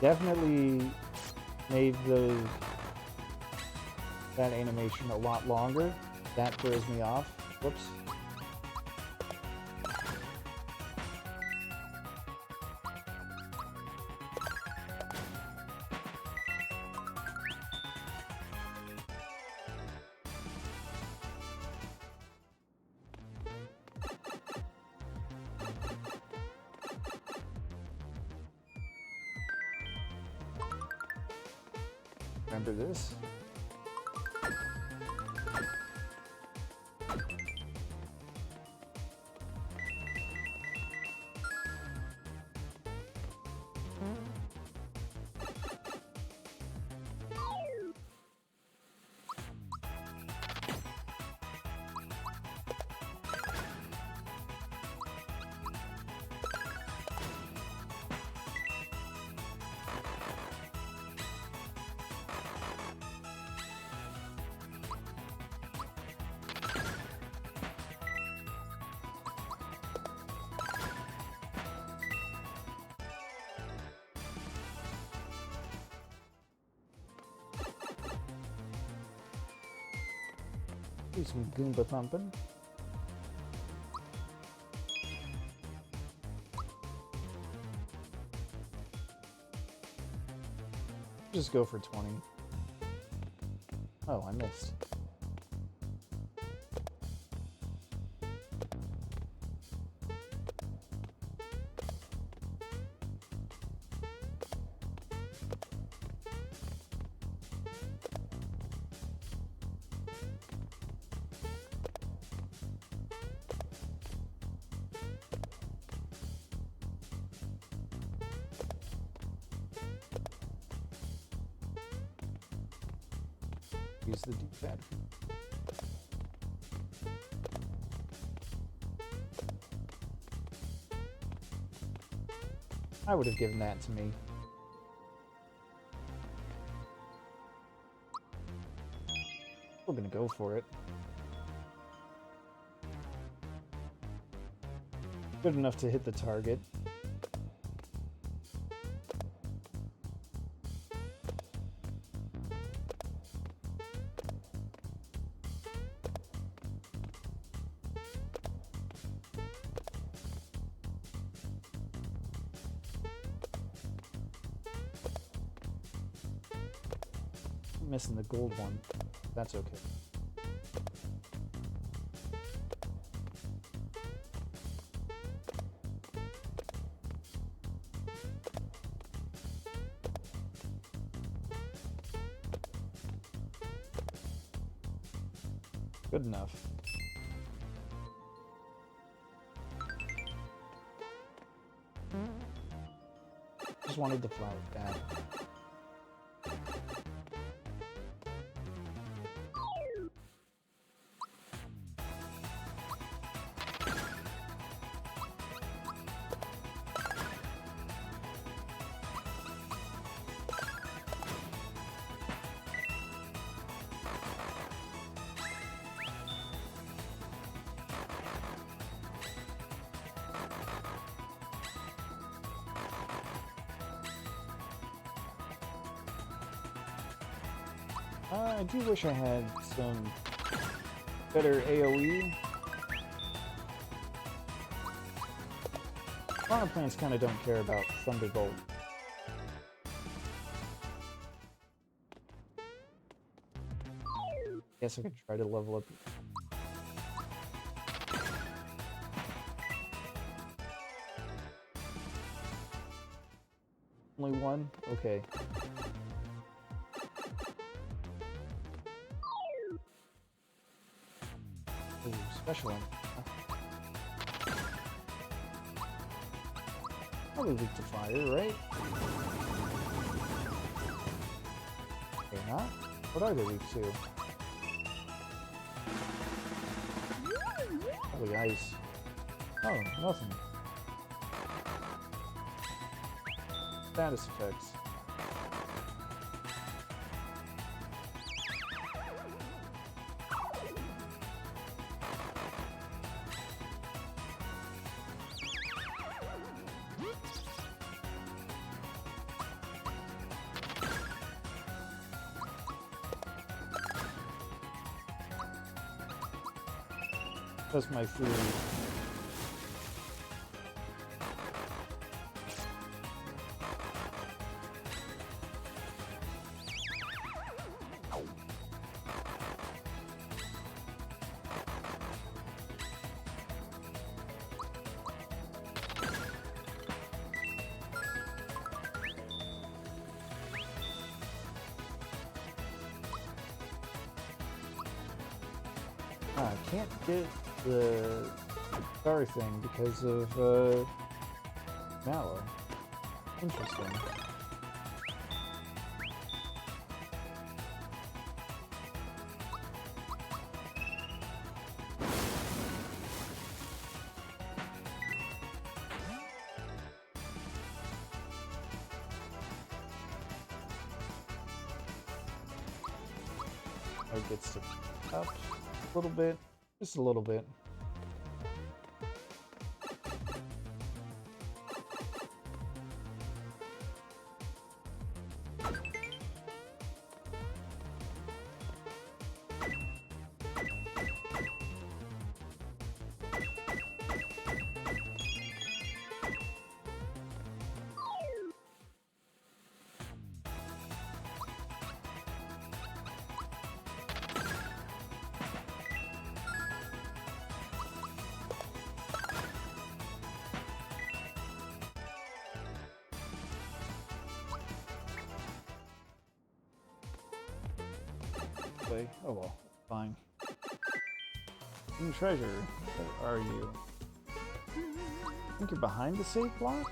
Definitely made that animation a lot longer. That throws me off. Whoops. Remember this? Do some Goomba thumping. Just go for 20. Oh, I missed. Use the D-pad. I would have given that to me. We're gonna go for it. Good enough to hit the target. Missing the gold one. That's okay. Good enough. Just wanted the flower back. I do wish I had some better AoE. Piranha plants kind of don't care about Thunderbolt. Guess I could try to level up. Only one? Okay. Ooh, special one. Probably weak to fire, right? Okay, not? What are they weak to? Probably ice. Oh, nothing. Status effects. That's my food. I can't get the star thing because of Mallow. Interesting. It gets to up a little bit, just a little bit. Oh well, fine. Hidden treasure, where are you? I think you're behind the save block?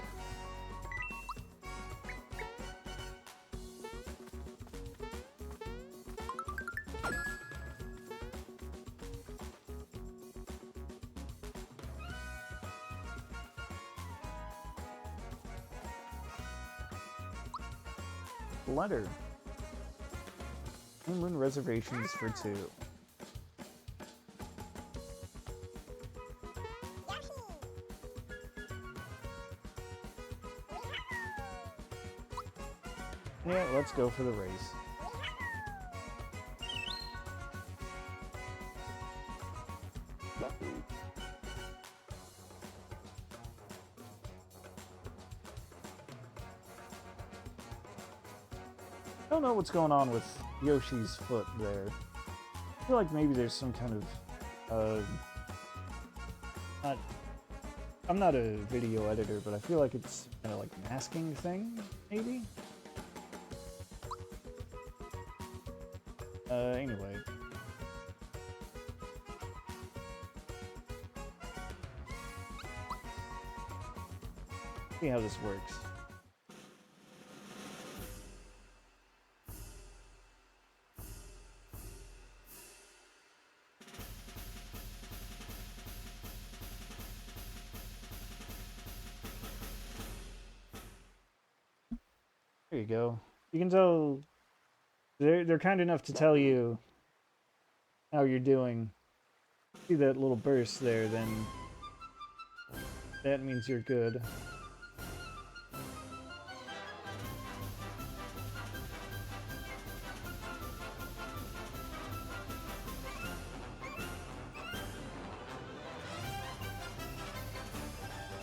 Letter. Moon reservations for 2. Yeah, let's go for the race. I don't know what's going on with Yoshi's foot there. I feel like maybe there's some kind of, I'm not a video editor, but I feel like it's kind of like a masking thing, maybe? Anyway. See how this works. There you go. You can tell they're kind enough to tell you how you're doing. See that little burst there, then that means you're good.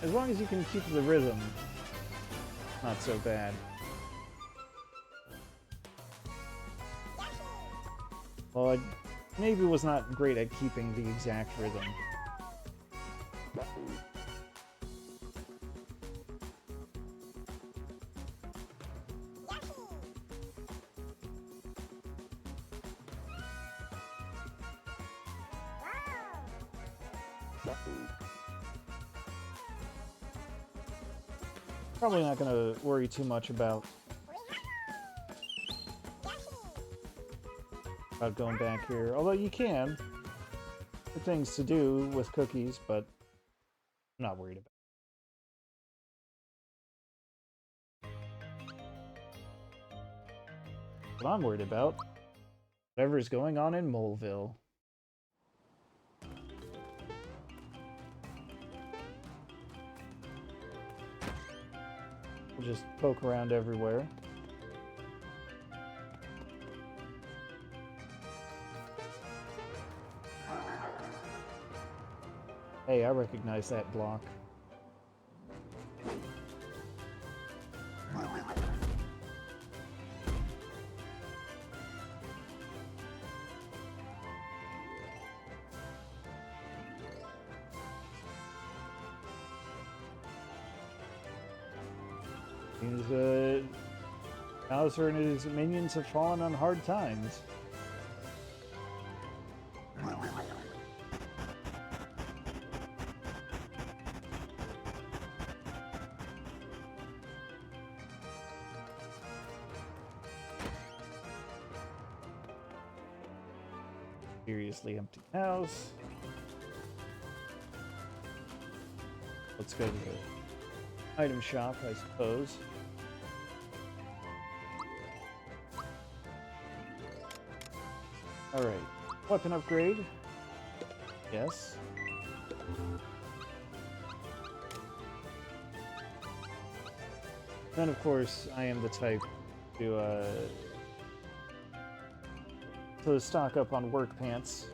As long as you can keep the rhythm, not so bad. Well, I maybe was not great at keeping the exact rhythm. Probably not going to worry too much about going back here. Although you can. There are things to do with cookies, but I'm not worried about it. What I'm worried about, whatever is going on in Moleville. We'll just poke around everywhere. Hey, I recognize that block. Bowser and his minions have fallen on hard times. Seriously empty house. Let's go to the item shop, I suppose. Alright, weapon upgrade. Yes. Then, of course, I am the type to stock up on work pants.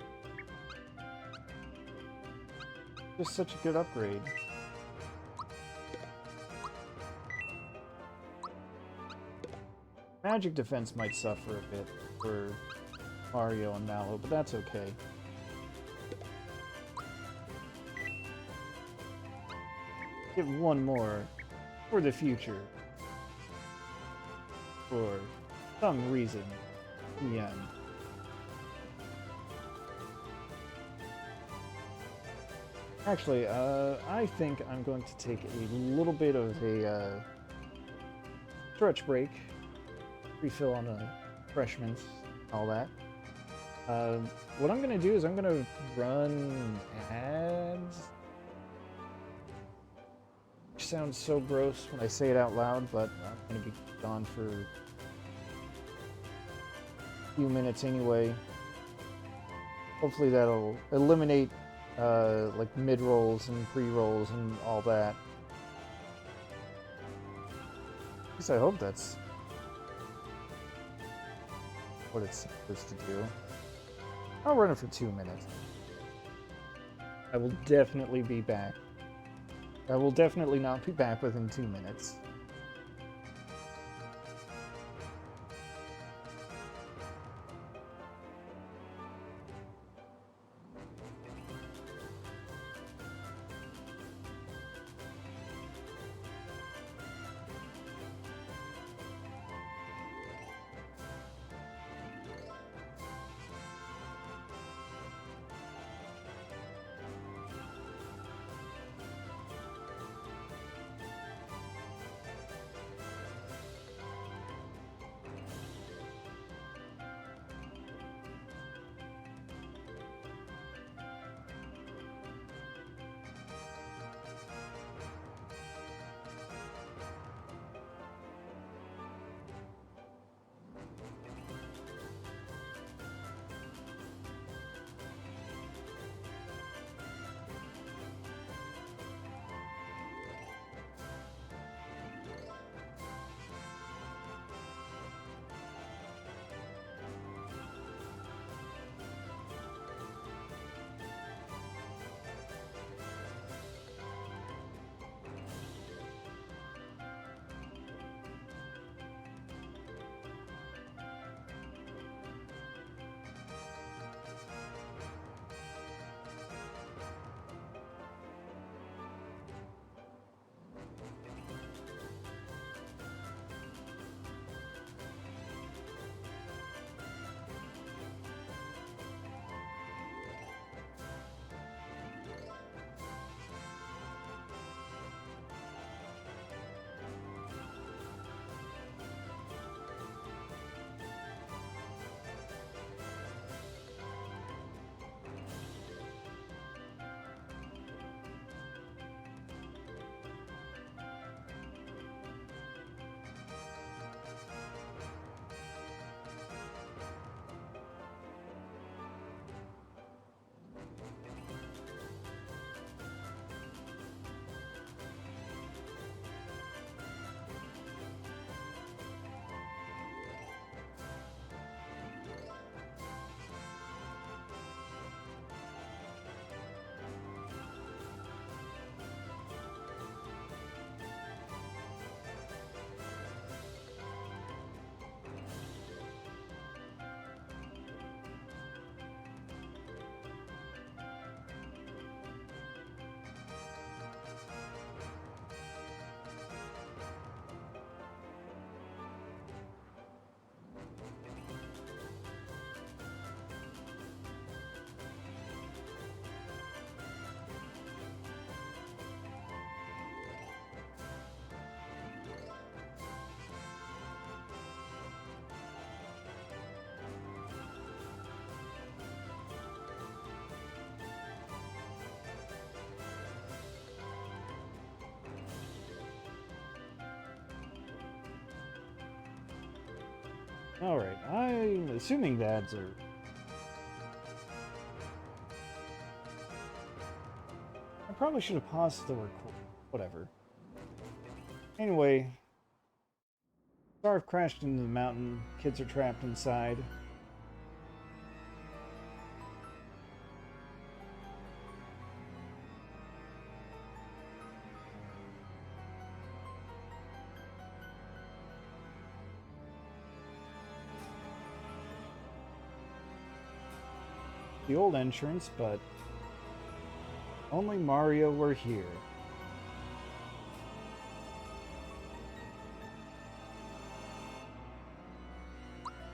Just such a good upgrade. Magic defense might suffer a bit for Mario and Mallow, but that's okay. Get one more for the future. For some reason. In the end. Actually, I think I'm going to take a little bit of a stretch break. Refill on the refreshments, all that. What I'm going to do is I'm going to run ads. Which sounds so gross when I say it out loud, but I'm going to be gone for a few minutes anyway. Hopefully that'll eliminate like mid-rolls and pre-rolls and all that. At least I hope that's what it's supposed to do. I'll run it for 2 minutes. I will definitely be back. I will definitely not be back within 2 minutes. Alright, I'm assuming the ads are... I probably should have paused the record. Whatever. Anyway, Starve crashed into the mountain. Kids are trapped inside. The old entrance, but only Mario were here.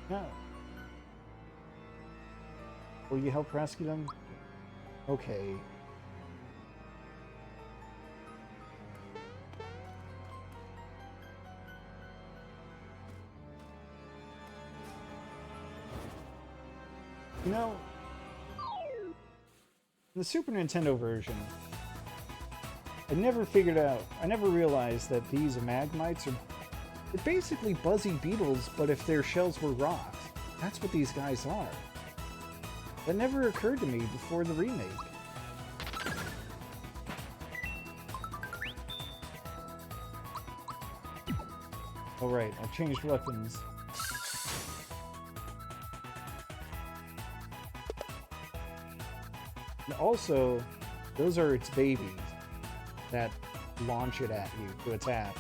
No. Will you help rescue them? Okay. You know, in the Super Nintendo version, I never realized that these Amagmites are... They're basically buzzy beetles, but if their shells were rocks. That's what these guys are. That never occurred to me before the remake. Alright, I've changed weapons. And also, those are its babies that launch it at you to attack.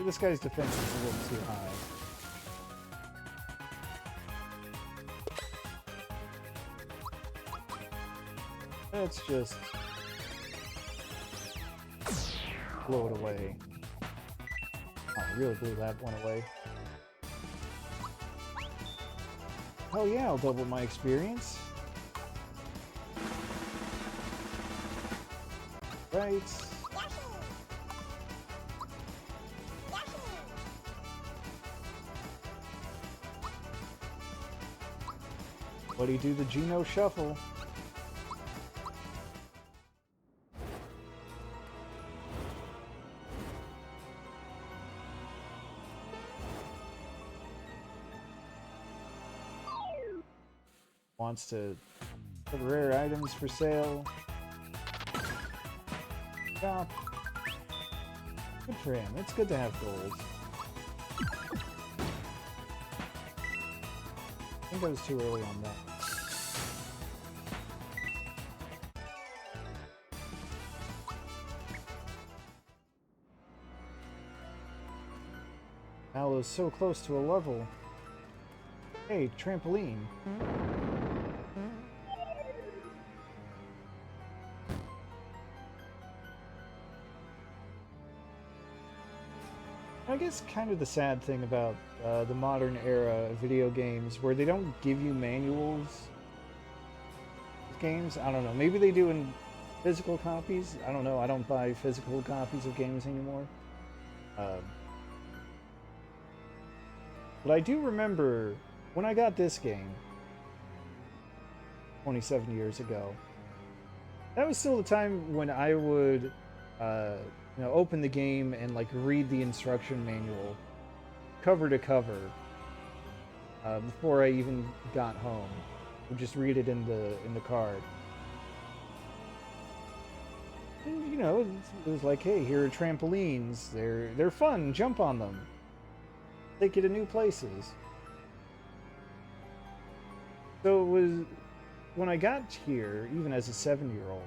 This guy's defense is a little too high. Let's just blow it away. Oh, I really blew that one away. Hell yeah, I'll double my experience. Right. Buddy, do the Geno Shuffle. Wants to put rare items for sale. Shop. Good for him. It's good to have gold. I think I was too early on that. Mallow's so close to a level. Hey, trampoline. I guess kind of the sad thing about the modern era of video games where they don't give you manuals of games. I don't know. Maybe they do in physical copies. I don't know. I don't buy physical copies of games anymore. But I do remember when I got this game 27 years ago. That was still the time when I would you know, open the game and like read the instruction manual cover to cover before I even got home. I would just read it in the card. And, you know, it was like, hey, here are trampolines. They're fun. Jump on them. Take you to new places. So it was when I got here, even as a 7-year-old.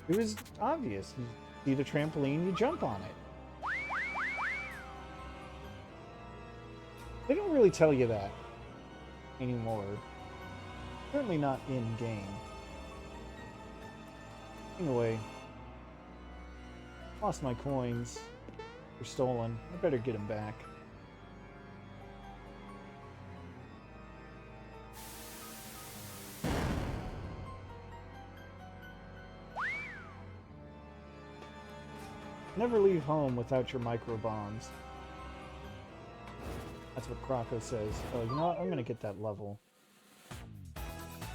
It was obvious. You see the trampoline, you jump on it. They don't really tell you that anymore. Certainly not in-game. Anyway, lost my coins. They're stolen. I better get them back. Never leave home without your micro bombs. That's what Croco says. Oh, you know what? I'm gonna get that level.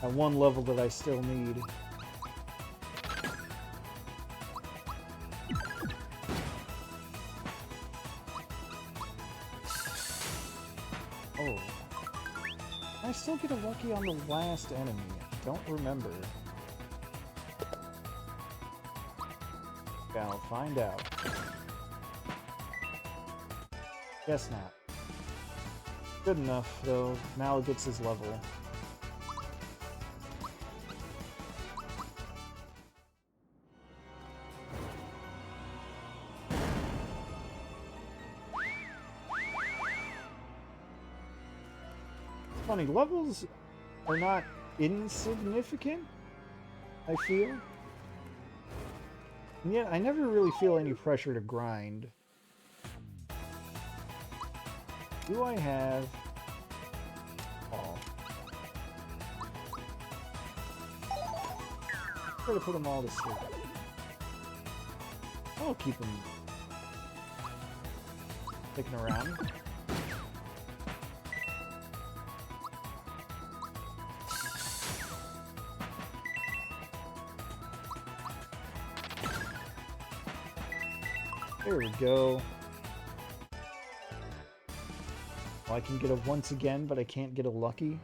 That one level that I still need. Oh. I still get a lucky on the last enemy. I don't remember. I'll find out. Guess not. Good enough, though. Mal gets his level. Funny, levels are not insignificant, I feel. And yet, I never really feel any pressure to grind. Do I have... all? Try to put them all to sleep. I'll keep them sticking around. There we go. Well, I can get a once again, but I can't get a lucky.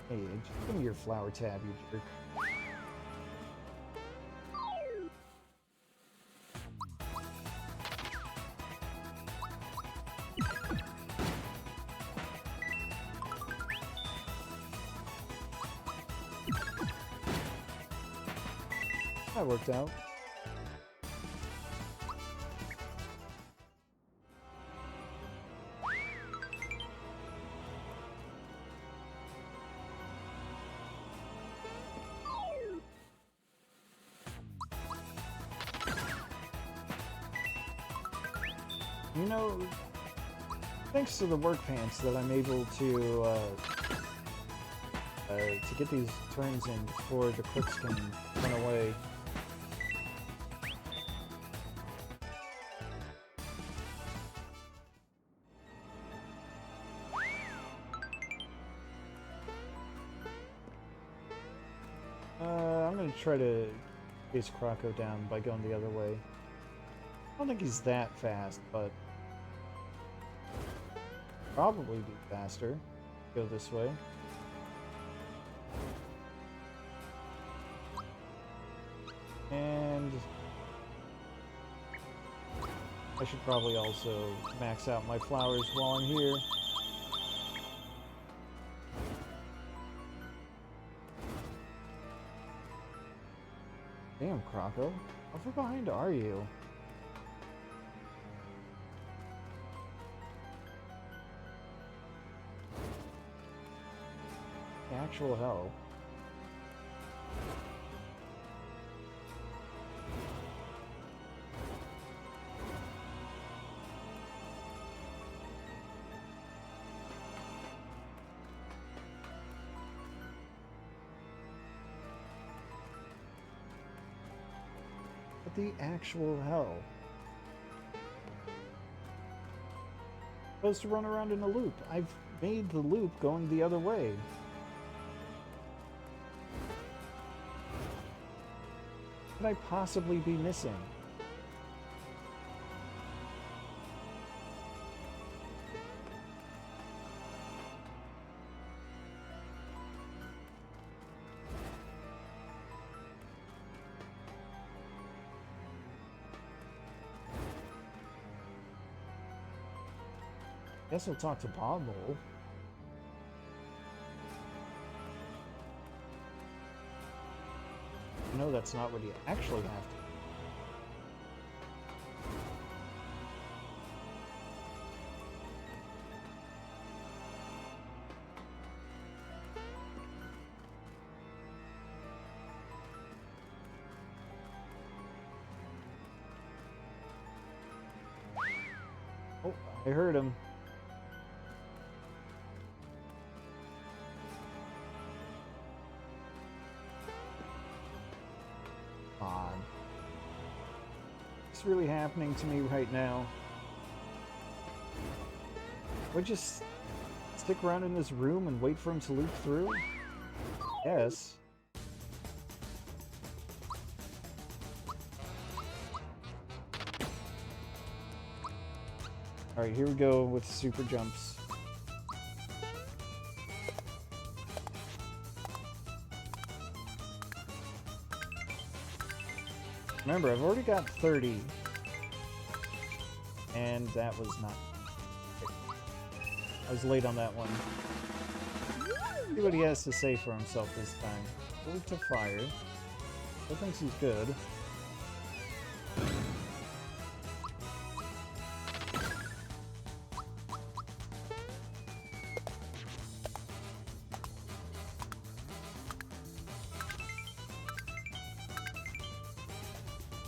Hey, just give me your flower tab, you jerk. That worked out. You know, thanks to the work pants that I'm able to get these turns in before the crooks can run away. I'm gonna try to chase Croco down by going the other way. I don't think he's that fast, but probably be faster. Go this way. And I should probably also max out my flowers while I'm here. Damn, Croco. How far behind are you? The actual hell. What the actual hell? Supposed to run around in a loop. I've made the loop going the other way. What could I possibly be missing? Guess I'll talk to Bob Mole. No, that's not what you actually have to. Oh, I heard him. What's really happening to me right now? Do I just stick around in this room and wait for him to loop through? Yes. Alright, here we go with super jumps. Remember, I've already got 30. And that was not... I was late on that one. See what he has to say for himself this time. Move to fire. Still thinks he's good.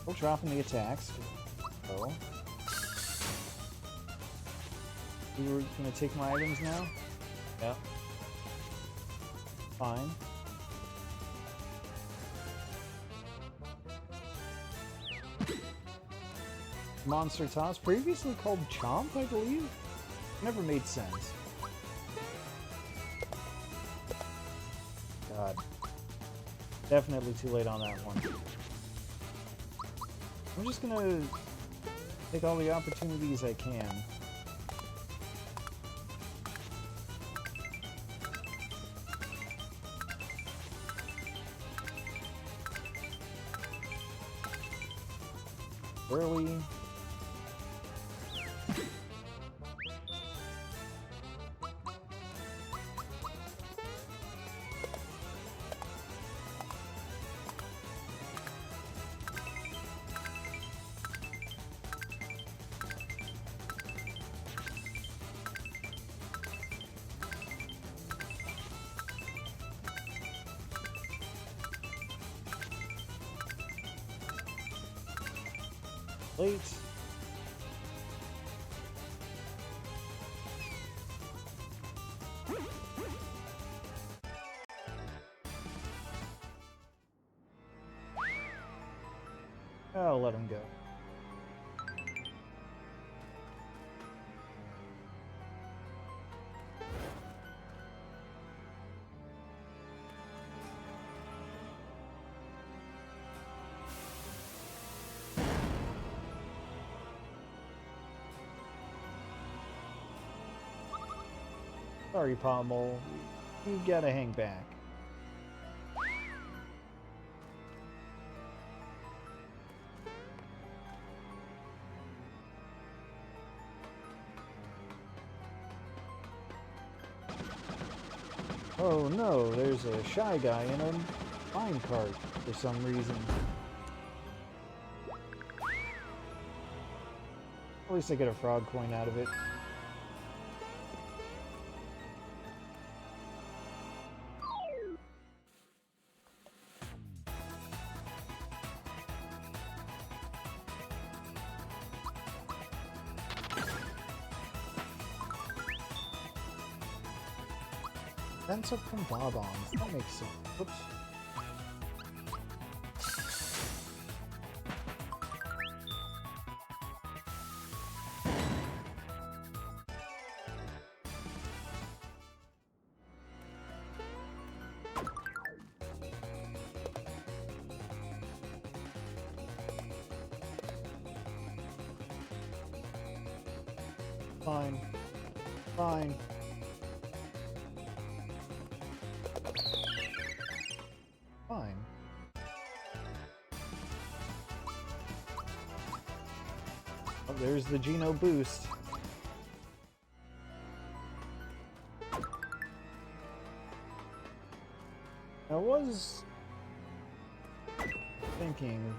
Still dropping the attacks. Oh. You were gonna take my items now? Yep. Fine. Monster Toss, previously called Chomp, I believe? Never made sense. God. Definitely too late on that one. I'm just gonna take all the opportunities I can. Early. Late. I'll let him go. Sorry, Pommel. You gotta hang back. Oh no, there's a shy guy in a mine cart for some reason. At least I get a frog coin out of it. That's up from Bob-ons. That makes sense. Whoops. Fine. Fine. Fine. Oh, there's the Geno boost. I was thinking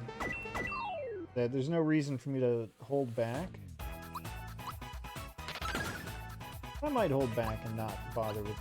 that there's no reason for me to hold back. I might hold back and not bother with.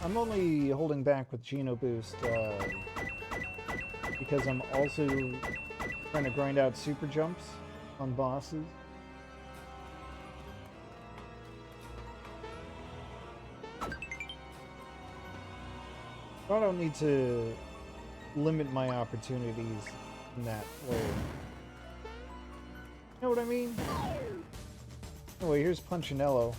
I'm only holding back with Geno Boost because I'm also trying to grind out super jumps on bosses. I don't need to limit my opportunities in that way. You know what I mean? Anyway, here's Punchinello.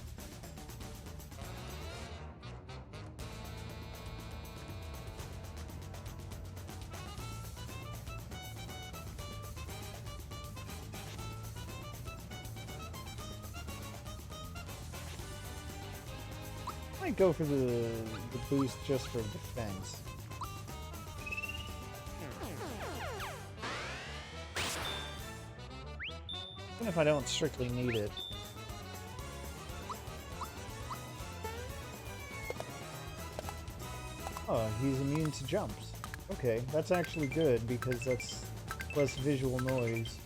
I might go for the boost just for defense. Even if I don't strictly need it. Oh, he's immune to jumps. Okay, that's actually good because that's less visual noise.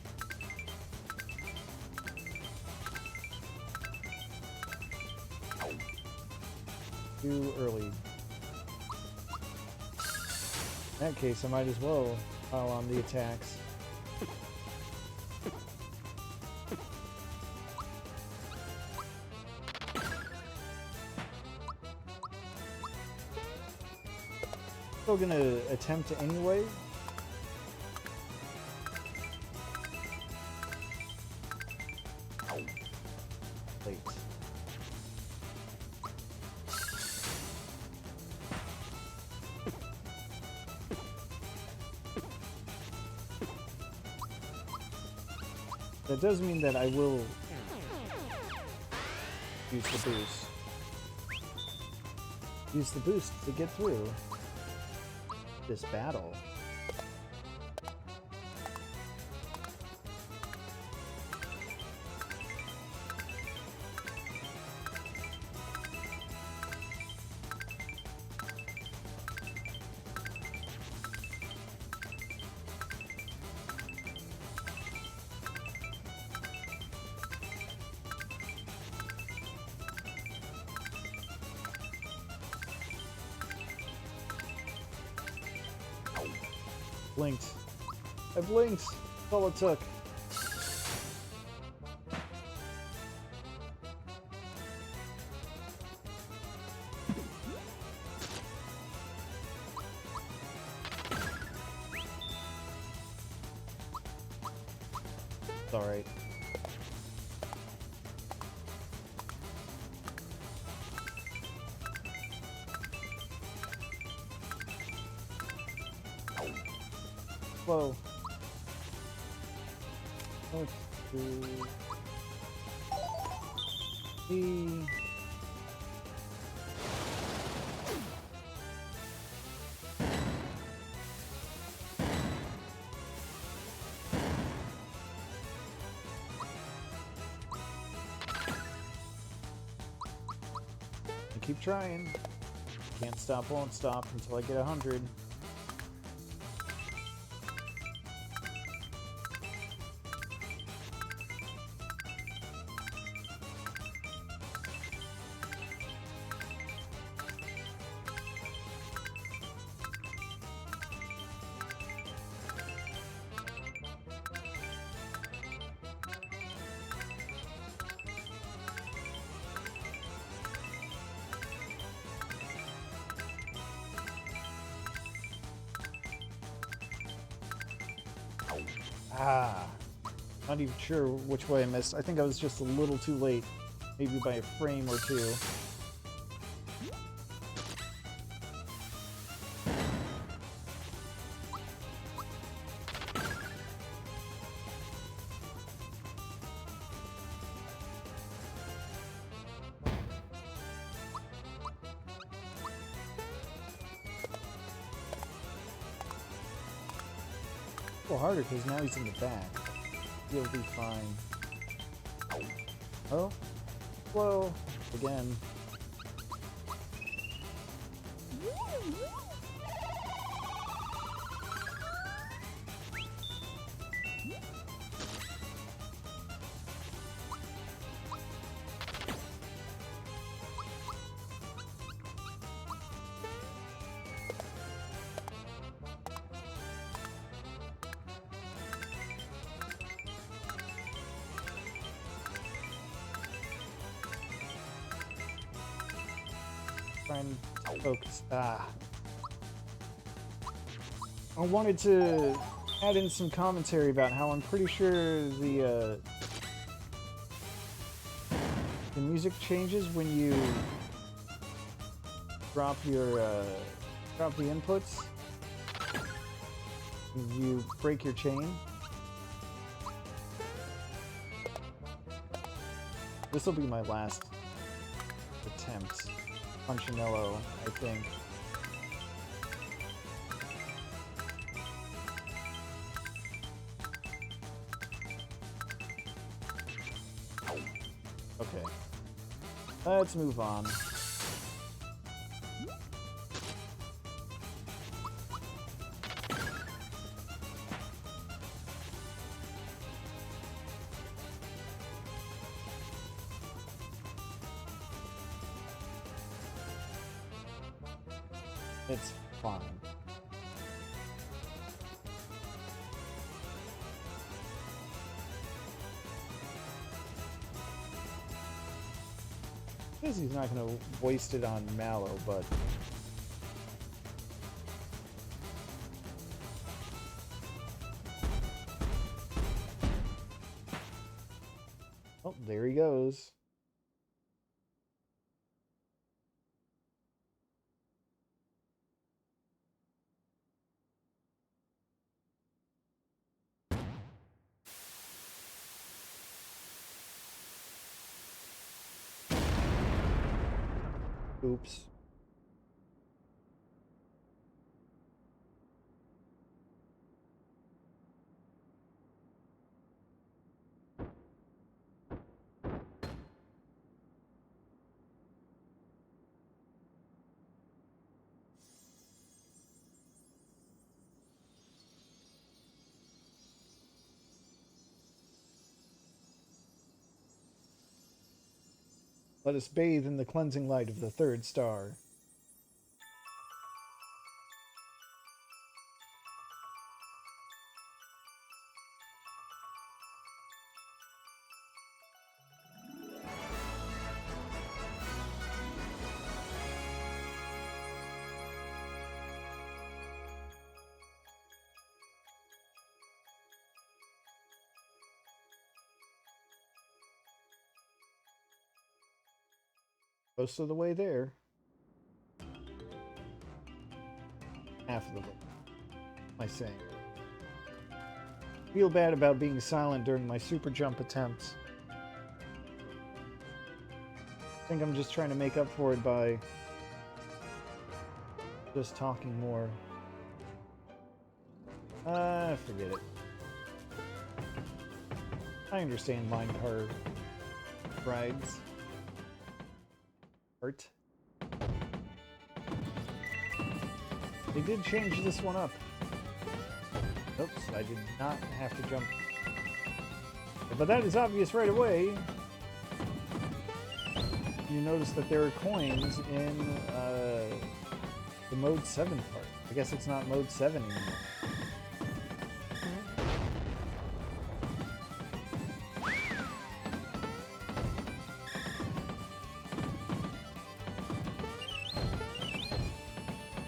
Too early. In that case, I might as well pile on the attacks. Still gonna attempt it anyway. Late. That does mean that I will use the boost. Use the boost to get through this battle. blinked. I blinked! That's all it took. It's alright. Whoa. Let's do... E... Keep trying. Can't stop, won't stop until I get 100. Ah, not even sure which way I missed. I think I was just a little too late, maybe by a frame or two. A little harder because now he's in the back. He'll be fine. Oh, whoa, again. Try and focus. Ah. I wanted to add in some commentary about how I'm pretty sure the music changes when you drop your drop the inputs. You break your chain. This will be my last attempt. Punchinello, I think. Okay. Let's move on. It's fine. I guess he's not going to waste it on Mallow, but... Oh, there he goes. Oops. Let us bathe in the cleansing light of the 3rd star. Most of the way there. Half of the way. Am I saying? Feel bad about being silent during my super jump attempts. I think I'm just trying to make up for it by just talking more. Forget it. I understand minecart rides. Art. They did change this one up. Oops, I did not have to jump. But that is obvious right away. You notice that there are coins in the Mode 7 part. I guess it's not Mode 7 anymore.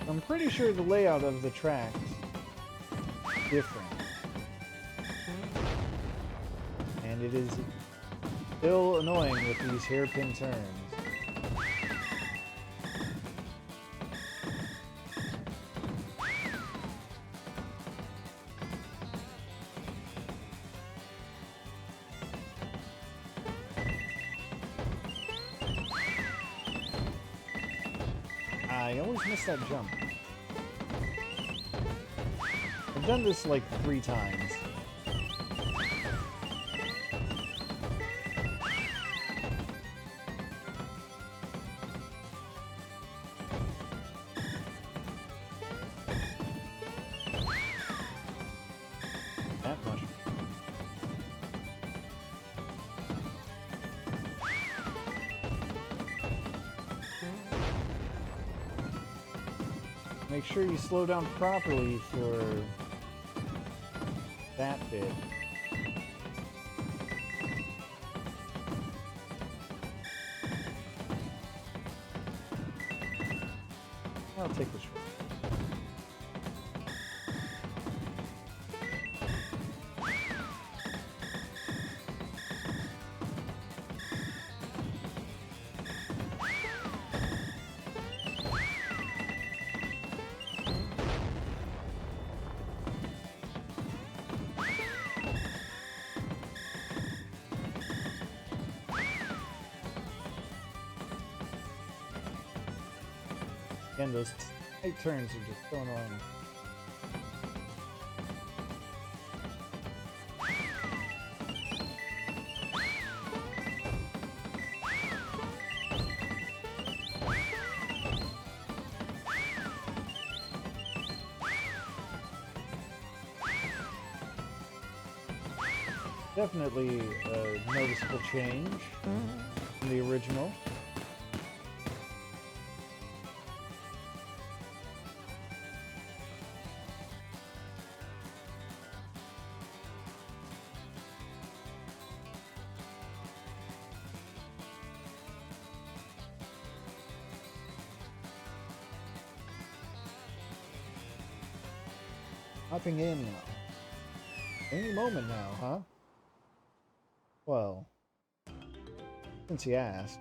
I'm pretty sure the layout of the tracks is different. And it is still annoying with these hairpin turns. I always miss that jump. I've done this like 3 times. That much. Make sure you slow down properly for that bit. I'll take the short. Again, those tight turns are just so annoying. Definitely a noticeable change from the original. Hopping in any moment now, huh? Well, since you asked.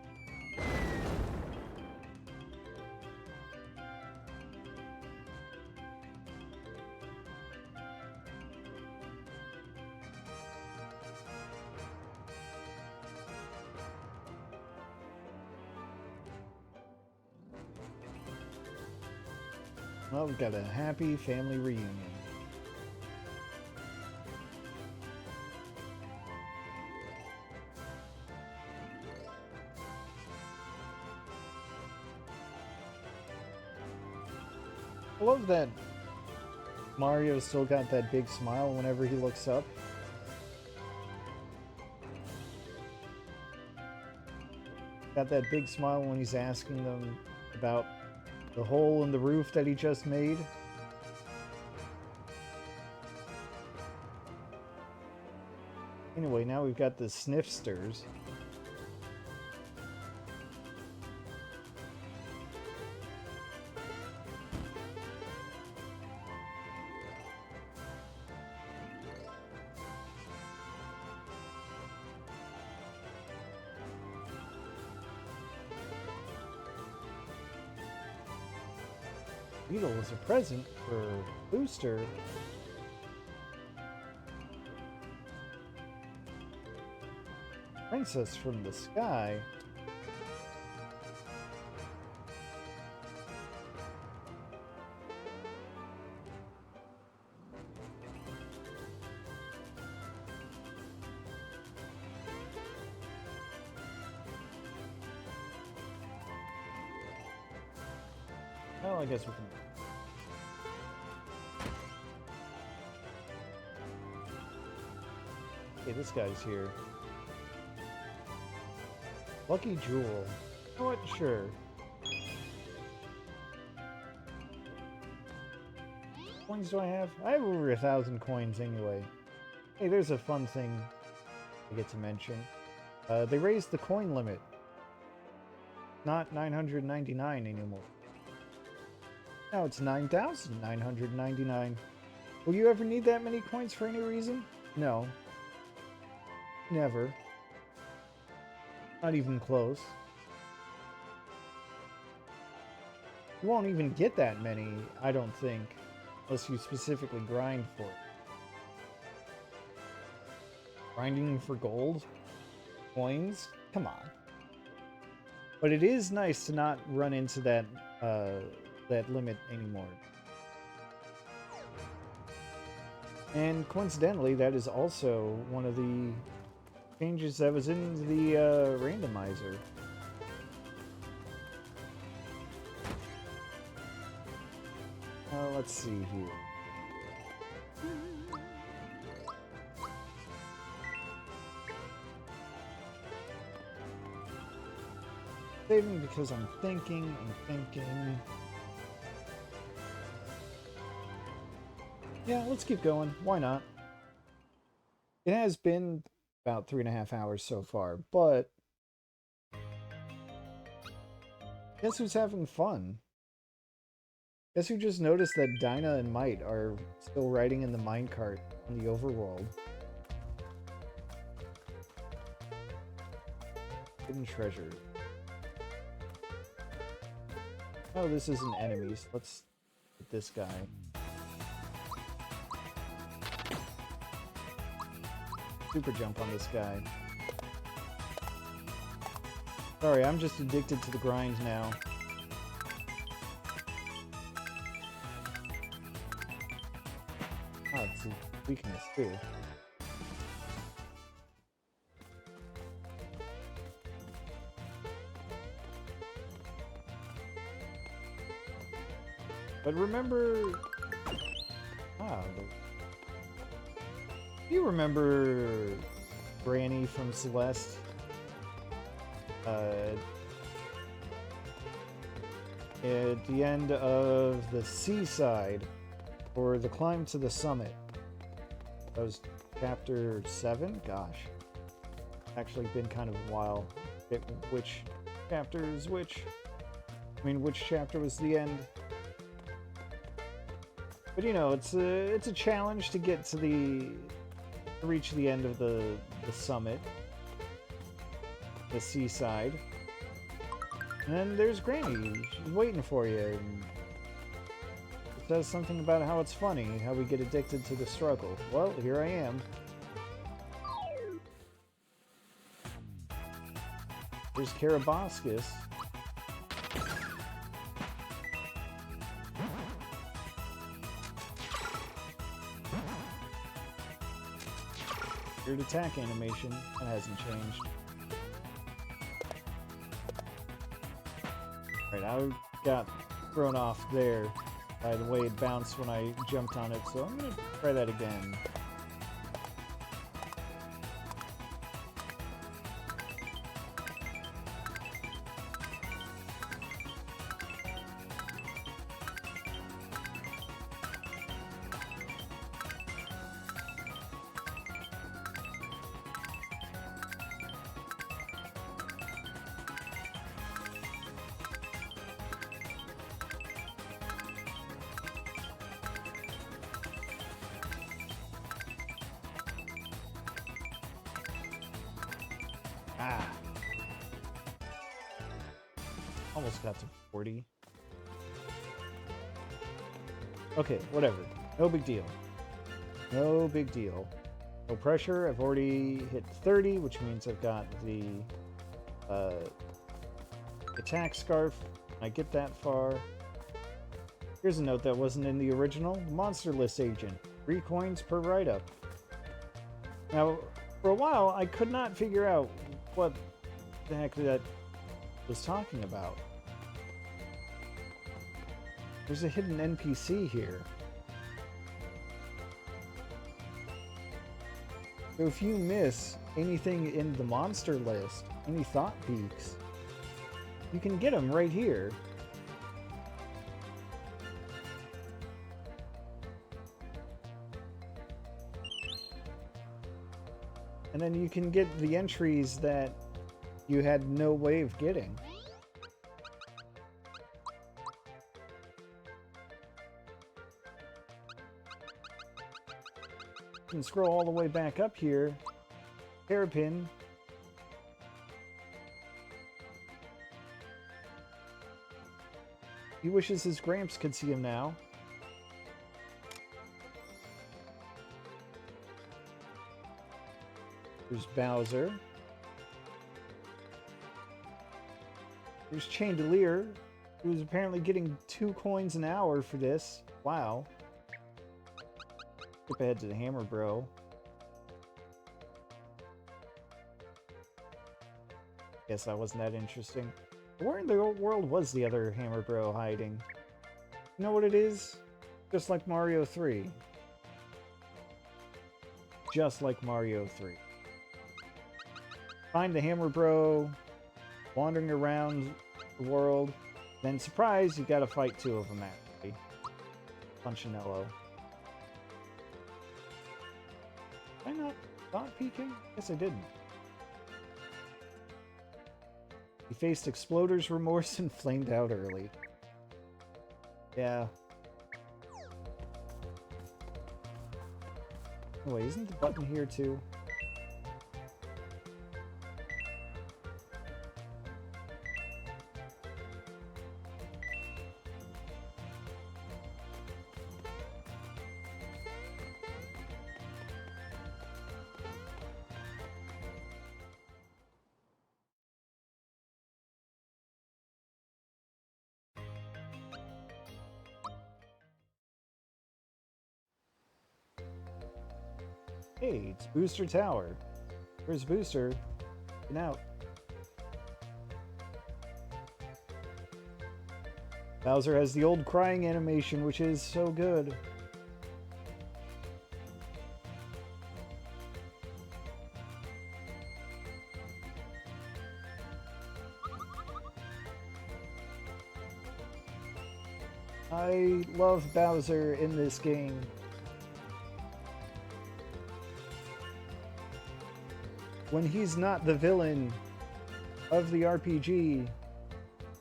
Well, we've got a happy family reunion. I love that Mario's still got that big smile whenever he looks up. Got that big smile when he's asking them about the hole in the roof that he just made. Anyway, now we've got the sniffsters. Beetle is a present for Booster. Princess from the sky. Well, I guess we can. Okay, this guy's here. Lucky Jewel. You know what? Sure. Coins do I have? I have over 1,000 coins anyway. Hey, there's a fun thing I get to mention. They raised the coin limit. Not 999 anymore. Now it's 9,999. Will you ever need that many coins for any reason? No. Never. Not even close. You won't even get that many, I don't think, unless you specifically grind for it. Grinding for gold? Coins? Come on. But it is nice to not run into that limit anymore. And coincidentally, that is also one of the changes that was in the randomizer. Let's see here. Saving because I'm thinking. Yeah, let's keep going. Why not? It has been about 3.5 hours so far, but guess who's having fun? Guess who just noticed that Dinah and Might are still riding in the minecart in the overworld? Hidden treasure. Oh, this isn't enemies. Let's get this guy. Super jump on this guy. Sorry, I'm just addicted to the grind now. Oh, it's a weakness too. But remember... you remember Granny from Celeste? At the end of the seaside, or the climb to the summit. That was chapter 7? Gosh. Actually been kind of a while. Which chapter is which? I mean, which chapter was the end? But you know, it's a challenge to get to reach the end of the summit, the seaside, and then there's Granny. She's waiting for you. And it says something about how it's funny, how we get addicted to the struggle. Well, here I am. There's Karabaskus. Weird attack animation. That hasn't changed. Alright, I got thrown off there by the way it bounced when I jumped on it, so I'm gonna try that again. Ah. Almost got to 40. Okay, whatever. No big deal. No big deal. No pressure. I've already hit 30, which means I've got the attack scarf. I get that far. Here's a note that wasn't in the original. Monster list agent. 3 coins per write-up. Now, for a while, I could not figure out what the heck that was talking about. There's a hidden NPC here. So if you miss anything in the monster list, any thought peaks, you can get them right here. And then you can get the entries that you had no way of getting. You can scroll all the way back up here. Hairpin. He wishes his Gramps could see him now. There's Bowser. There's Chandelier, who's apparently getting 2 coins an hour for this. Wow. Skip ahead to the Hammer Bro. Guess that wasn't that interesting. Where in the world was the other Hammer Bro hiding? You know what it is? Just like Mario 3. Just like Mario 3. Find the Hammer Bro, wandering around the world, then surprise, you gotta fight 2 of them actually. Punchinello. Did I not thought peeking? Guess I didn't. He faced Exploder's remorse and flamed out early. Yeah. Oh wait, isn't the button here too? Hey, it's Booster Tower. Where's Booster? Get out. Bowser has the old crying animation, which is so good. I love Bowser in this game. When he's not the villain of the RPG,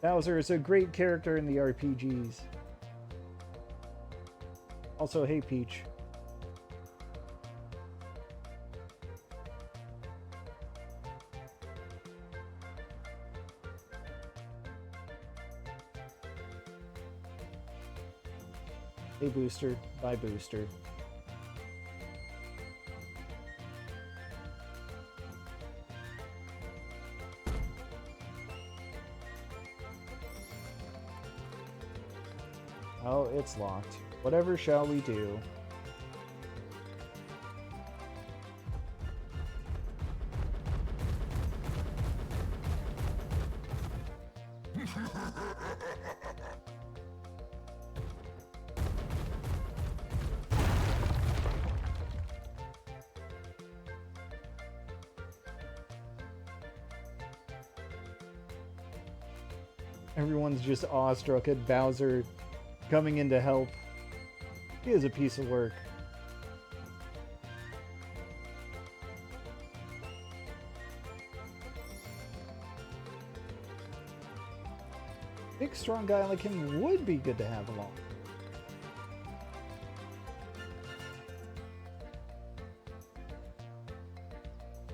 Bowser is a great character in the RPGs. Also, hey Peach. Hey Booster, bye Booster. Oh, it's locked. Whatever shall we do? Everyone's just awestruck at Bowser coming in to help. He is a piece of work. Big strong guy like him would be good to have along.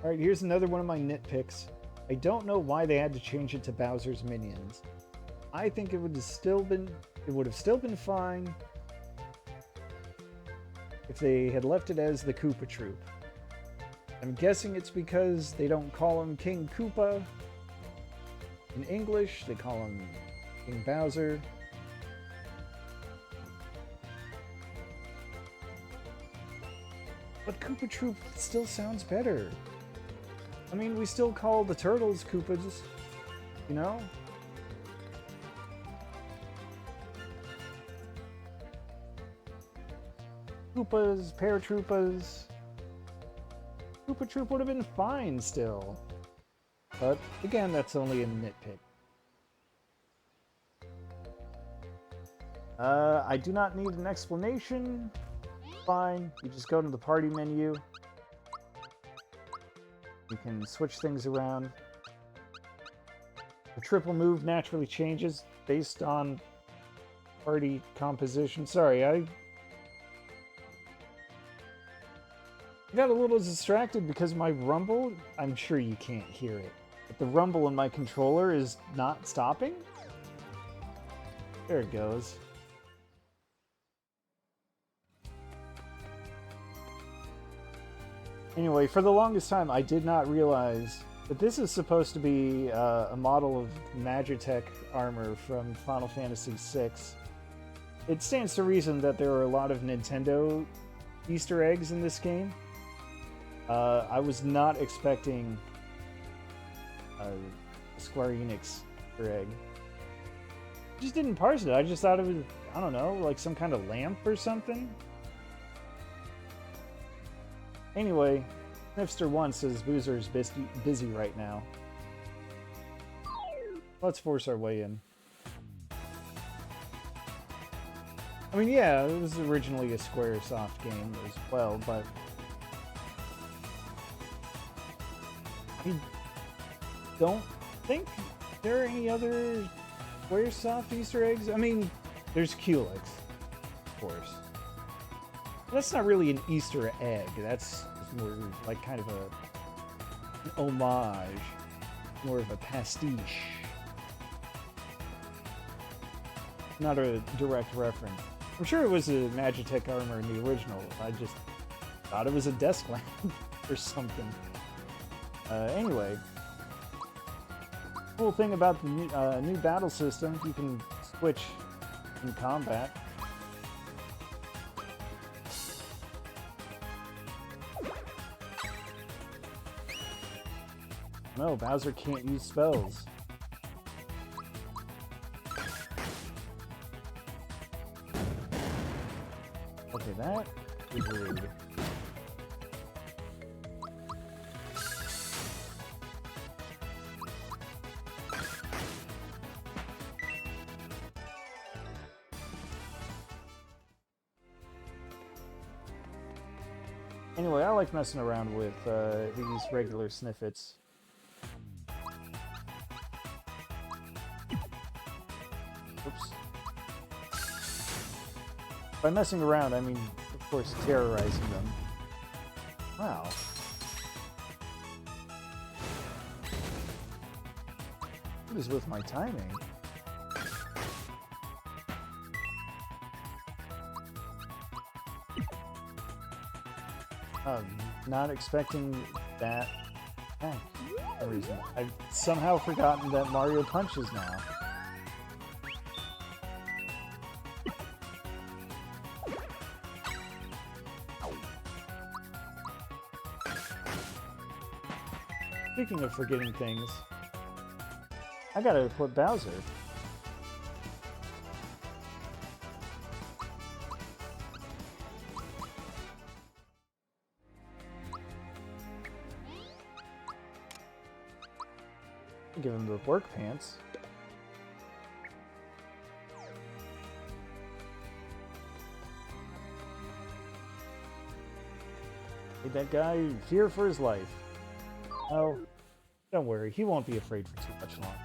Alright, here's another one of my nitpicks. I don't know why they had to change it to Bowser's minions. I think it would have still been fine if they had left it as the Koopa Troop. I'm guessing it's because they don't call him King Koopa in English, they call him King Bowser. But Koopa Troop still sounds better. I mean, we still call the turtles Koopas, you know? Koopas, Paratroopas. Koopa Troop would have been fine still. But, again, that's only a nitpick. I do not need an explanation. Fine, you just go to the party menu. You can switch things around. The triple move naturally changes based on party composition. Sorry, I got a little distracted because my rumble, I'm sure you can't hear it, but the rumble in my controller is not stopping. There it goes. Anyway, for the longest time, I did not realize that this is supposed to be a model of Magitech armor from Final Fantasy VI. It stands to reason that there are a lot of Nintendo Easter eggs in this game. I was not expecting a Square Enix Easter egg. I just didn't parse it. I just thought it was, I don't know, like some kind of lamp or something. Anyway, Snifster1 says Boozer's busy right now. Let's force our way in. I mean, yeah, it was originally a Squaresoft game as well, but I don't think there are any other Squaresoft Easter eggs. I mean, there's Culex, of course. That's not really an Easter egg. That's more like kind of an homage, more of a pastiche. Not a direct reference. I'm sure it was a Magitech armor in the original. I just thought it was a desk lamp or something. Anyway, cool thing about the new battle system, you can switch in combat. No, Bowser can't use spells. Okay, that is rude. Anyway, I like messing around with these regular snippets. Oops. By messing around, I mean, of course, terrorizing them. Wow. What is with my timing? Not expecting that attack for some reason. I've somehow forgotten that Mario punches now. Speaking of forgetting things, I gotta equip Bowser. Give him the work pants. Made that guy fear for his life. Oh, don't worry, he won't be afraid for too much longer.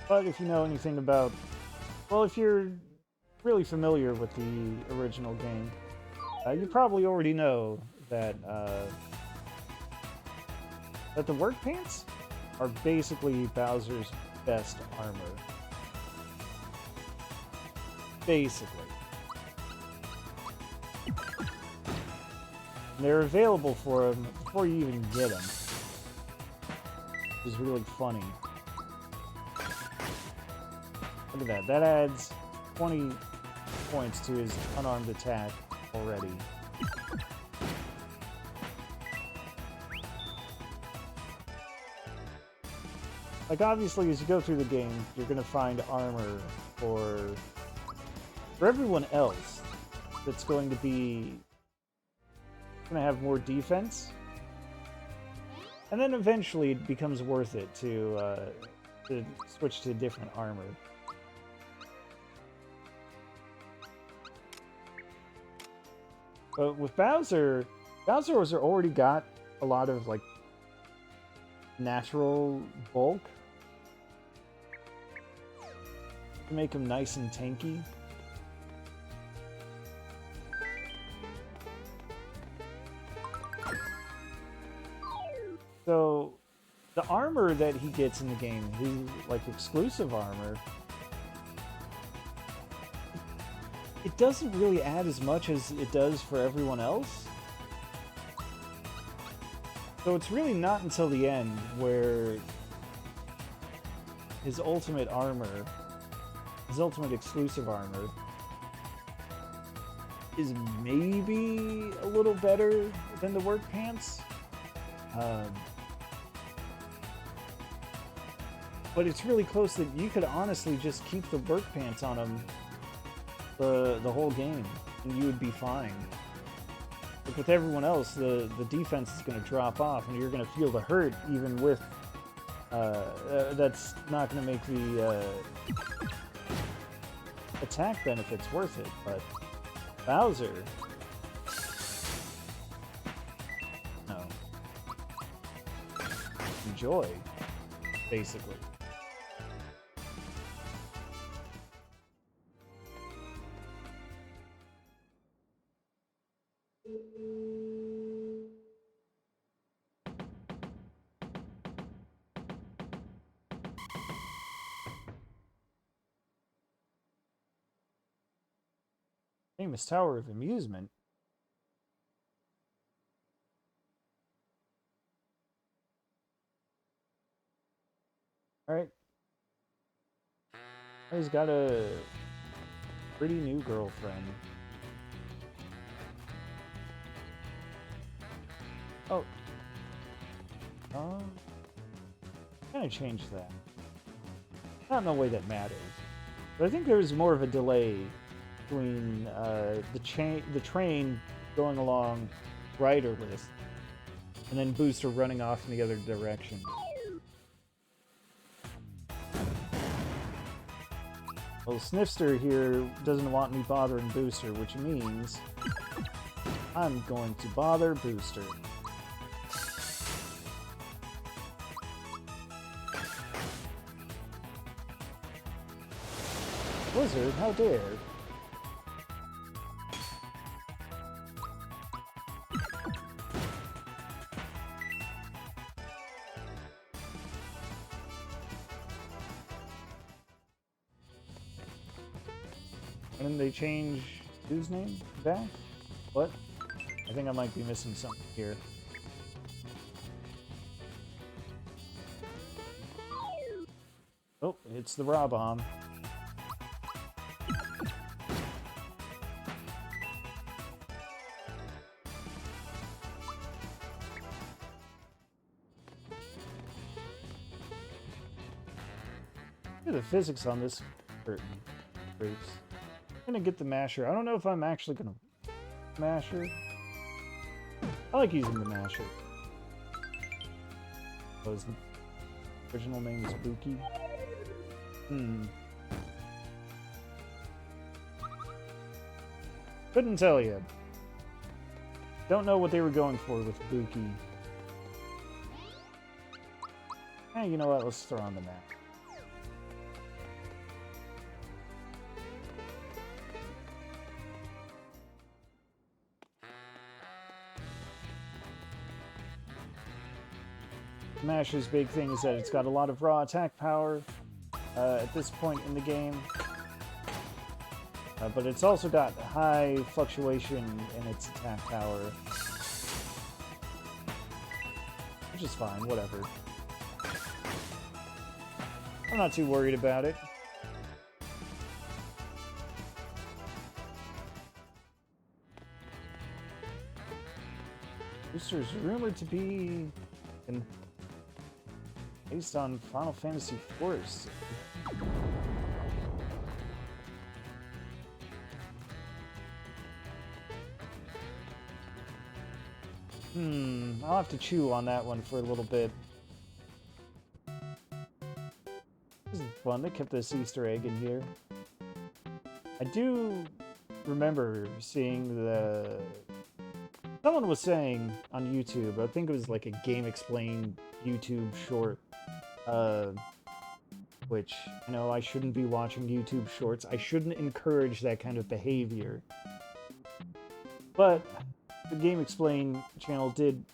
But if you know anything about, well, if you're really familiar with the original game, you probably already know that that the work pants are basically Bowser's best armor. Basically. They're available for him before you even get them. Which is really funny. Look at that. That adds 20 points to his unarmed attack already. Like, obviously, as you go through the game, you're going to find armor for everyone else that's going to be... going to have more defense. And then eventually it becomes worth it to switch to different armor. But with Bowser has already got a lot of, like, natural bulk to make him nice and tanky. So, the armor that he gets in the game, his, like, exclusive armor, it doesn't really add as much as it does for everyone else. So it's really not until the end where his ultimate armor, his ultimate exclusive armor, is maybe a little better than the work pants. But it's really close that you could honestly just keep the work pants on him the whole game, and you would be fine. But with everyone else, the defense is going to drop off, and you're going to feel the hurt, even with... that's not going to make the attack benefits worth it, but Bowser... no. Enjoy, basically. Famous Tower of Amusement. Alright. He's got a pretty new girlfriend. Oh. Kind of changed that. Not in a way that matters. But I think there was more of a delay between the train going along riderless and then Booster running off in the other direction. Well, Snifster here doesn't want me bothering Booster, which means I'm going to bother Booster. Blizzard, how dare! And then they change whose name back? What? I think I might be missing something here. Oh, it's the raw bomb. Look at the physics on this curtain. Grapes. I'm gonna get the masher. I don't know if I'm actually gonna masher. I like using the masher. Oh, his original name is Buki. Couldn't tell you. Don't know what they were going for with Buki. Hey, you know what? Let's throw on the map. Smash's big thing is that it's got a lot of raw attack power at this point in the game. But it's also got high fluctuation in its attack power. Which is fine, whatever. I'm not too worried about it. Booster's rumored to be based on Final Fantasy IV. I'll have to chew on that one for a little bit. This is fun. They kept this Easter egg in here. I do remember seeing the... Someone was saying on YouTube, I think it was like a Game Explained YouTube short, which, you know, I shouldn't be watching YouTube shorts. I shouldn't encourage that kind of behavior. But the Game Explained channel did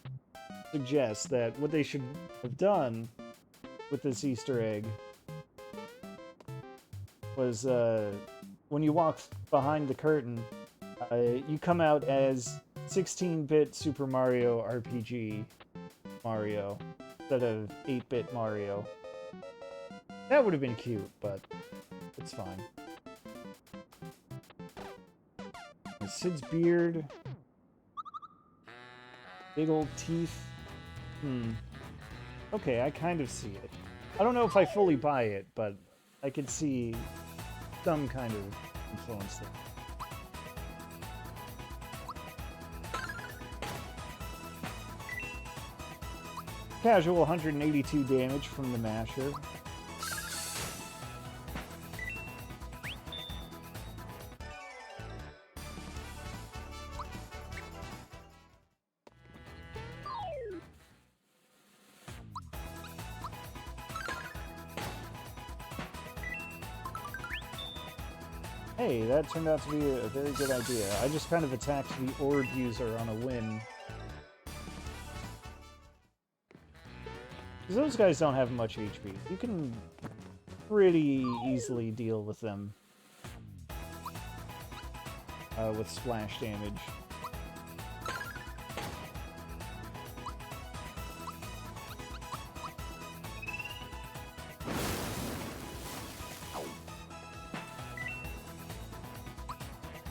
suggest that what they should have done with this Easter egg was, when you walk behind the curtain, you come out as 16-bit Super Mario RPG Mario instead of 8-bit Mario. That would have been cute, but it's fine. And Sid's beard. Big old teeth. Okay, I kind of see it. I don't know if I fully buy it, but I could see some kind of influence there. Casual 182 damage from the masher. Hey, that turned out to be a very good idea. I just kind of attacked the orb user on a whim. Because those guys don't have much HP. You can pretty easily deal with them with splash damage.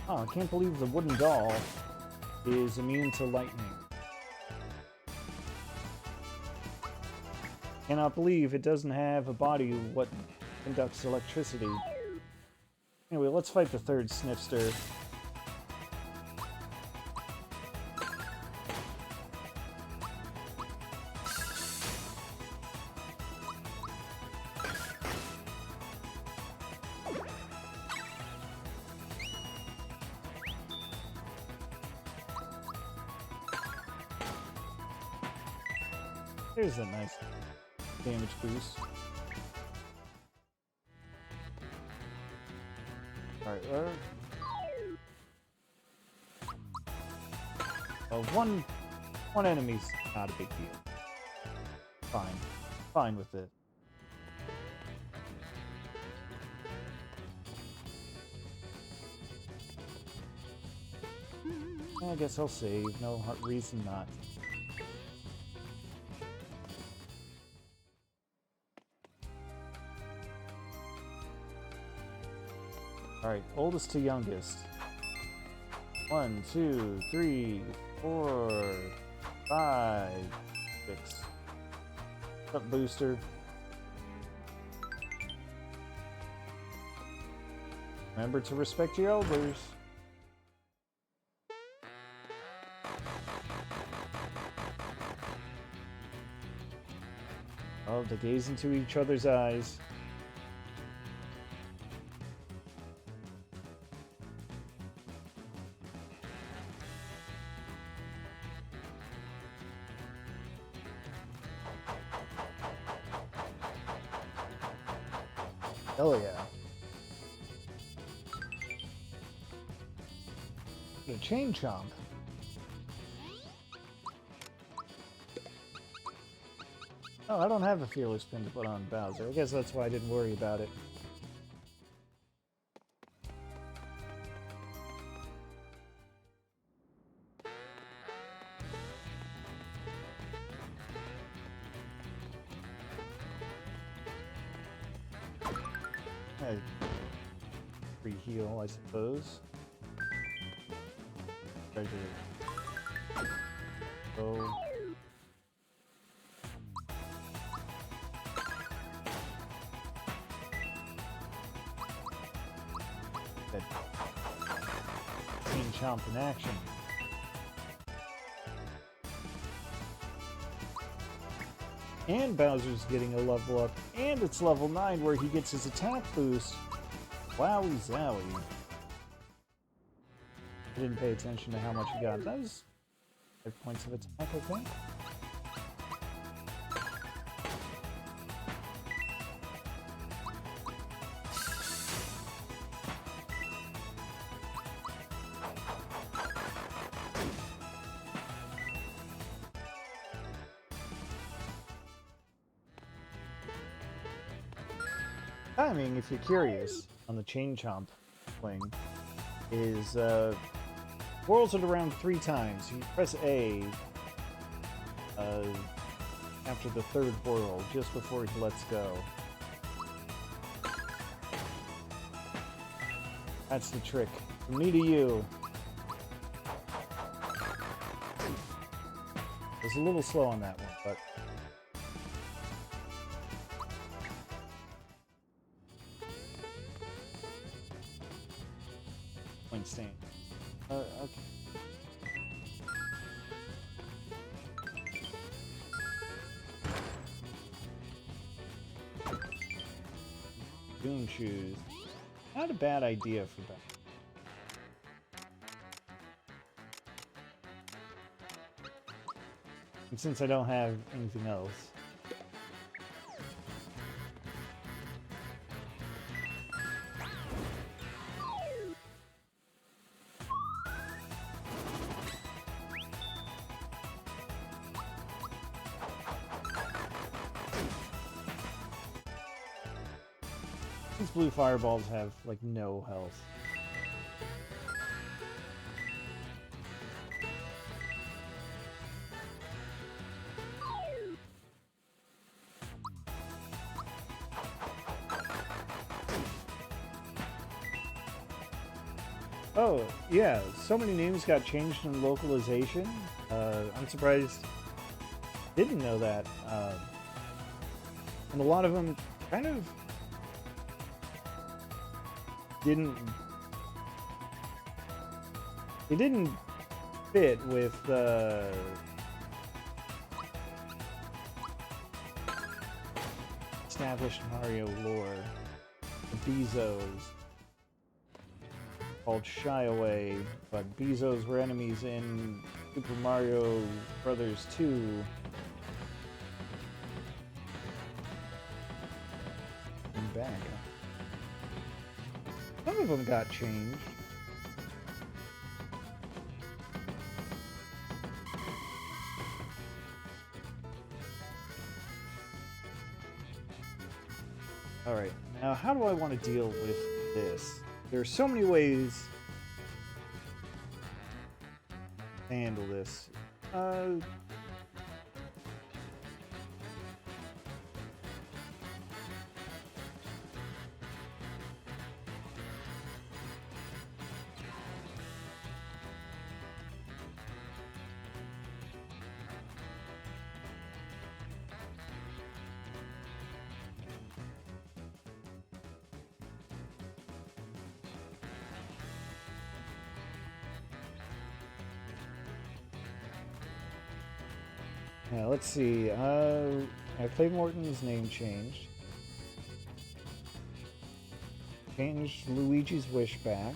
Oh, I can't believe the wooden doll is immune to lightning. Cannot believe it doesn't have a body what conducts electricity. Anyway, let's fight the third Snifster. Here's a nice damage boost. Alright, one enemy's not a big deal. Fine. Fine with it. I guess I'll save. No reason not to. Alright, oldest to youngest. 1, 2, 3, 4, 5, 6. What's up, Booster? Remember to respect your elders. Oh, they gaze into each other's eyes. Hell yeah. The chain chomp. Oh, I don't have a fearless pin to put on Bowser. I guess that's why I didn't worry about it. Free heal, I suppose. Treasure. Go. That King Chomp in action. And Bowser's getting a level up, and it's level 9 where he gets his attack boost. Wowie zowie. I didn't pay attention to how much he got. That was 5 points of attack, I think. Timing, if you're curious, on the Chain Chomp thing, is whirls it around 3 times. You press A after the 3rd whirl, just before he lets go. That's the trick. From me to you. I was a little slow on that one, but... Stain. Okay. Doom shoes. Not a bad idea for that. And since I don't have anything else. These blue fireballs have, like, no health. Oh, yeah, so many names got changed in localization. I'm surprised I didn't know that. And a lot of them kind of didn't fit with established Mario lore. The Bezos called Shy Away, but Bezos were enemies in Super Mario Brothers 2. And back. Some of them got changed. Alright, now how do I want to deal with this? There are so many ways to handle this. Now, let's see. Clay Morton's name changed. Changed Luigi's Wish back.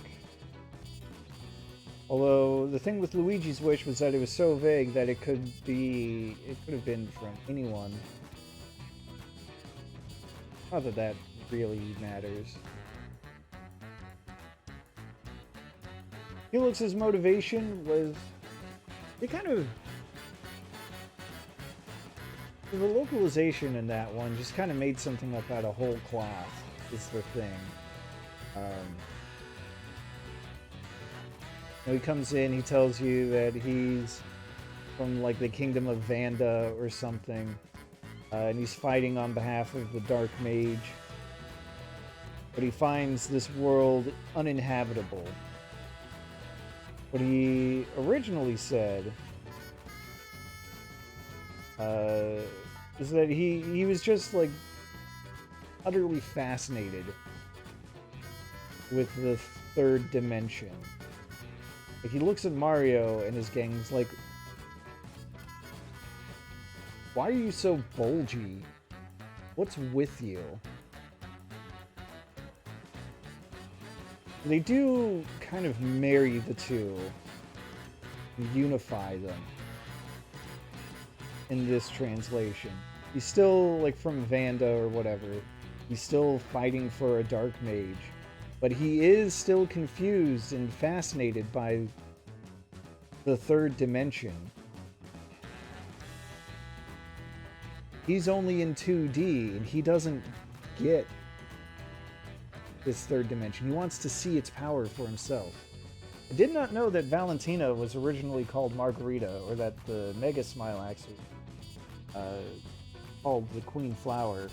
Although, the thing with Luigi's Wish was that it was so vague that it could have been from anyone. Not that that really matters. Felix's motivation was... It kind of... The localization in that one just kind of made something up out of whole cloth, is the thing. He comes in, he tells you that he's from like the kingdom of Vanda or something, and he's fighting on behalf of the Dark Mage. But he finds this world uninhabitable. What he originally said is that he was just like utterly fascinated with the third dimension. Like he looks at Mario and his gang, he's like, why are you so bulgy? What's with you? They do kind of marry the two, unify them in this translation. He's still like from Vanda or whatever. He's still fighting for a Dark Mage, but he is still confused and fascinated by the third dimension. He's only in 2D and he doesn't get this third dimension. He wants to see its power for himself. I did not know that Valentina was originally called Margarita, or that the Mega Smilax was called the Queen Flower.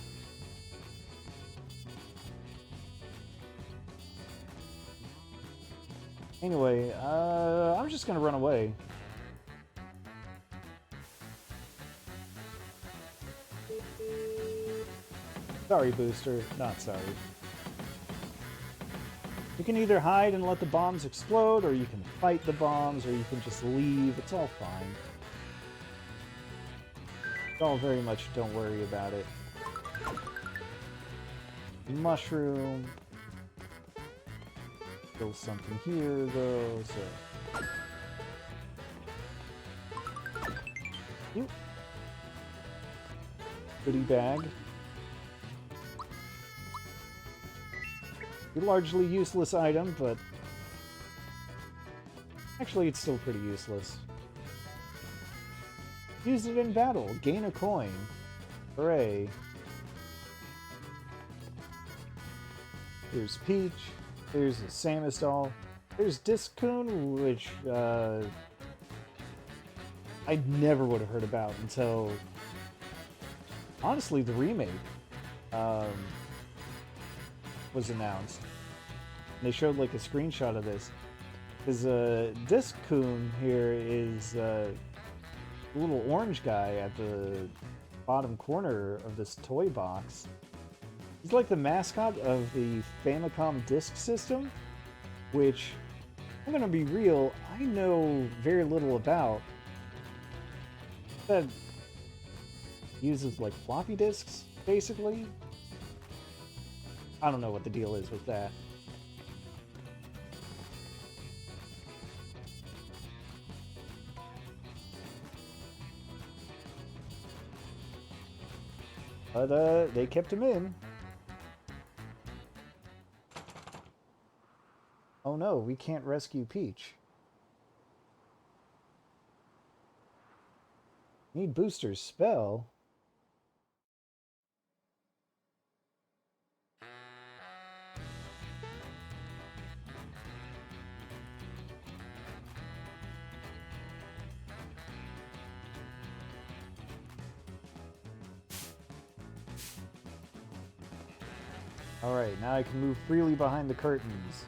Anyway, I'm just gonna run away. Sorry, Booster. Not sorry. You can either hide and let the bombs explode, or you can fight the bombs, or you can just leave. It's all fine. It's all very much don't worry about it. Mushroom. Still something here, though, so... Oop. Goodie bag. A largely useless item, but... actually, it's still pretty useless. Use it in battle. Gain a coin. Hooray. Here's Peach. Here's a Samus doll. There's Discoon, which I never would have heard about until, honestly, the remake was announced. And they showed like a screenshot of this. Because Discoon here is a little orange guy at the bottom corner of this toy box. He's like the mascot of the Famicom Disk System, which, I'm gonna be real, I know very little about. That uses like floppy disks, basically. I don't know what the deal is with that. But they kept him in. Oh no, we can't rescue Peach. Need Booster's spell. Alright, now I can move freely behind the curtains.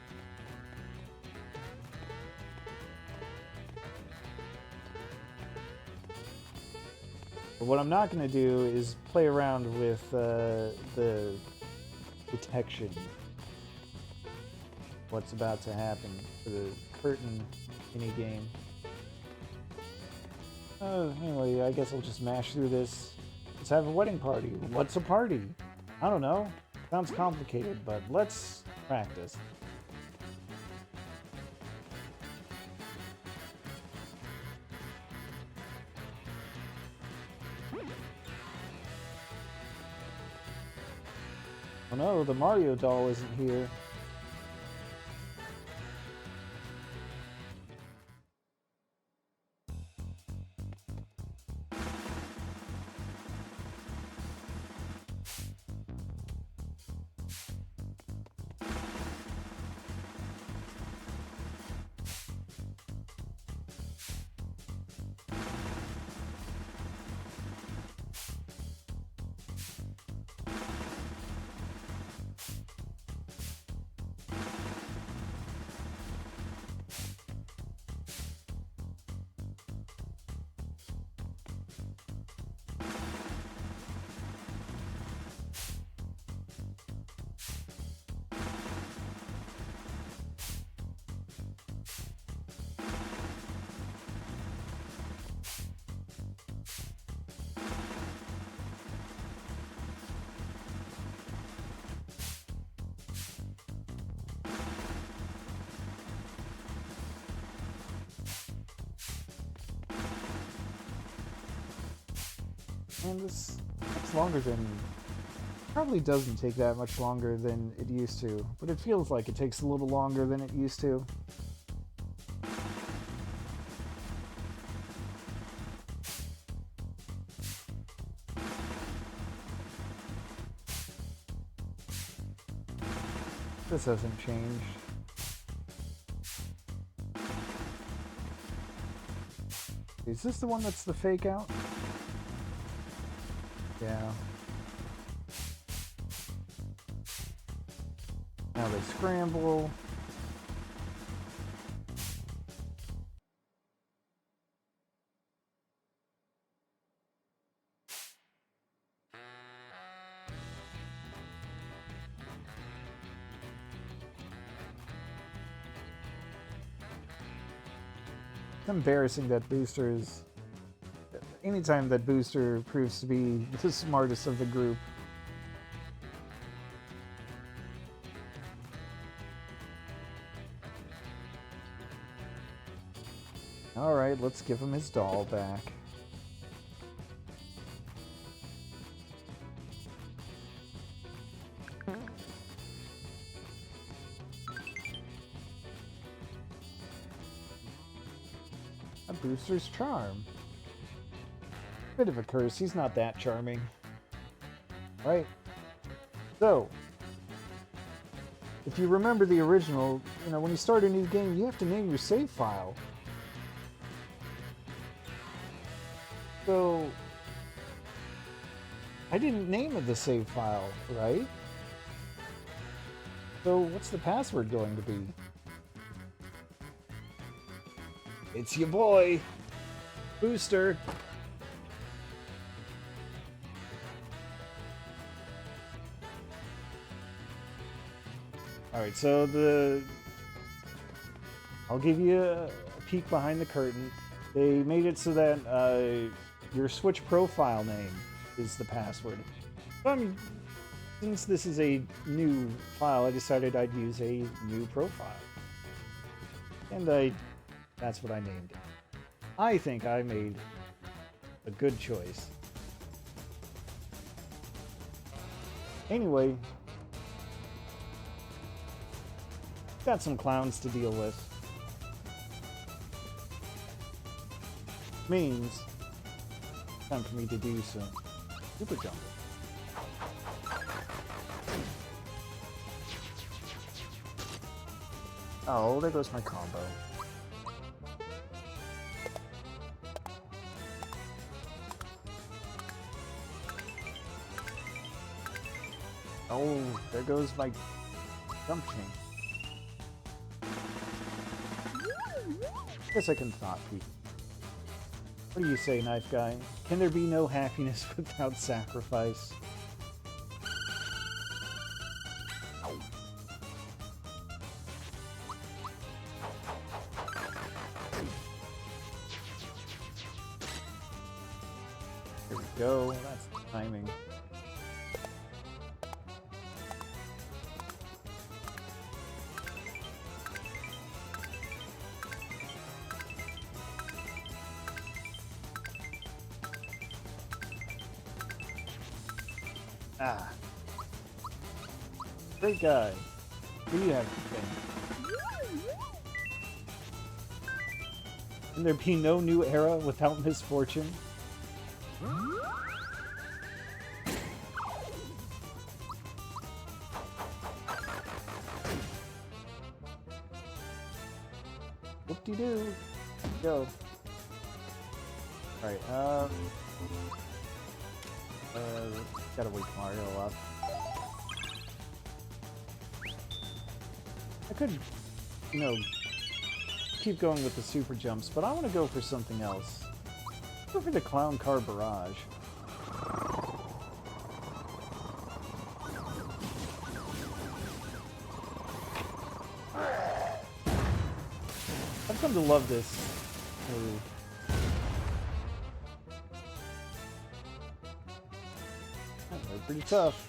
But what I'm not going to do is play around with the detection. What's about to happen for the curtain minigame. Anyway, I guess I'll just mash through this. Let's have a wedding party. What's a party? I don't know. Sounds complicated, but let's practice. Oh no, the Mario doll isn't here. And this takes longer than... Probably doesn't take that much longer than it used to, but it feels like it takes a little longer than it used to. This hasn't changed. Is this the one that's the fake out? Yeah. Now they scramble. It's embarrassing that Booster is... Anytime that Booster proves to be the smartest of the group. Alright, let's give him his doll back. A Booster's charm. Bit of a curse, he's not that charming. Right? So, if you remember the original, you know, when you start a new game, you have to name your save file. So, I didn't name it the save file, right? So, what's the password going to be? It's your boy, Booster. Alright, so I'll give you a peek behind the curtain. They made it so that your Switch profile name is the password. Since this is a new file, I decided I'd use a new profile. And that's what I named it. I think I made a good choice. Anyway, got some clowns to deal with. Means time for me to do some super jumping. Oh, there goes my combo. Oh, there goes my jump chain. Guess I can thought peek. What do you say, Knife Guy? Can there be no happiness without sacrifice? There we go. That's the timing. Ah. Great guy. What do you have to say? Can there be no new era without misfortune? Whoop-de-doo. Go. Alright, gotta wake Mario up. I could, you know, keep going with the super jumps, but I want to go for something else. Go for the Clown Car Barrage. I've come to love this move. They're pretty tough.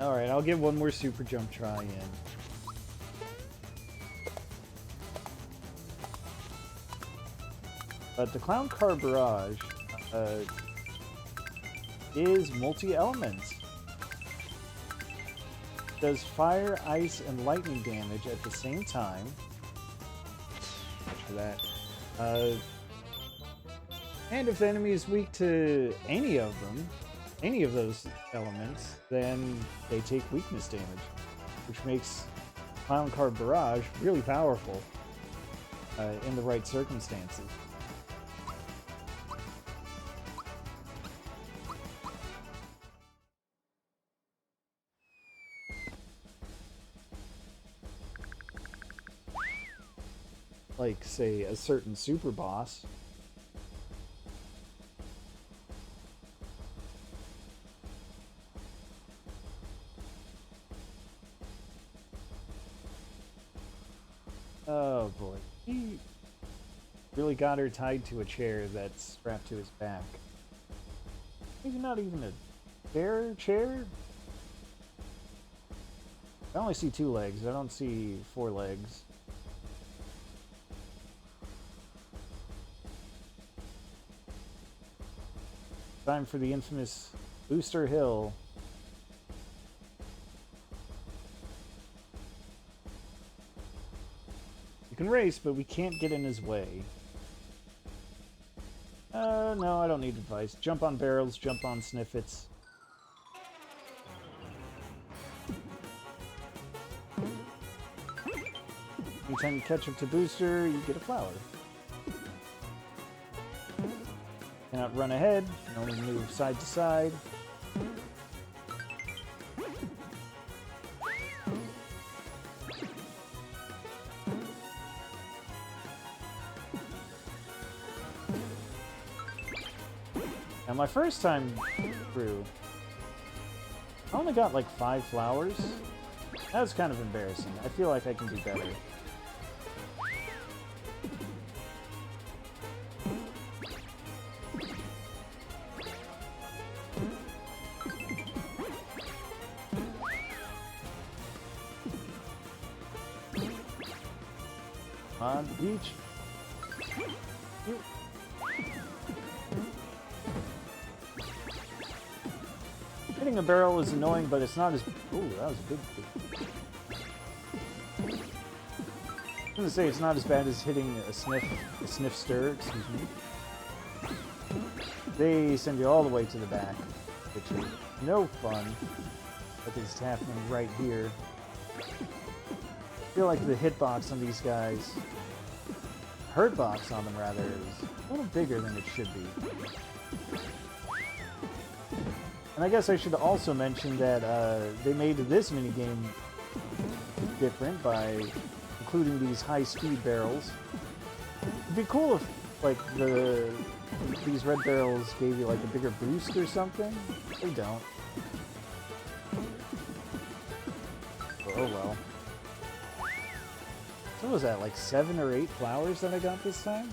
Alright, I'll get one more super jump try in. But the Clown Car Barrage is multi-elements. Does fire, ice, and lightning damage at the same time. For that. And if the enemy is weak to any of them, any of those elements, then they take weakness damage, which makes Clown Car Barrage really powerful in the right circumstances. Like, say, a certain super boss. Oh boy. He really got her tied to a chair that's strapped to his back. Maybe not even a chair? I only see 2 legs. I don't see 4 legs. Time for the infamous Booster Hill. You can race, but we can't get in his way. No, I don't need advice. Jump on barrels, jump on sniffets. Anytime you catch up to Booster, you get a flower. Cannot run ahead, you can only move side to side. Now my first time through, I only got like 5 flowers. That was kind of embarrassing. I feel like I can do better. On the beach. Hitting a barrel is annoying, but it's not as... Ooh, that was a big... I was gonna say it's not as bad as hitting a sniff stir, excuse me. They send you all the way to the back, which is no fun, but it's happening right here. I feel like the hitbox on these guys, hurtbox on them rather, is a little bigger than it should be. And I guess I should also mention that they made this minigame different by including these high-speed barrels. It'd be cool if, like, these red barrels gave you, like, a bigger boost or something. They don't. Oh well. So what was that, like 7 or 8 flowers that I got this time?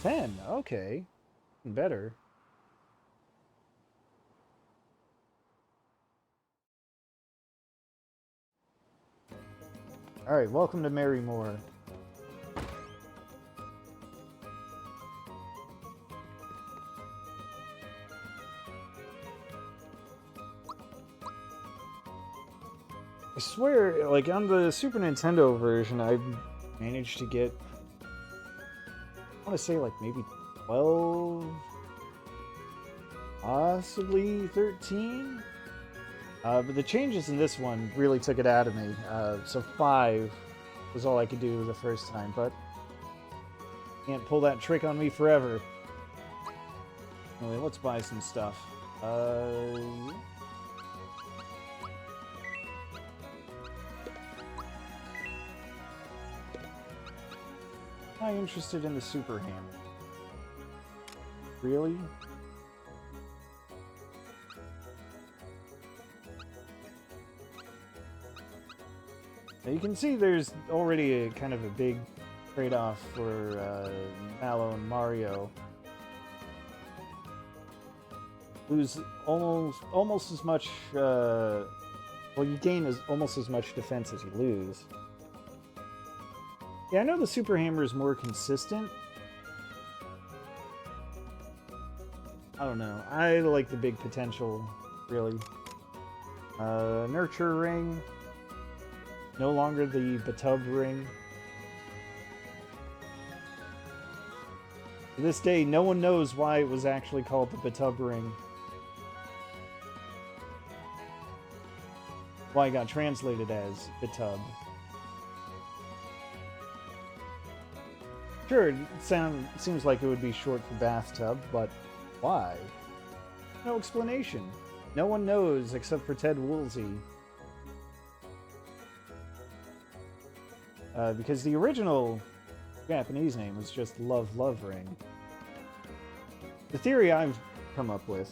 10, okay. Better. Alright, welcome to Marymore. I swear, like, on the Super Nintendo version, I managed to get, I want to say, like, maybe 12, possibly 13? But the changes in this one really took it out of me, so 5 was all I could do the first time, but can't pull that trick on me forever. Anyway, let's buy some stuff. I'm interested in the super hammer. Really? Now you can see there's already a kind of a big trade-off for Mallow and Mario. Lose almost as much. Well, you gain almost as much defense as you lose. Yeah, I know the Super Hammer is more consistent. I don't know. I like the big potential, really. Nurture Ring. No longer the Batub Ring. To this day, no one knows why it was actually called the Batub Ring. Why it got translated as Batub. Sure, it seems like it would be short for bathtub, but why? No explanation. No one knows except for Ted Woolsey. Because the original Japanese name was just Love Love Ring. The theory I've come up with,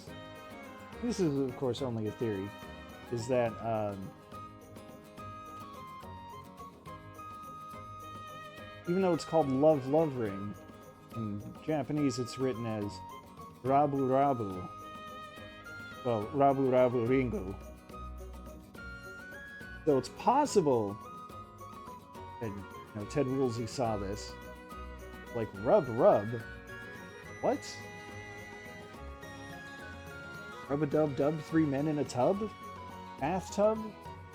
this is of course only a theory, is that even though it's called Love Love Ring, in Japanese it's written as Rabu Rabu. Well, Rabu Rabu Ringo. So it's possible that Ted Woolsey saw this. Like, rub. What? Rub-a-dub-dub, 3 men in a tub? Bathtub?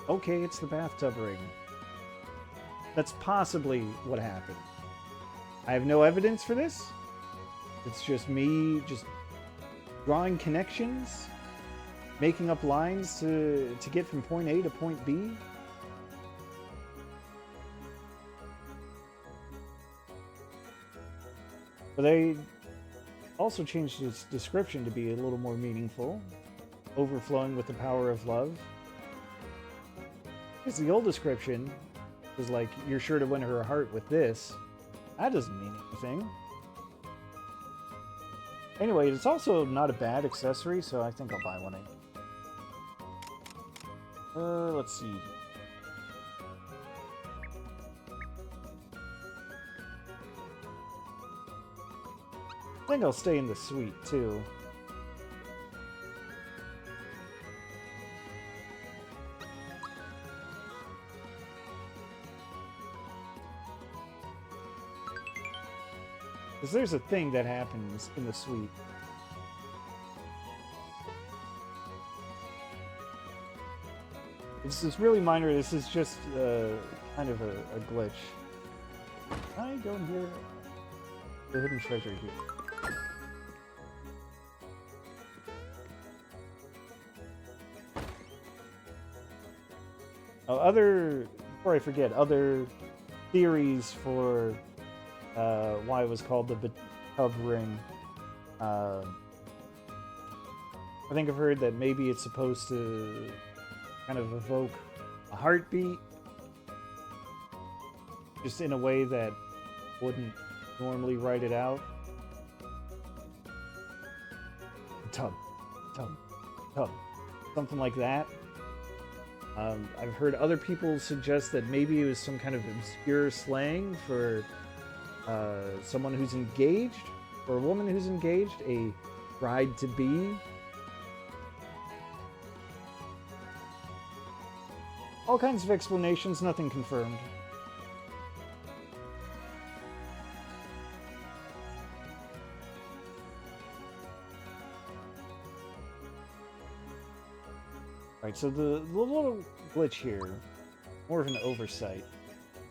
Okay, it's the bathtub ring. That's possibly what happened. I have no evidence for this. It's just me just drawing connections, making up lines to get from point A to point B. But they also changed its description to be a little more meaningful, overflowing with the power of love. Because the old description was like, you're sure to win her heart with this. That doesn't mean anything. Anyway, it's also not a bad accessory, so I think I'll buy one. Let's see. I think I'll stay in the suite, too. Because there's a thing that happens in the suite. This is really minor. This is just kind of a glitch. Can I go in here? The hidden treasure here. Oh, before I forget, other theories for why it was called the Batub Ring. I think I've heard that maybe it's supposed to kind of evoke a heartbeat, just in a way that wouldn't normally write it out. Tub. Something like that. I've heard other people suggest that maybe it was some kind of obscure slang for someone who's engaged, or a woman who's engaged, a bride-to-be. All kinds of explanations, nothing confirmed. Alright, so the little glitch here, more of an oversight.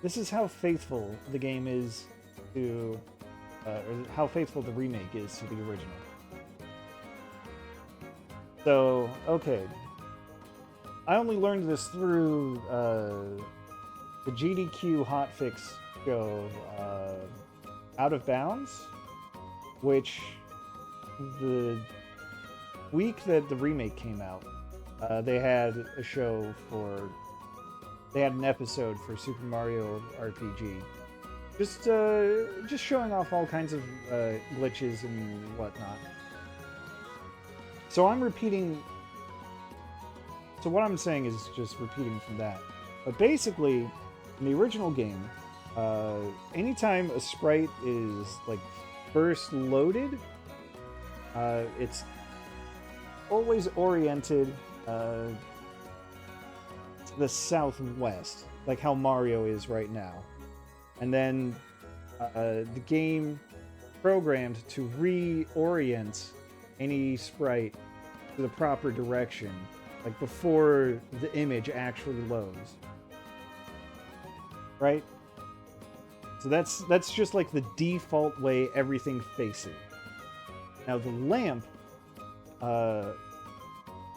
This is how faithful the game is to, or how faithful the remake is to the original. So, okay. I only learned this through the GDQ hotfix show, Out of Bounds, which the week that the remake came out, they had a show for, they had an episode for Super Mario RPG. Just showing off all kinds of glitches and whatnot. So I'm repeating. So what I'm saying is just repeating from that. But basically, in the original game, anytime a sprite is like first loaded, it's always oriented to the southwest, like how Mario is right now. And then the game programmed to reorient any sprite to the proper direction, like before the image actually loads. Right? So that's just like the default way everything faces. Now the lamp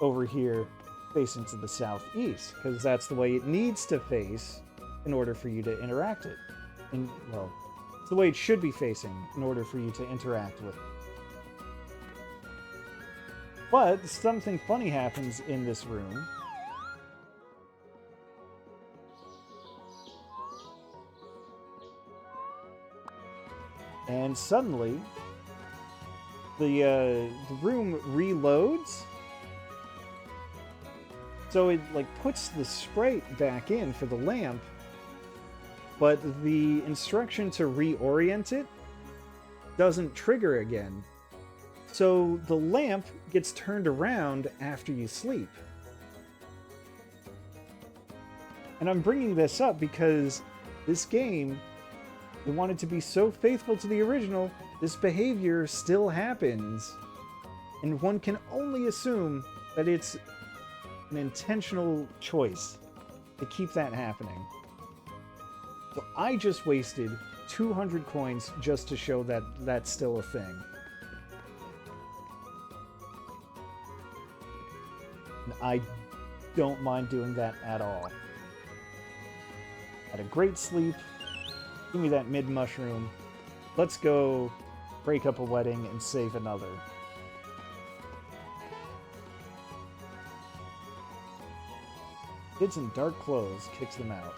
over here facing to the southeast, because that's the way it needs to face in order for you to interact it. And well, it's the way it should be facing in order for you to interact with it. But something funny happens in this room. And suddenly, the room reloads. So it like puts the sprite back in for the lamp, but the instruction to reorient it doesn't trigger again. So the lamp gets turned around after you sleep. And I'm bringing this up because this game, they wanted to be so faithful to the original, this behavior still happens. And one can only assume that it's an intentional choice to keep that happening. So I just wasted 200 coins just to show that that's still a thing. And I don't mind doing that at all. Had a great sleep. Give me that mid-mushroom. Let's go break up a wedding and save another. Kids in dark clothes kicks them out.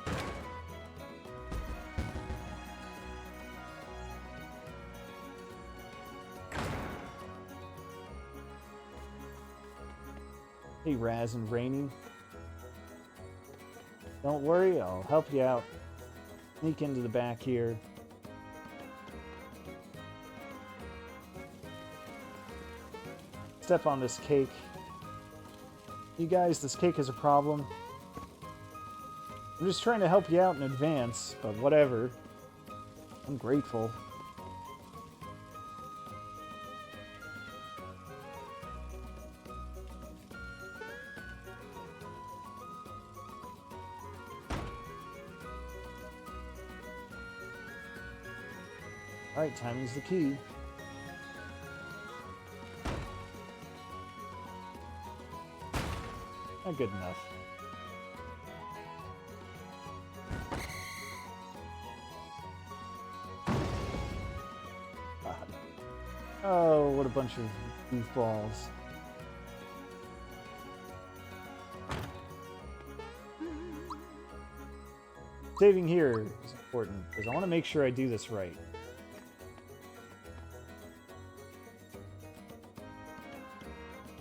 Hey, Raz and Rainy. Don't worry, I'll help you out. Sneak into the back here. Step on this cake. You guys, this cake is a problem. I'm just trying to help you out in advance, but whatever. I'm grateful. Alright, timing's the key. Not good enough. God. Oh, what a bunch of goofballs. Saving here is important, because I want to make sure I do this right.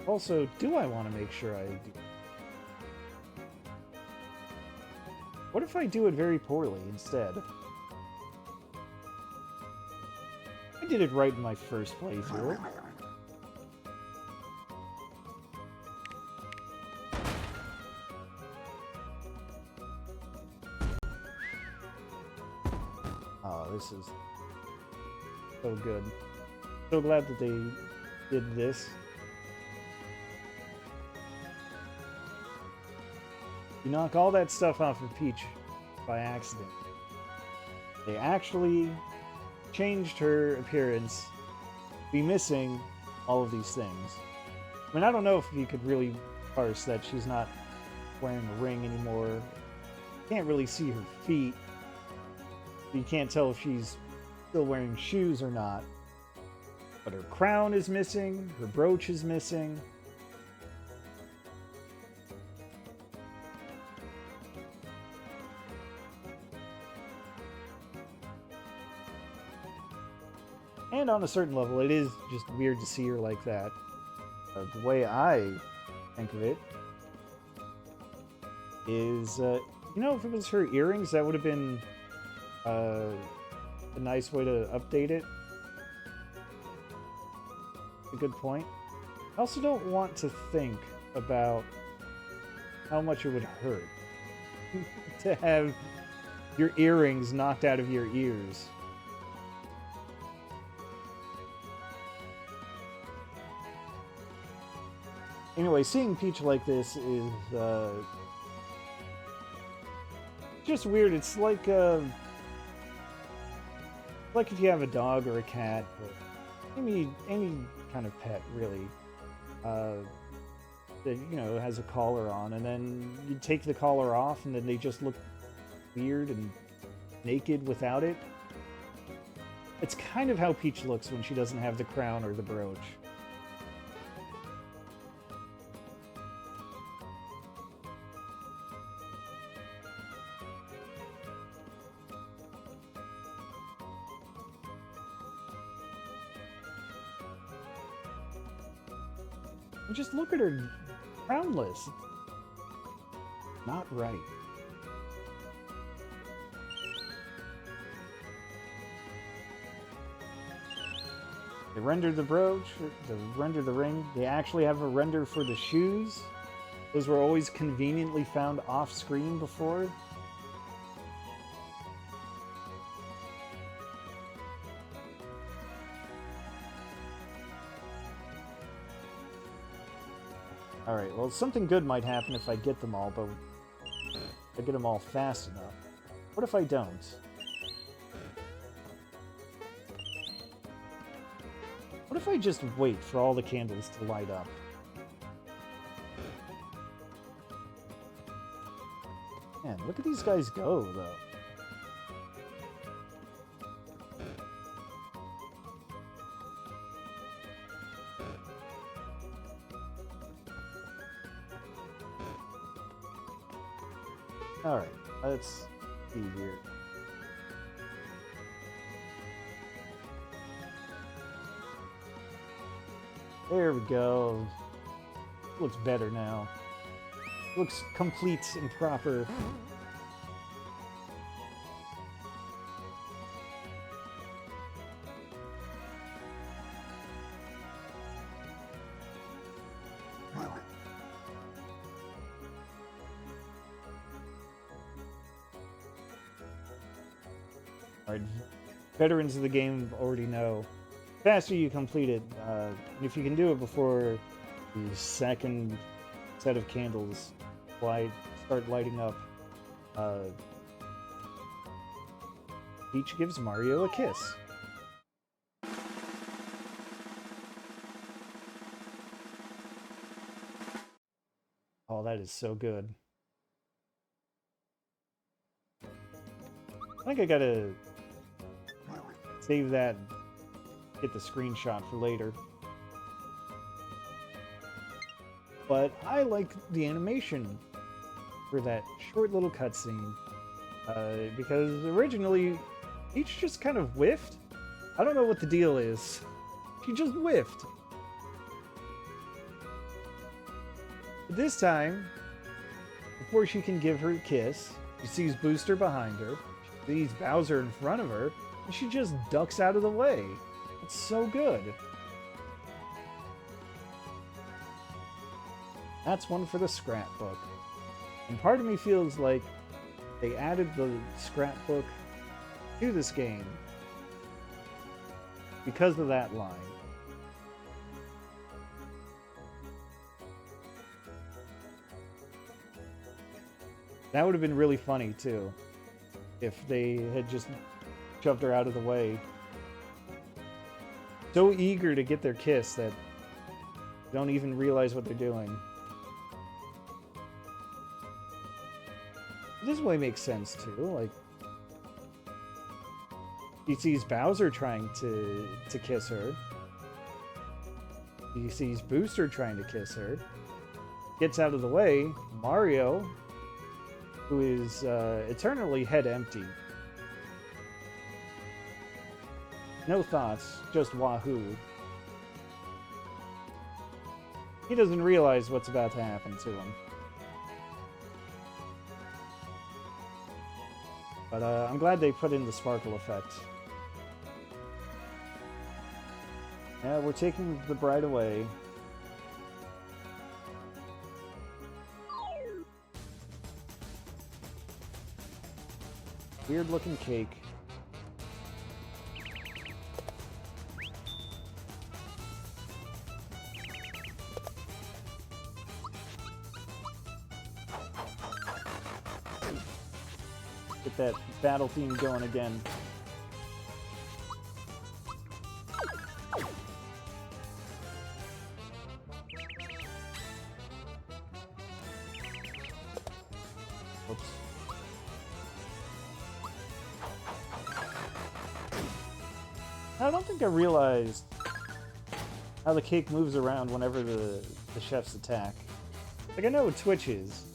Also, do I want to make sure I do? What if I do it very poorly instead? I did it right in my first playthrough. Oh, this is so good. So glad that they did this. You knock all that stuff off of Peach by accident. They actually changed her appearance to be missing all of these things. I mean, I don't know if you could really parse that she's not wearing a ring anymore. You can't really see her feet. You can't tell if she's still wearing shoes or not. But her crown is missing, her brooch is missing. And on a certain level, it is just weird to see her like that. The way I think of it is, you know, if it was her earrings, that would have been a nice way to update it. A good point. I also don't want to think about how much it would hurt to have your earrings knocked out of your ears. Anyway, seeing Peach like this is just weird. It's like if you have a dog or a cat, or any kind of pet, really, that, you know, has a collar on, and then you take the collar off, and then they just look weird and naked without it. It's kind of how Peach looks when she doesn't have the crown or the brooch. Just look at her, crownless. Not right. They rendered the brooch, they rendered the ring. They actually have a render for the shoes. Those were always conveniently found off screen before. Alright, well, something good might happen if I get them all, but I get them all fast enough. What if I don't? What if I just wait for all the candles to light up? Man, look at these guys go, though. Alright, let's see here. There we go. Looks better now. Looks complete and proper. Alright, veterans of the game already know. The faster you complete it, if you can do it before the second set of candles start lighting up, Peach gives Mario a kiss. Oh, that is so good. I think I gotta save that, get the screenshot for later. But I like the animation for that short little cutscene, because originally Peach just kind of whiffed. I don't know what the deal is. She just whiffed. But this time, before she can give her a kiss, she sees Booster behind her, she sees Bowser in front of her, and she just ducks out of the way. It's so good. That's one for the scrapbook. And part of me feels like they added the scrapbook to this game because of that line. That would have been really funny, too, if they had just shoved her out of the way. So eager to get their kiss that they don't even realize what they're doing. This way makes sense, too. Like, he sees Bowser trying to kiss her. He sees Booster trying to kiss her. Gets out of the way. Mario, who is eternally head empty. No thoughts, just wahoo. He doesn't realize what's about to happen to him. But I'm glad they put in the sparkle effect. Yeah, we're taking the bride away. Weird looking cake. Get that battle theme going again. Oops. I don't think I realized how the cake moves around whenever the chefs attack. Like, I know it twitches.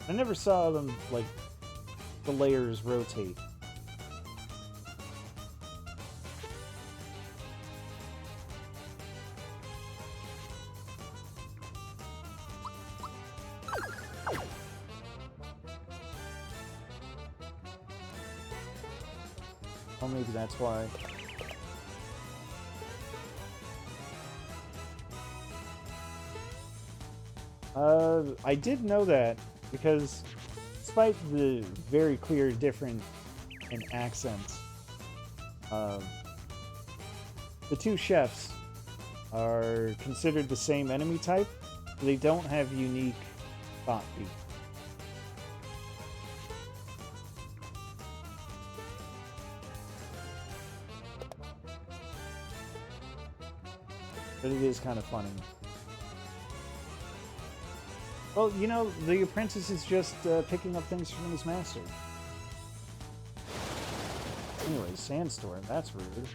I never saw them, like, the layers rotate. Oh, maybe that's why. I did know that because despite the very clear difference in accents, the two chefs are considered the same enemy type. They don't have unique thought beat. But it is kind of funny. Well, you know, the apprentice is just picking up things from his master. Anyway, sandstorm, that's rude.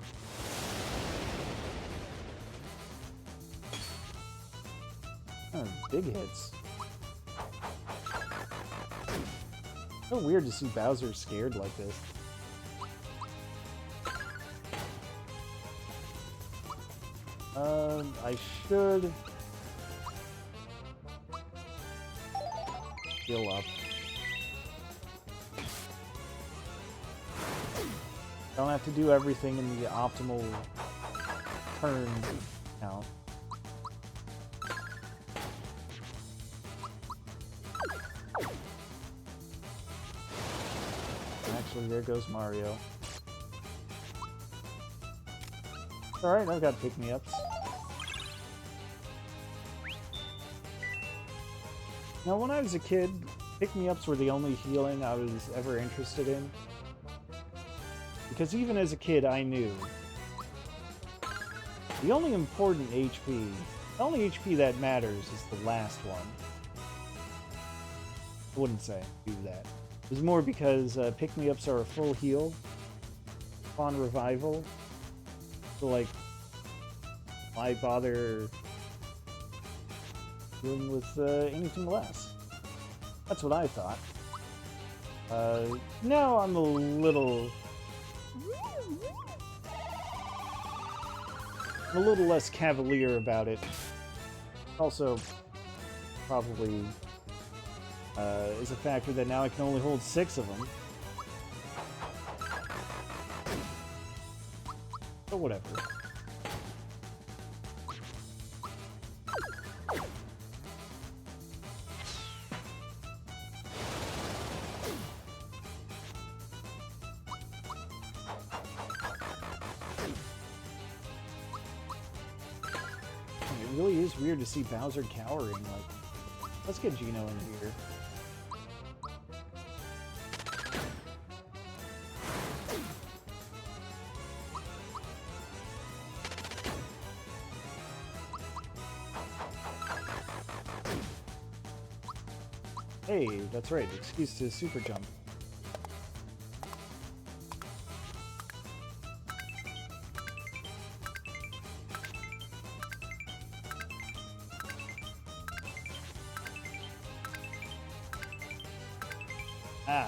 Oh, big hits. So weird to see Bowser scared like this. I should heal up. Don't have to do everything in the optimal turn count. Actually, there goes Mario. Alright, I've got pick-me-ups. Now, when I was a kid, pick-me-ups were the only healing I was ever interested in. Because even as a kid, I knew the only important HP, the only HP that matters is the last one. I wouldn't say do that. It was more because pick-me-ups are a full heal upon revival. So, like, why bother dealing with anything less? That's what I thought. Now I'm a little less cavalier about it. Also, probably is a factor that now I can only hold 6 of them. But whatever. It really is weird to see Bowser cowering. Like, let's get Gino in here. Hey, that's right. Excuse to super jump. Ah.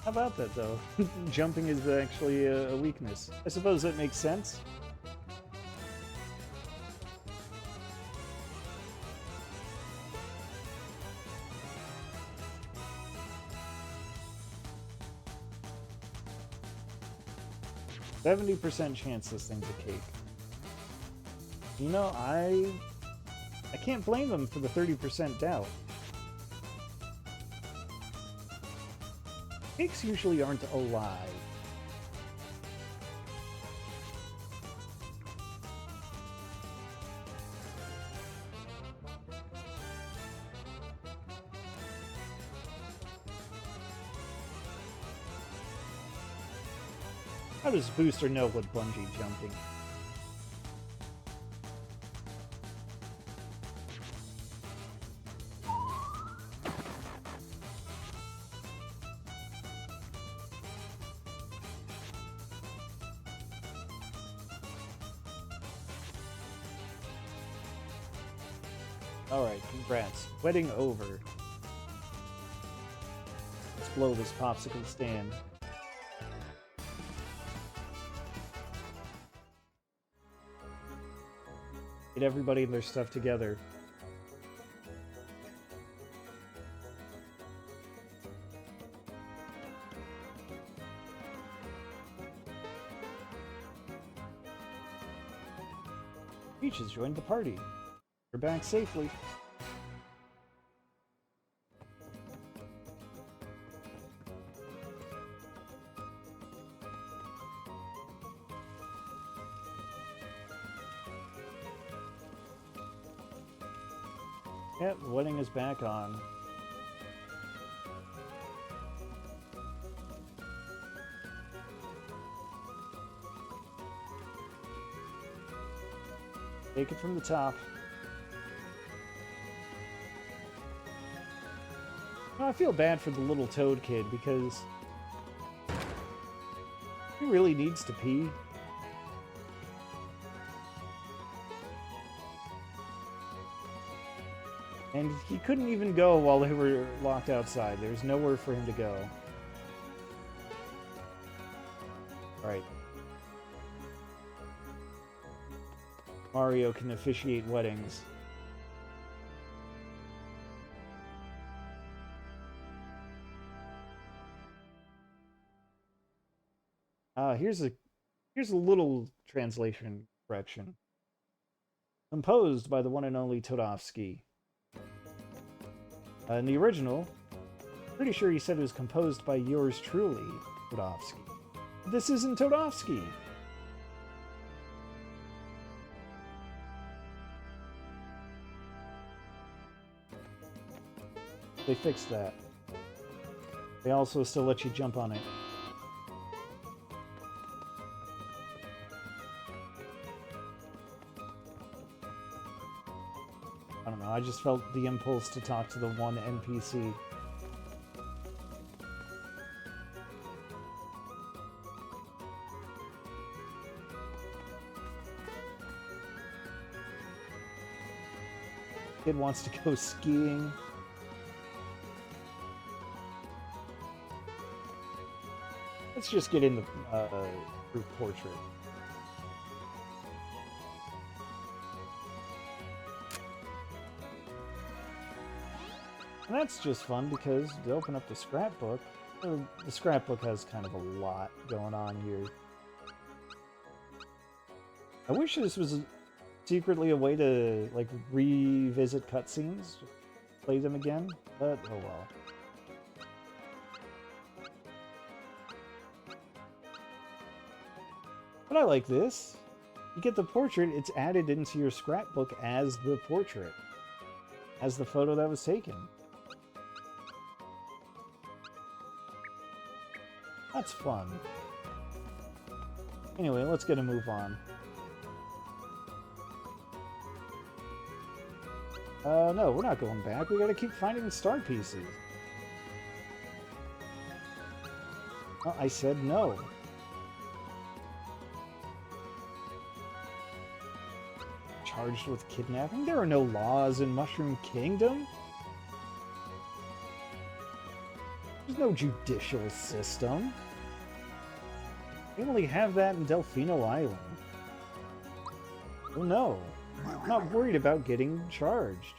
How about that, though? Jumping is actually a weakness. I suppose that makes sense. %70 chance this thing's a cake. You know, I can't blame them for the 30% doubt. Cakes usually aren't alive. How does Booster know what bungee jumping? Alright, congrats. Wedding over. Let's blow this popsicle stand. Get everybody and their stuff together. Peach has joined the party. We're back safely. Yep, the wedding is back on. Take it from the top. I feel bad for the little Toad kid because he really needs to pee. And he couldn't even go while they were locked outside. There's nowhere for him to go. Alright. Mario can officiate weddings. Here's a little translation correction. Composed by the one and only Todovsky. In the original, pretty sure he said it was composed by yours truly, Todovsky. This isn't Todovsky. They fixed that. They also still let you jump on it. I don't know, I just felt the impulse to talk to the one NPC. Kid wants to go skiing. Let's just get in the group portrait. And that's just fun because to open up the scrapbook, the scrapbook has kind of a lot going on here. I wish this was secretly a way to like revisit cutscenes, play them again, but oh well. But I like this. You get the portrait, it's added into your scrapbook as the portrait, as the photo that was taken. That's fun. Anyway, let's get a move on. No, we're not going back. We gotta keep finding star pieces. Well, I said no. Charged with kidnapping? There are no laws in Mushroom Kingdom. There's no judicial system. We only have that in Delfino Island. Oh no, I'm not worried about getting charged.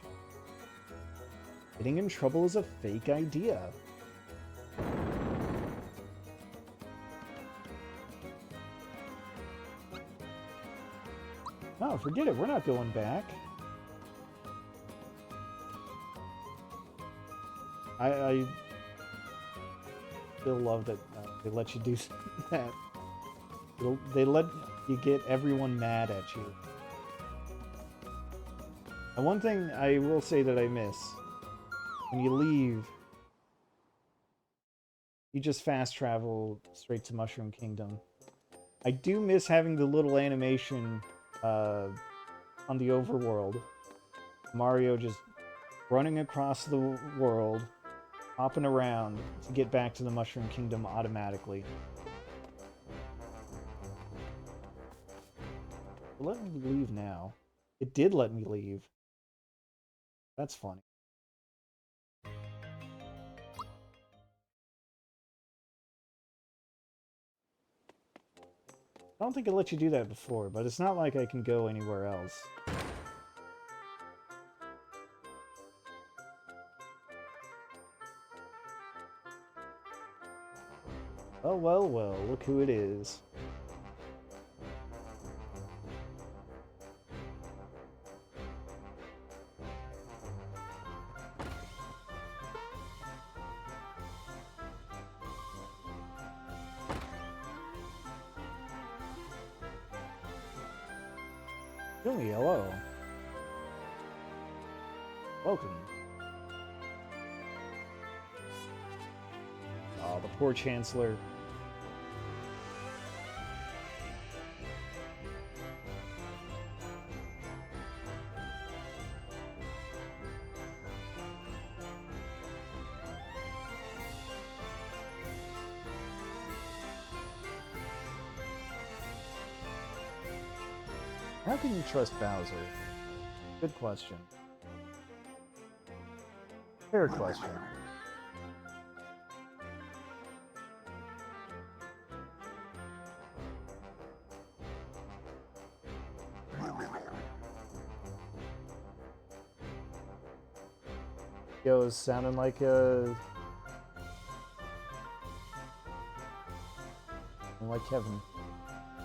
Getting in trouble is a fake idea. No, forget it, we're not going back. still love that they let you do that. They let you get everyone mad at you. And one thing I will say that I miss, when you leave, you just fast travel straight to Mushroom Kingdom. I do miss having the little animation on the overworld. Mario just running across the world, hopping around to get back to the Mushroom Kingdom automatically. Let me leave now. It did let me leave. That's funny. I don't think it let you do that before, but it's not like I can go anywhere else. Oh, well, well, look who it is. Really, hello. Welcome. Oh, the poor Chancellor. How can you trust Bowser? Good question. Fair question. Yo, it's sounding like Kevin.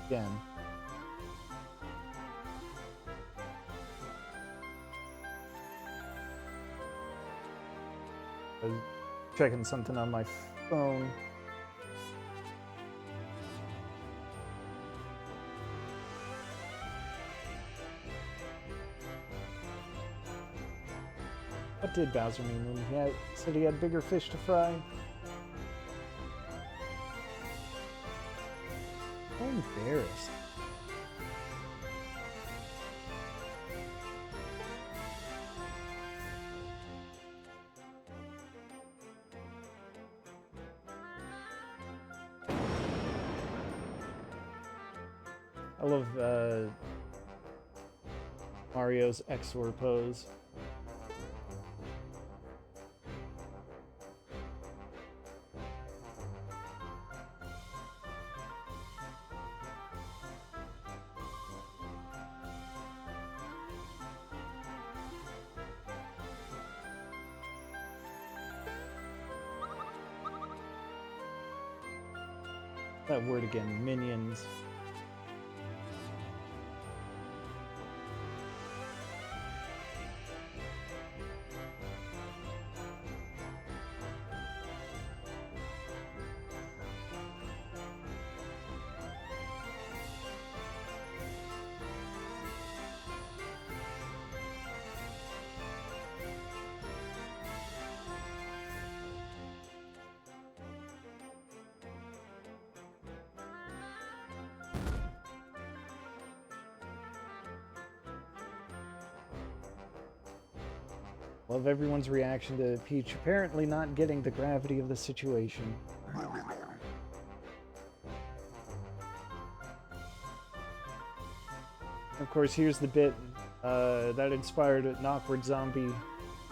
Again. I was checking something on my phone. What did Bowser mean when he said he had bigger fish to fry? I'm embarrassed. I love Mario's XOR pose. That word again, minions. Love everyone's reaction to Peach apparently not getting the gravity of the situation. Of course, here's the bit that inspired an awkward zombie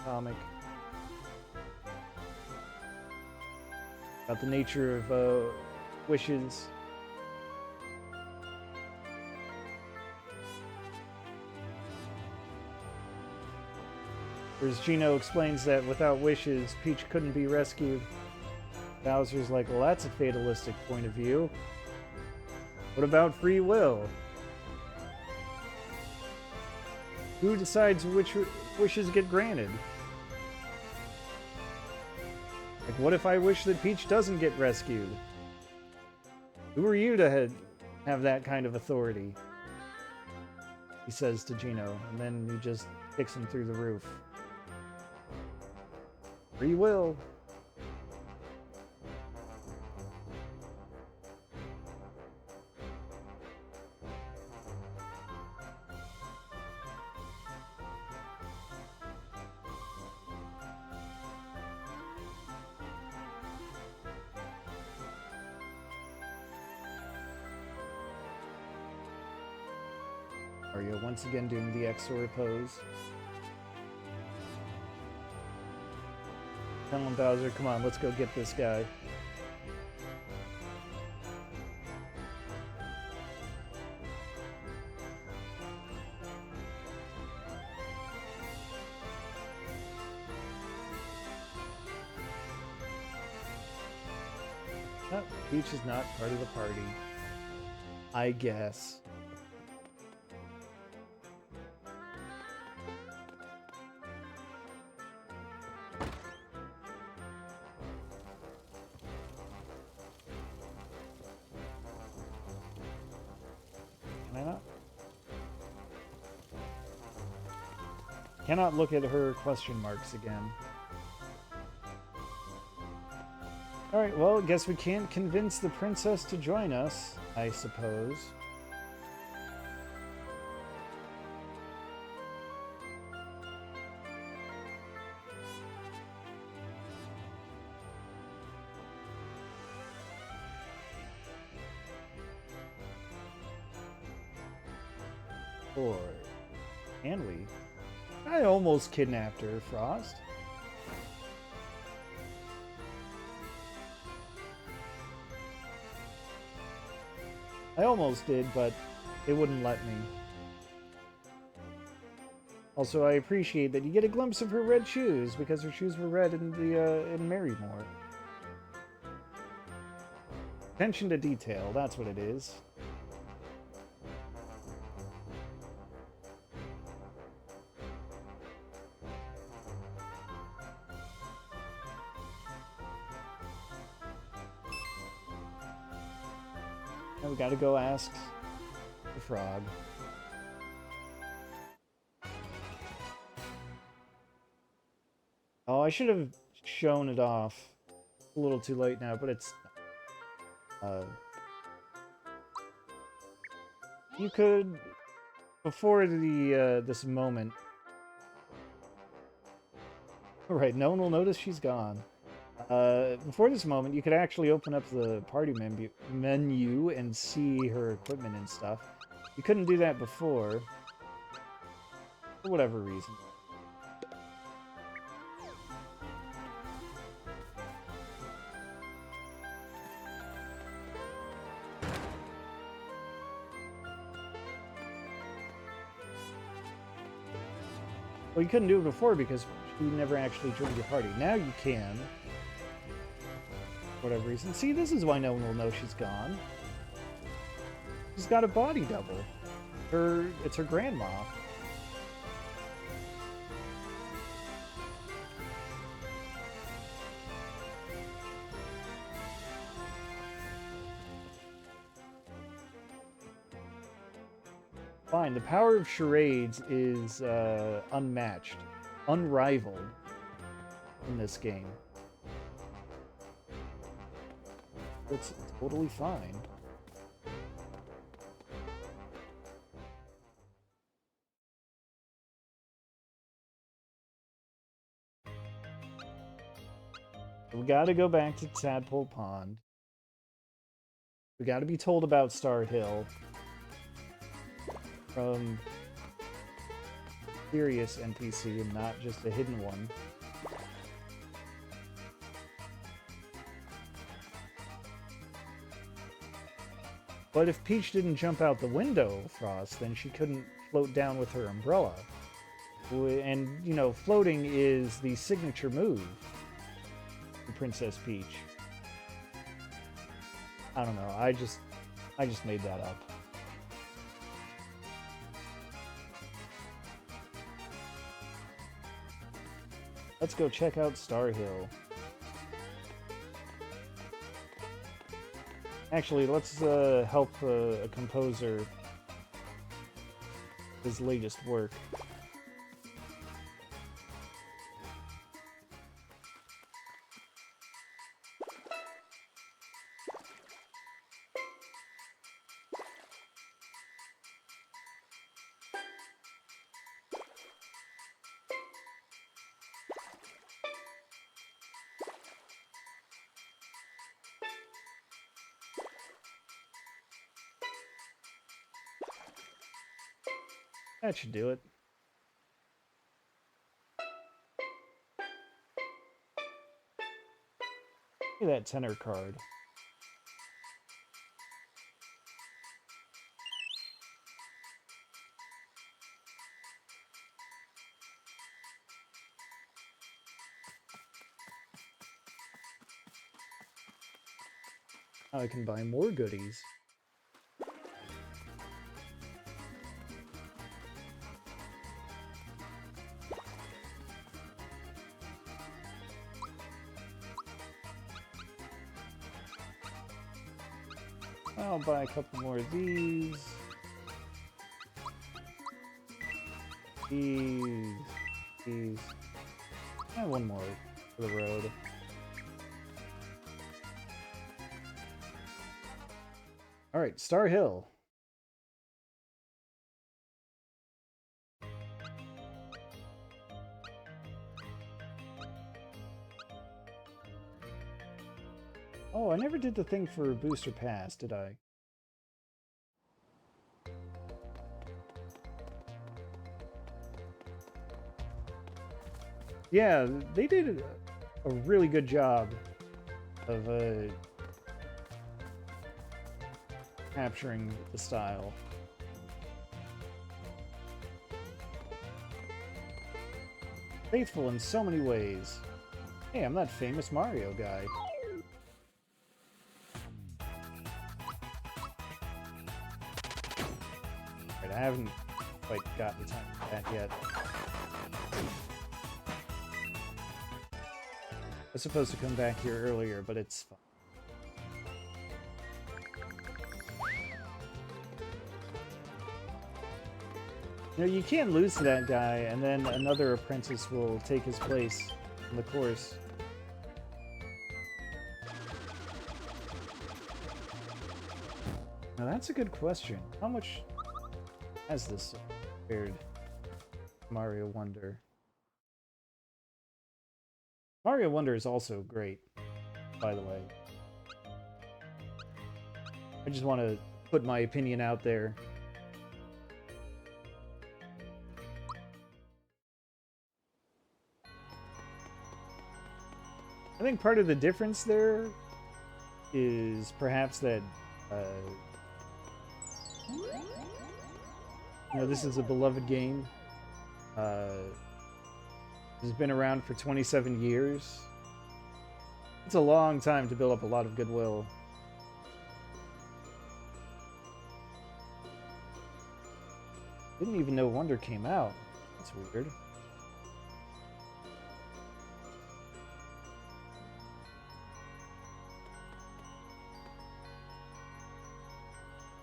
comic about the nature of wishes. Whereas Gino explains that without wishes, Peach couldn't be rescued. Bowser's like, well, that's a fatalistic point of view. What about free will? Who decides which wishes get granted? Like, what if I wish that Peach doesn't get rescued? Who are you to have that kind of authority? He says to Gino, and then he just kicks him through the roof. Free will. Mario once again doing the XOR pose. Come on, Bowser, come on, let's go get this guy. Oh, Peach is not part of the party. I guess. Cannot look at her question marks again. Alright, well, guess we can't convince the princess to join us, I suppose. Or can we? I almost kidnapped her, Frost. I almost did, but it wouldn't let me. Also, I appreciate that you get a glimpse of her red shoes, because her shoes were red in Marrymore. Attention to detail, that's what it is. Now we gotta go ask the frog. Oh, I should have shown it off. A little too late now, but it's... you could... Before the, this moment... Right, no one will notice she's gone. Before this moment, you could actually open up the party menu and see her equipment and stuff. You couldn't do that before. For whatever reason. Well, you couldn't do it before because she never actually joined your party. Now you can. For whatever reason. See, this is why no one will know she's gone. She's got a body double. It's her grandma. Fine, the power of charades is unmatched, unrivaled in this game. It's totally fine. We gotta go back to Tadpole Pond. We gotta be told about Star Hill. From serious NPC and not just a hidden one. But if Peach didn't jump out the window, Frost, then she couldn't float down with her umbrella. And, you know, floating is the signature move for Princess Peach. I don't know, I just made that up. Let's go check out Star Hill. Actually, let's help a composer his latest work. That should do it. Look at that tenor card. Now I can buy more goodies. I'll buy a couple more of these. These. And one more for the road. Alright, Star Hill. Oh, I never did the thing for Booster Pass, did I? Yeah, they did a really good job of capturing the style. Faithful in so many ways. Hey, I'm that famous Mario guy. Right, I haven't quite got the time for that yet. I was supposed to come back here earlier, but it's fine. You know, you can lose to that guy, and then another apprentice will take his place in the course. Now that's a good question. How much has this compared to Mario Wonder? Mario Wonder is also great, by the way. I just want to put my opinion out there. I think part of the difference there is perhaps that, you know, this is a beloved game. It's been around for 27 years. It's a long time to build up a lot of goodwill. Didn't even know Wonder came out. That's weird.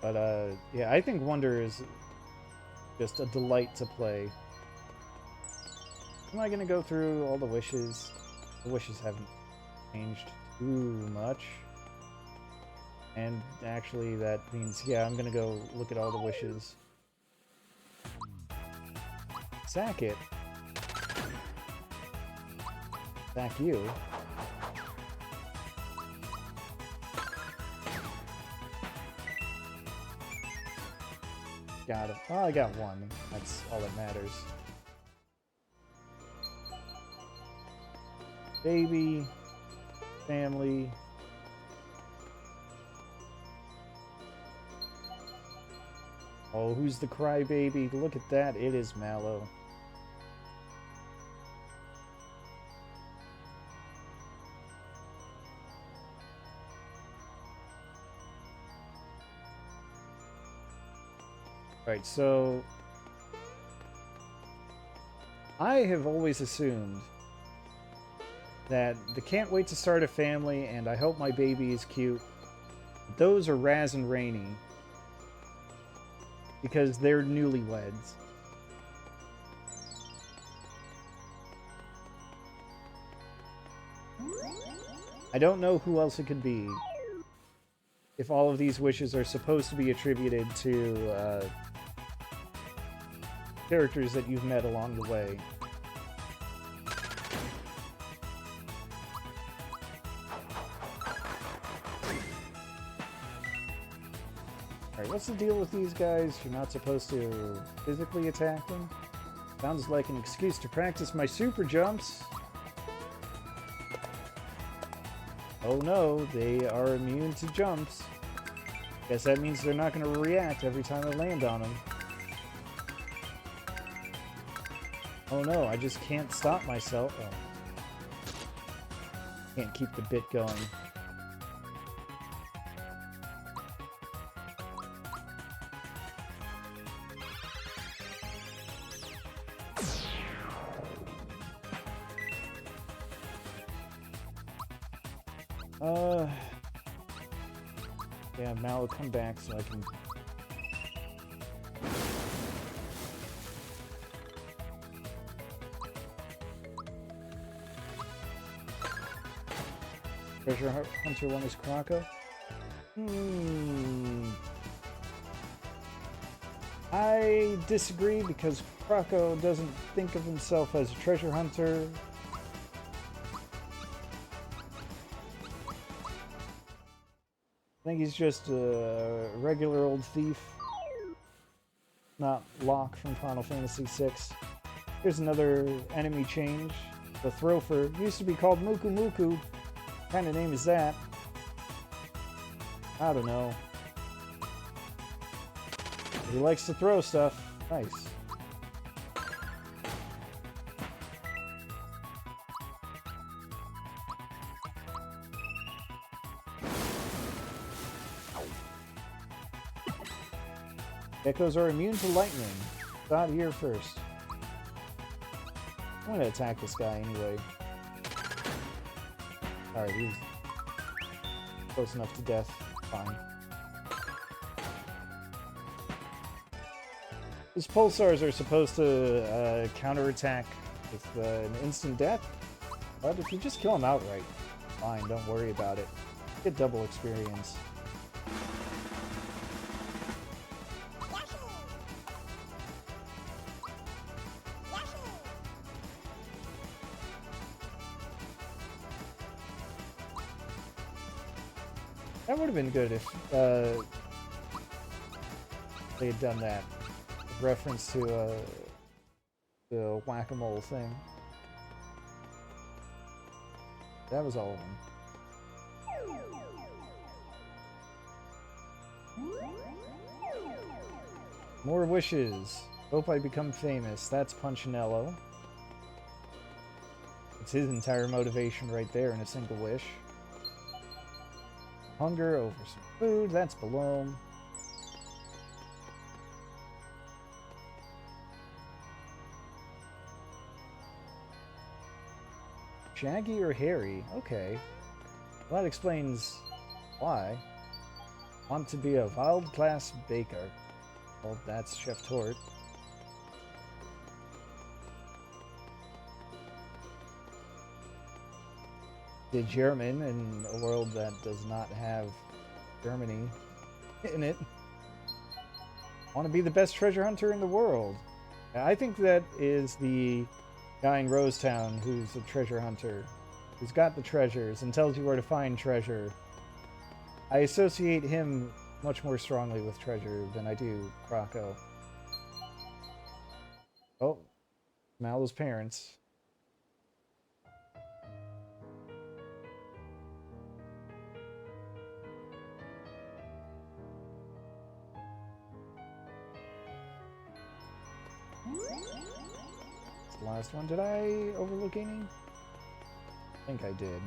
But, yeah, I think Wonder is just a delight to play. Am I gonna go through all the wishes? The wishes haven't changed too much. And actually, that means, yeah, I'm gonna go look at all the wishes. Sack it. Sack you. Got it. Oh, I got one. That's all that matters. Baby. Family. Oh, who's the crybaby? Look at that. It is Mallow. Right, so I have always assumed that the can't wait to start a family and I hope my baby is cute Those are Raz and Rainy. Because they're newlyweds. I don't know who else it could be. If all of these wishes are supposed to be attributed to characters that you've met along the way. Alright, what's the deal with these guys? You're not supposed to physically attack them? Sounds like an excuse to practice my super jumps. Oh no, they are immune to jumps. Guess that means they're not going to react every time I land on them. Oh no, I just can't stop myself. Oh. Can't keep the bit going. Yeah, Mal will come back so I can... Treasure Hunter 1 is Croco? I disagree because Croco doesn't think of himself as a treasure hunter. I think he's just a regular old thief. Not Locke from Final Fantasy VI. Here's another enemy change. The Throfer used to be called Muku Muku. What kind of name is that? I don't know. He likes to throw stuff. Nice. Geckos are immune to lightning. Got here first. I'm gonna attack this guy anyway. Alright, he's close enough to death. Fine. His pulsars are supposed to counterattack with an instant death, but if you just kill him outright, fine, don't worry about it. Get double experience. That would have been good if they had done that. With reference to the whack-a-mole thing. That was all of them. More wishes. Hope I become famous. That's Punchinello. It's his entire motivation right there in a single wish. Hunger over some food. That's Balloon. Shaggy or Harry? Okay. Well, that explains why. Want to be a world-class baker. Well, that's Chef Tort. The German in a world that does not have Germany in it. Want to be the best treasure hunter in the world. I think that is the guy in Rosetown who's a treasure hunter, who's got the treasures and tells you where to find treasure. I associate him much more strongly with treasure than I do Croco. Oh, Mal's parents. The last one. Did I overlook any? I think I did.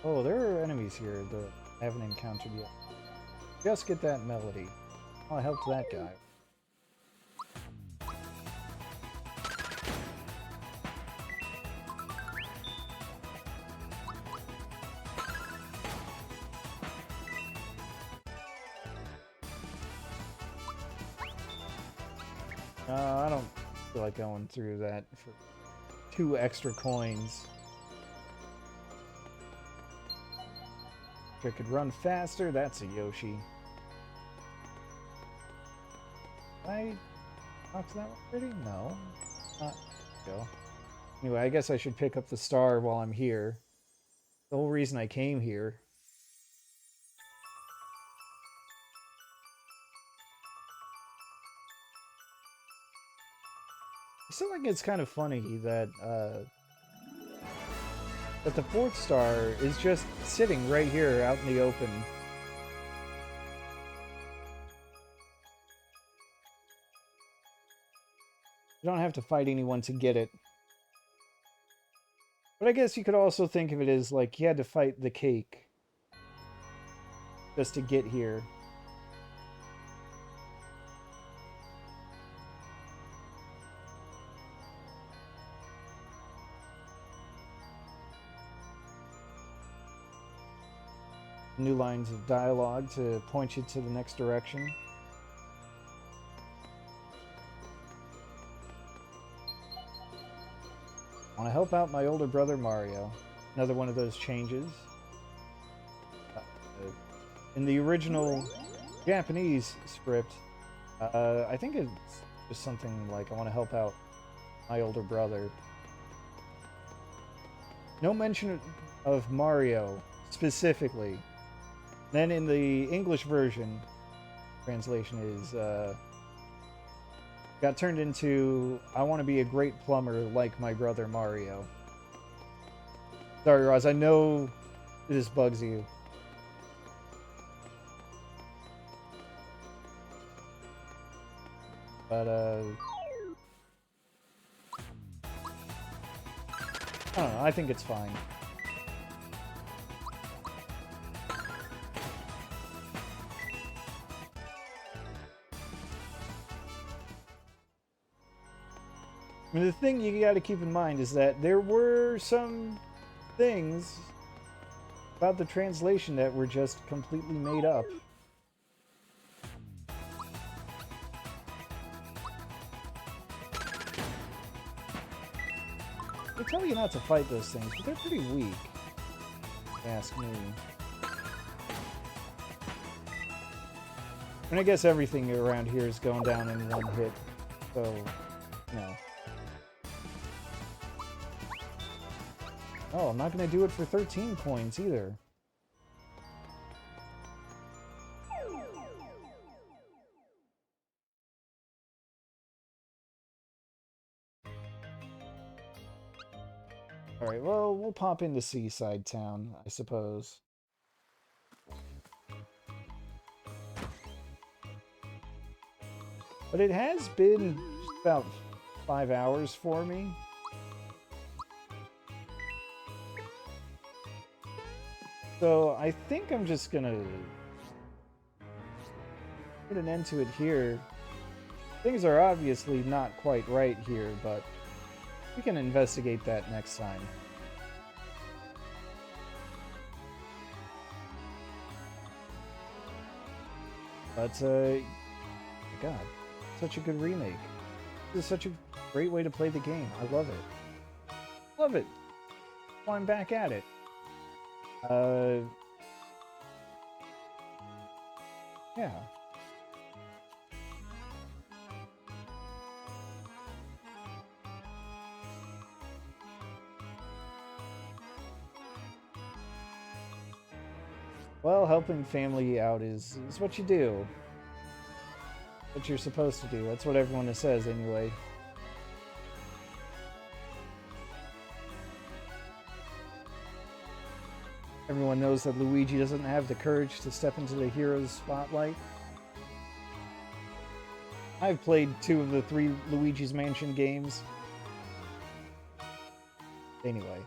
Oh, there are enemies here that I haven't encountered yet. Just get that melody. Oh, I helped that guy. I don't feel like going through that for 2 extra coins. If I could run faster, that's a Yoshi. I talked to that one already? No. Go. Anyway, I guess I should pick up the star while I'm here. The whole reason I came here. I still think it's kind of funny that the 4th star is just sitting right here out in the open. You don't have to fight anyone to get it. But I guess you could also think of it as like you had to fight the cake just to get here. New lines of dialogue to point you to the next direction. I want to help out my older brother Mario. Another one of those changes. In the original Japanese script, I think it's just something like, I want to help out my older brother. No mention of Mario specifically. Then in the English version, translation is, got turned into, I want to be a great plumber like my brother Mario. Sorry, Roz, I know this bugs you. But, I don't know, I think it's fine. I mean, the thing you gotta keep in mind is that there were some things about the translation that were just completely made up. They tell you not to fight those things, but they're pretty weak, if you ask me. And I guess everything around here is going down in one hit, so, you know. Oh, I'm not going to do it for 13 coins either. Alright, well, we'll pop into Seaside Town, I suppose. But it has been just about 5 hours for me. So I think I'm just gonna put an end to it here. Things are obviously not quite right here, but we can investigate that next time. But, God, such a good remake. This is such a great way to play the game. I love it. Love it. Well, I'm back at it. Yeah. Well, helping family out is what you do. What you're supposed to do. That's what everyone says, anyway. Everyone knows that Luigi doesn't have the courage to step into the hero's spotlight. I've played 2 of the 3 Luigi's Mansion games. Anyway.